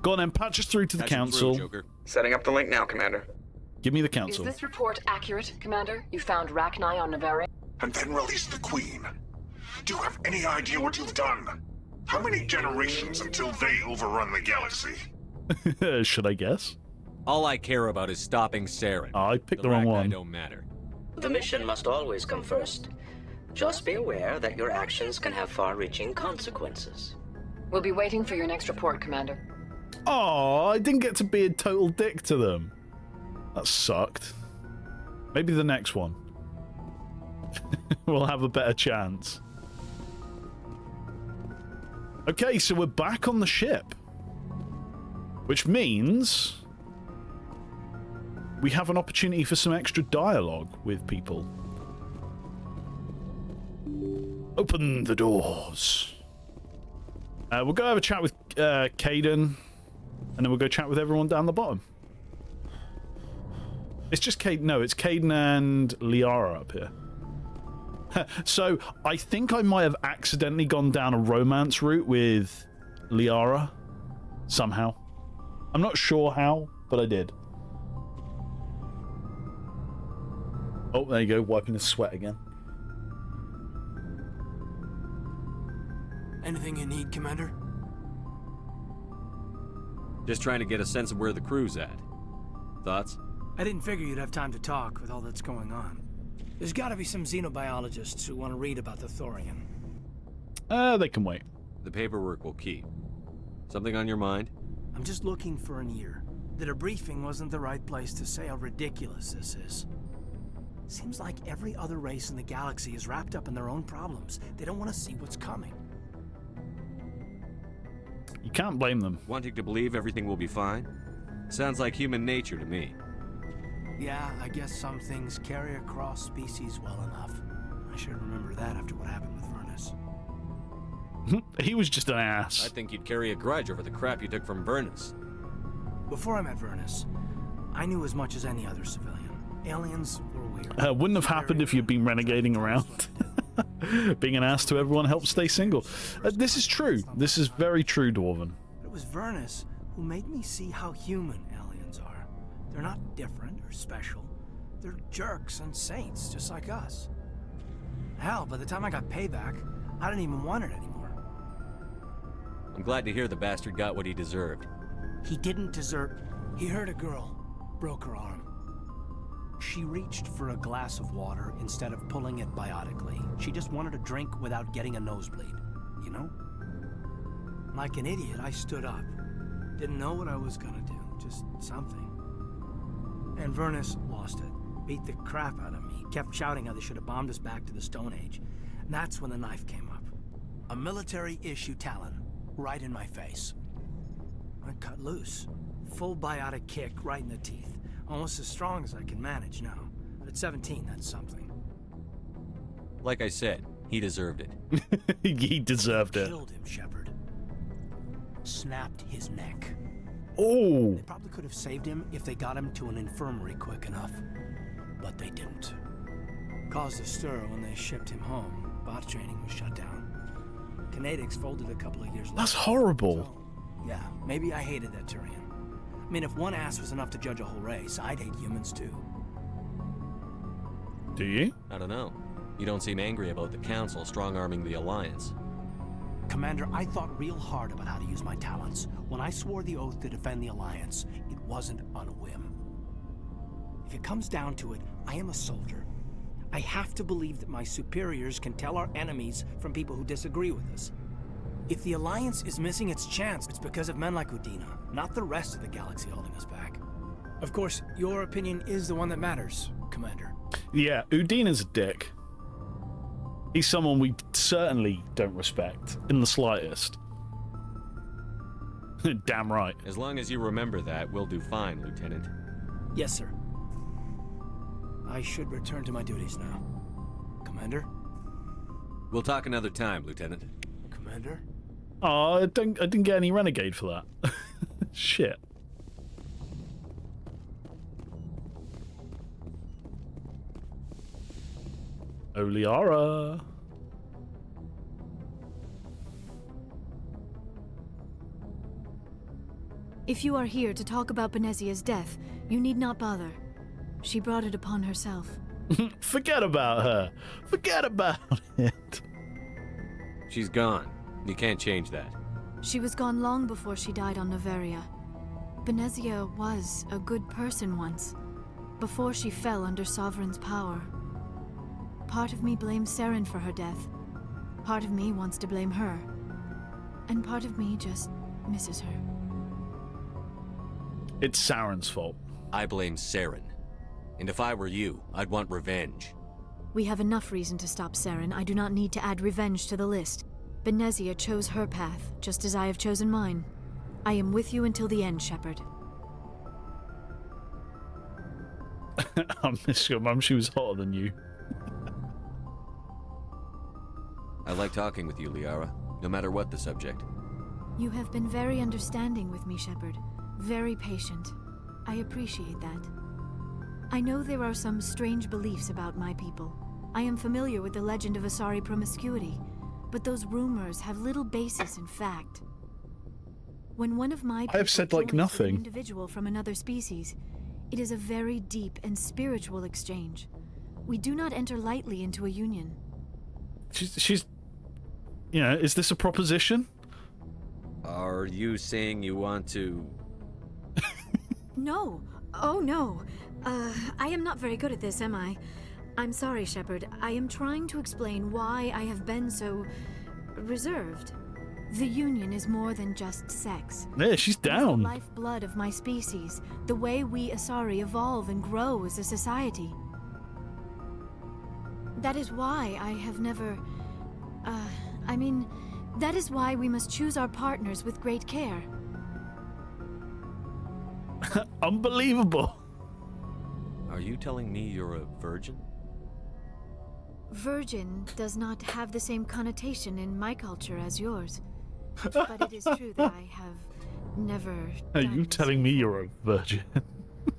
Go on then, patch us through to the Council. Setting up the link now, Commander. Give me the Council. Is this report accurate, Commander? You found Rachni on Novaria? And then released the Queen. Do you have any idea what you've done? How many generations until they overrun the galaxy? Should I guess? All I care about is stopping Saren. I picked the wrong one. Don't matter. The mission must always come first. Just be aware that your actions can have far-reaching consequences. We'll be waiting for your next report, Commander. Oh, I didn't get to be a total dick to them. That sucked. Maybe the next one. We'll have a better chance. Okay, so we're back on the ship. Which means we have an opportunity for some extra dialogue with people. Open the doors. We'll go have a chat with Caden, and then we'll go chat with everyone down the bottom. It's just Caden. No, it's Caden and Liara up here. So I think I might have accidentally gone down a romance route with Liara somehow. I'm not sure how, but I did. Oh, there you go, wiping his sweat again. Anything you need, Commander? Just trying to get a sense of where the crew's at. Thoughts? I didn't figure you'd have time to talk with all that's going on. There's gotta be some xenobiologists who want to read about the Thorian. They can wait. The paperwork will keep. Something on your mind? I'm just looking for an ear. The debriefing wasn't the right place to say how ridiculous this is. Seems like every other race in the galaxy is wrapped up in their own problems. They don't want to see what's coming. You can't blame them. Wanting to believe everything will be fine? Sounds like human nature to me. Yeah, I guess some things carry across species well enough. I should remember that after what happened with Vernus. He was just an ass. I think you'd carry a grudge over the crap you took from Vernus. Before I met Vernus, I knew as much as any other civilian. Aliens were weird. Wouldn't have happened if you'd been renegading around. Being an ass to everyone helps stay single. This is true. This is very true, Dwarven. But it was Vernus who made me see how human aliens are. They're not different or special. They're jerks and saints, just like us. Hell, by the time I got payback, I didn't even want it anymore. I'm glad to hear the bastard got what he deserved. He didn't deserve... He hurt a girl, broke her arm. She reached for a glass of water instead of pulling it biotically. She just wanted a drink without getting a nosebleed, you know? Like an idiot, I stood up. Didn't know what I was gonna do, just something. And Vernus lost it. Beat the crap out of me. Kept shouting how they should have bombed us back to the Stone Age. And that's when the knife came up. A military-issue talon, right in my face. I cut loose. Full biotic kick right in the teeth. Almost as strong as I can manage now. But at 17, that's something. Like I said, he deserved it. He deserved it. Killed him, Shepard. Snapped his neck. Oh! They probably could have saved him if they got him to an infirmary quick enough. But they didn't. Caused a stir when they shipped him home. Bot training was shut down. Kinetics folded a couple of years later. That's horrible. So, yeah, maybe I hated that Turian. I mean, if one ass was enough to judge a whole race, I'd hate humans too. Do you? I don't know. You don't seem angry about the Council strong-arming the Alliance. Commander, I thought real hard about how to use my talents. When I swore the oath to defend the Alliance, it wasn't on a whim. If it comes down to it, I am a soldier. I have to believe that my superiors can tell our enemies from people who disagree with us. If the Alliance is missing its chance, it's because of men like Udina, not the rest of the galaxy holding us back. Of course, your opinion is the one that matters, Commander. Yeah, Udina's a dick. He's someone we certainly don't respect, in the slightest. Damn right. As long as you remember that, we'll do fine, Lieutenant. Yes, sir. I should return to my duties now. Commander? We'll talk another time, Lieutenant. Commander? Oh, I didn't get any renegade for that. Shit. Oliara. If you are here to talk about Benezia's death, you need not bother. She brought it upon herself. Forget about her. Forget about it. She's gone. You can't change that. She was gone long before she died on Noveria. Benezia was a good person once, before she fell under Sovereign's power. Part of me blames Saren for her death. Part of me wants to blame her. And part of me just misses her. It's Saren's fault. I blame Saren. And if I were you, I'd want revenge. We have enough reason to stop Saren. I do not need to add revenge to the list. Benezia chose her path, just as I have chosen mine. I am with you until the end, Shepard. I miss your mum. She was hotter than you. I like talking with you, Liara, no matter what the subject. You have been very understanding with me, Shepard. Very patient. I appreciate that. I know there are some strange beliefs about my people. I am familiar with the legend of Asari promiscuity, but those rumors have little basis in fact. When one of my people I have said like nothing. An individual from another species, it is a very deep and spiritual exchange. We do not enter lightly into a union. She's you know, is this a proposition? Are you saying you want to... No. Oh, no. I am not very good at this, am I? I'm sorry, Shepard. I am trying to explain why I have been so... reserved. The Union is more than just sex. Yeah, she's down. It's the lifeblood of my species, the way we Asari evolve and grow as a society. That is why I have never... that is why we must choose our partners with great care. Unbelievable. Are you telling me you're a virgin? Virgin does not have the same connotation in my culture as yours. But it is true that I have never. Are you telling me you're a virgin?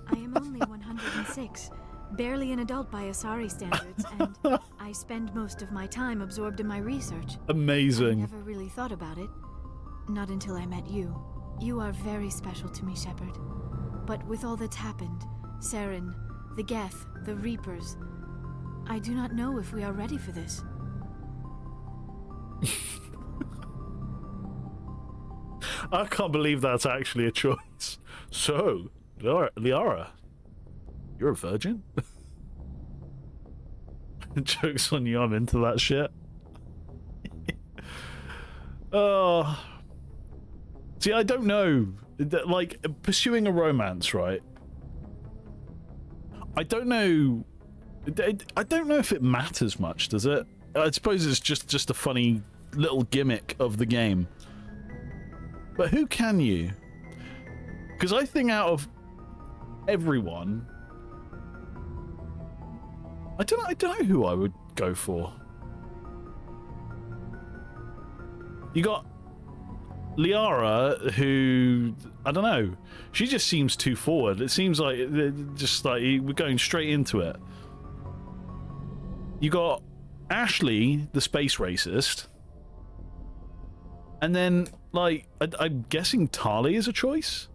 I am only 106, barely an adult by Asari standards, and I spend most of my time absorbed in my research. Amazing. I never really thought about it. Not until I met you. You are very special to me, Shepard. But with all that's happened, Saren, the Geth, the Reapers, I do not know if we are ready for this. I can't believe that's actually a choice. So, Liara, you're a virgin? Joke's on you, I'm into that shit. See, I don't know. Like, pursuing a romance, right? I don't know. I don't know if it matters much, does it? I suppose it's just a funny little gimmick of the game. But who can you? Because I think out of everyone, I don't know who I would go for. You got Liara, who, I don't know, she just seems too forward. It seems like just like we're going straight into it. You got Ashley, the space racist, and then like I'm guessing Tali is a choice,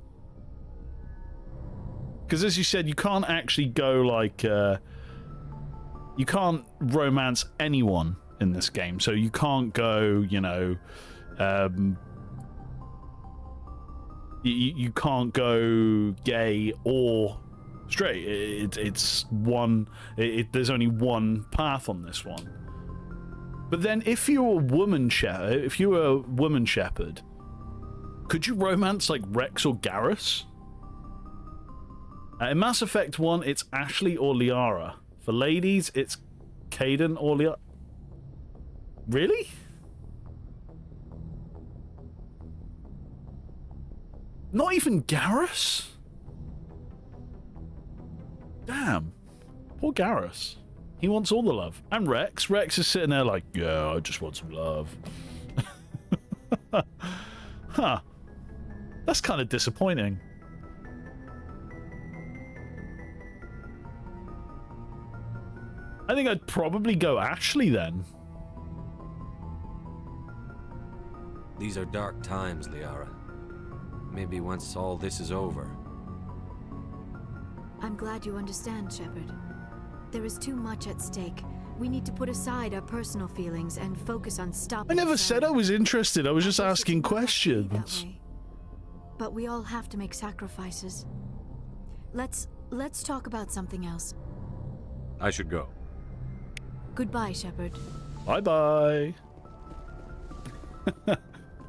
because as you said, you can't actually go like you can't romance anyone in this game, so you can't go, you know, you can't go gay or straight. It's one. There's only one path on this one. But then, if you're a woman shepherd, could you romance like Rex or Garrus? In Mass Effect 1, it's Ashley or Liara. For ladies, it's Kaidan or Liara. Really? Not even Garrus? Damn. Poor Garrus. He wants all the love. And Rex. Rex is sitting there like, yeah, I just want some love. Huh. That's kind of disappointing. I think I'd probably go Ashley then. These are dark times, Liara. Maybe once all this is over. I'm glad you understand, Shepard. There is too much at stake. We need to put aside our personal feelings and focus on stopping. I never said I was interested. I was just asking questions. But we all have to make sacrifices. Let's talk about something else. I should go. Goodbye, Shepard. Bye-bye.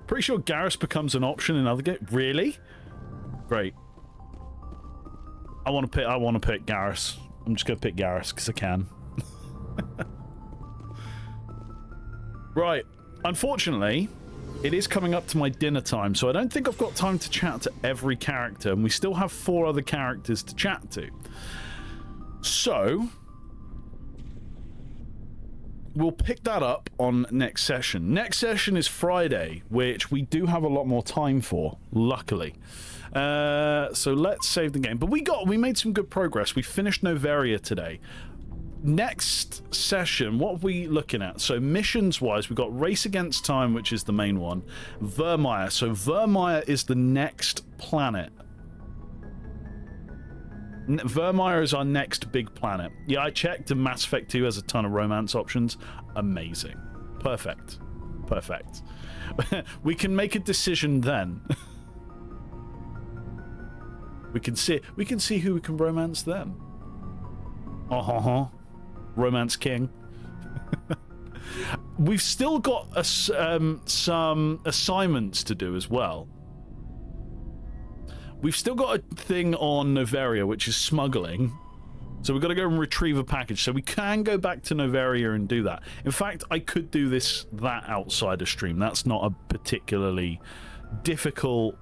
Pretty sure Garrus becomes an option in other games. Really? Great. I want to pick Garrus. I'm just gonna pick Garrus because I can. Right. Unfortunately, it is coming up to my dinner time, so I don't think I've got time to chat to every character, and we still have 4 other characters to chat to. So we'll pick that up on next session. Next session is Friday, which we do have a lot more time for, luckily. So let's save the game. But we made some good progress. We finished Noveria today. Next session, what are we looking at? So missions-wise, we've got Race Against Time, which is the main one. Vermeer. So Vermeer is the next planet. Vermeer is our next big planet. Yeah, I checked, and Mass Effect 2 has a ton of romance options. Amazing. Perfect. Perfect. We can make a decision then. We can see who we can romance then. Romance King. We've still got some assignments to do as well. We've still got a thing on Noveria, which is smuggling. So we've got to go and retrieve a package. So we can go back to Noveria and do that. In fact, I could do that outside of stream. That's not a particularly difficult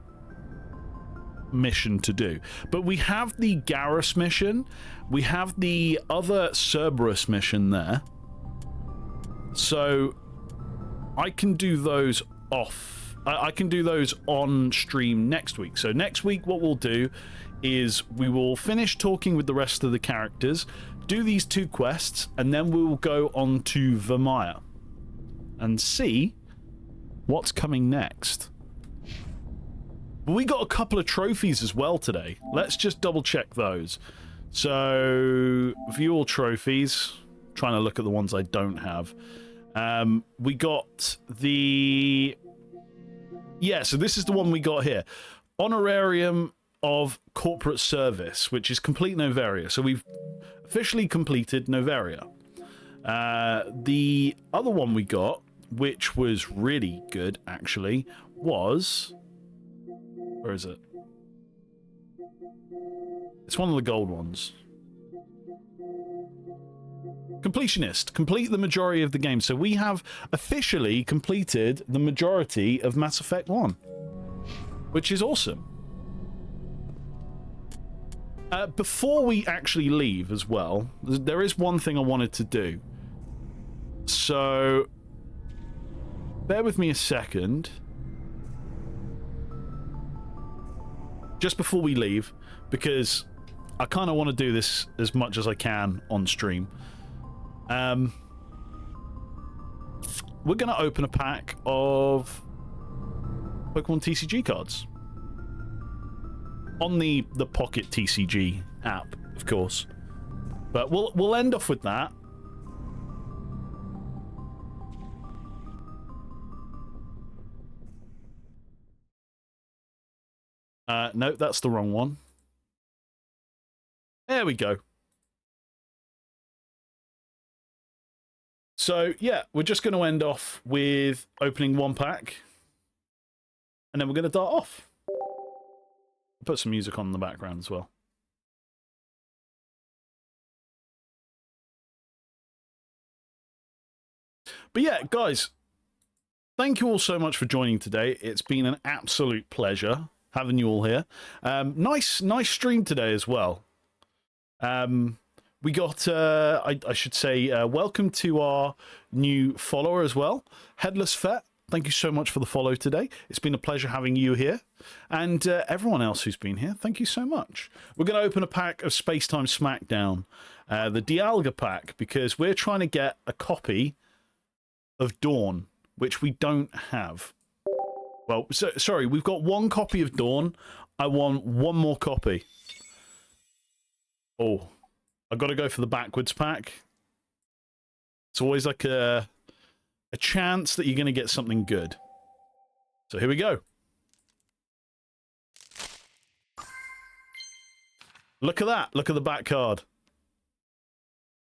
mission to do. But we have the Garrus mission. We have the other Cerberus mission there. So I can do those off. I can do those on stream next week. So next week what we'll do is we will finish talking with the rest of the characters, do these 2 quests, and then we will go on to Vermeer and see what's coming next. But we got a couple of trophies as well today. Let's just double check those. So, view all trophies. Trying to look at the ones I don't have. We got the... Yeah, so this is the one we got here. Honorarium of Corporate Service, which is complete Novaria. So we've officially completed Novaria. The other one we got, which was really good, actually, was... Where is it? It's one of the gold ones. Completionist. Complete the majority of the game. So we have officially completed the majority of Mass Effect 1. Which is awesome. Before we actually leave as well, there is one thing I wanted to do. So... bear with me a second. Just before we leave, because I kind of want to do this as much as I can on stream. We're going to open a pack of Pokemon TCG cards. On the Pocket TCG app, of course. But we'll end off with that. No, that's the wrong one. There we go. So, yeah, we're just going to end off with opening 1 pack. And then we're going to dart off. Put some music on in the background as well. But yeah, guys, thank you all so much for joining today. It's been an absolute pleasure having you all here. Nice stream today as well. We got, I should say, welcome to our new follower as well, Headless Fet. Thank you so much for the follow today. It's been a pleasure having you here. And everyone else who's been here, thank you so much. We're going to open a pack of Spacetime Smackdown, the Dialga pack, because we're trying to get a copy of Dawn, which we don't have. Well, sorry, we've got 1 copy of Dawn. I want 1 more copy. Oh, I've got to go for the backwards pack. It's always like a chance that you're going to get something good. So here we go. Look at that. Look at the back card.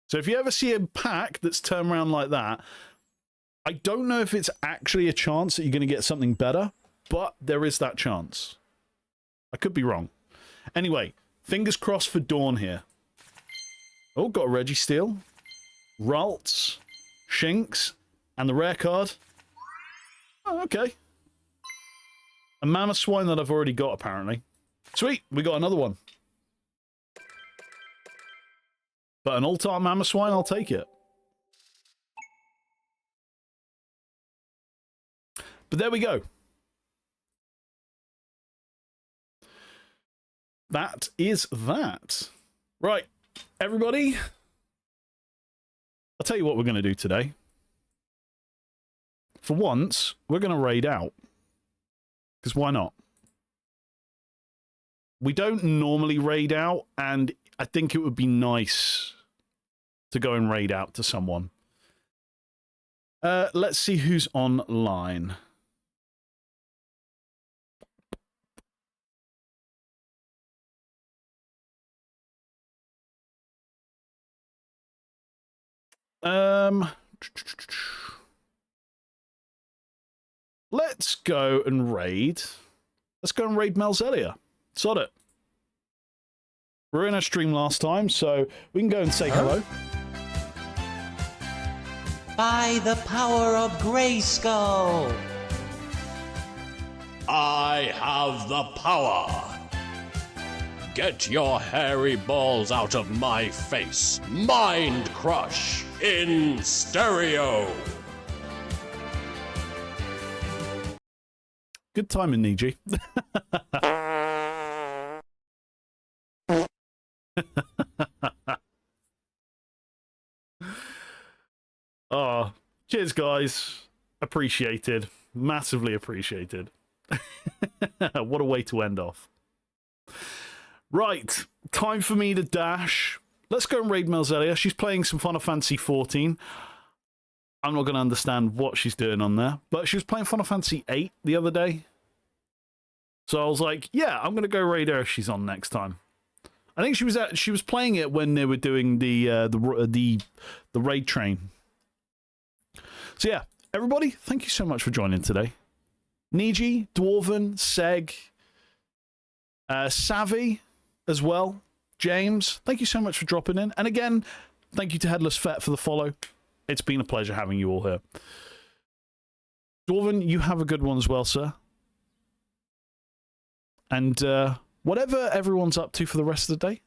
So if you ever see a pack that's turned around like that, I don't know if it's actually a chance that you're going to get something better, but there is that chance. I could be wrong. Anyway, fingers crossed for Dawn here. Oh, got a Registeel, Ralts, Shinx, and the rare card. Oh, okay. A Mamoswine that I've already got, apparently. Sweet, we got another one. But an Altar Mamoswine, I'll take it. But there we go. That is that. Right, everybody. I'll tell you what we're going to do today. For once, we're going to raid out. Because why not? We don't normally raid out, and I think it would be nice to go and raid out to someone. Let's see who's online. Let's go and raid. Let's go and raid Melzelia. Sod it. We were in our stream last time, so we can go and say hello. By the power of Grayskull! I have the power. Get your hairy balls out of my face. Mind Crush in stereo. Good timing, Niji. Oh, cheers, guys. Appreciated. Massively appreciated. What a way to end off. Right, time for me to dash. Let's go and raid Melzelia. She's playing some Final Fantasy 14. I'm not going to understand what she's doing on there, but she was playing Final Fantasy 8 the other day. So I was like, yeah, I'm going to go raid her if she's on next time. I think she was playing it when they were doing the raid train. So yeah, everybody, thank you so much for joining today. Niji, Dwarven, Seg, Savvy as well, James, thank you so much for dropping in. And again, thank you to Headless Fet for the follow. It's been a pleasure having you all here. Dwarven, you have a good one as well, sir. And whatever everyone's up to for the rest of the day,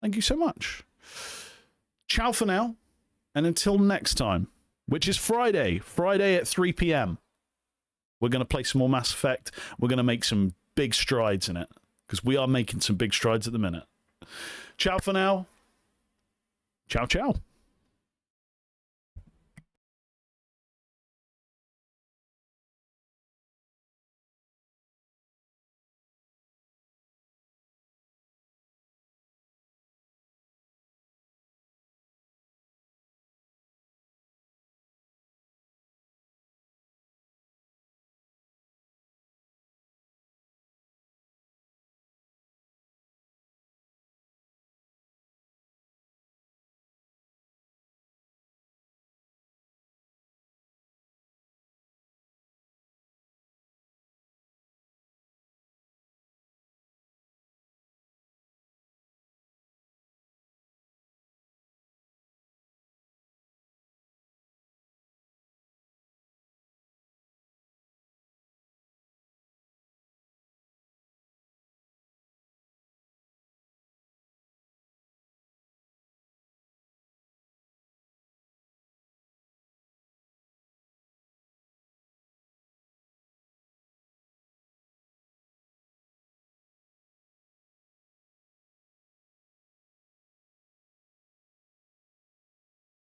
thank you so much. Ciao for now, and until next time, which is Friday at 3 p.m. We're going to play some more Mass Effect. We're going to make some big strides in it, because we are making some big strides at the minute. Ciao for now. Ciao, ciao.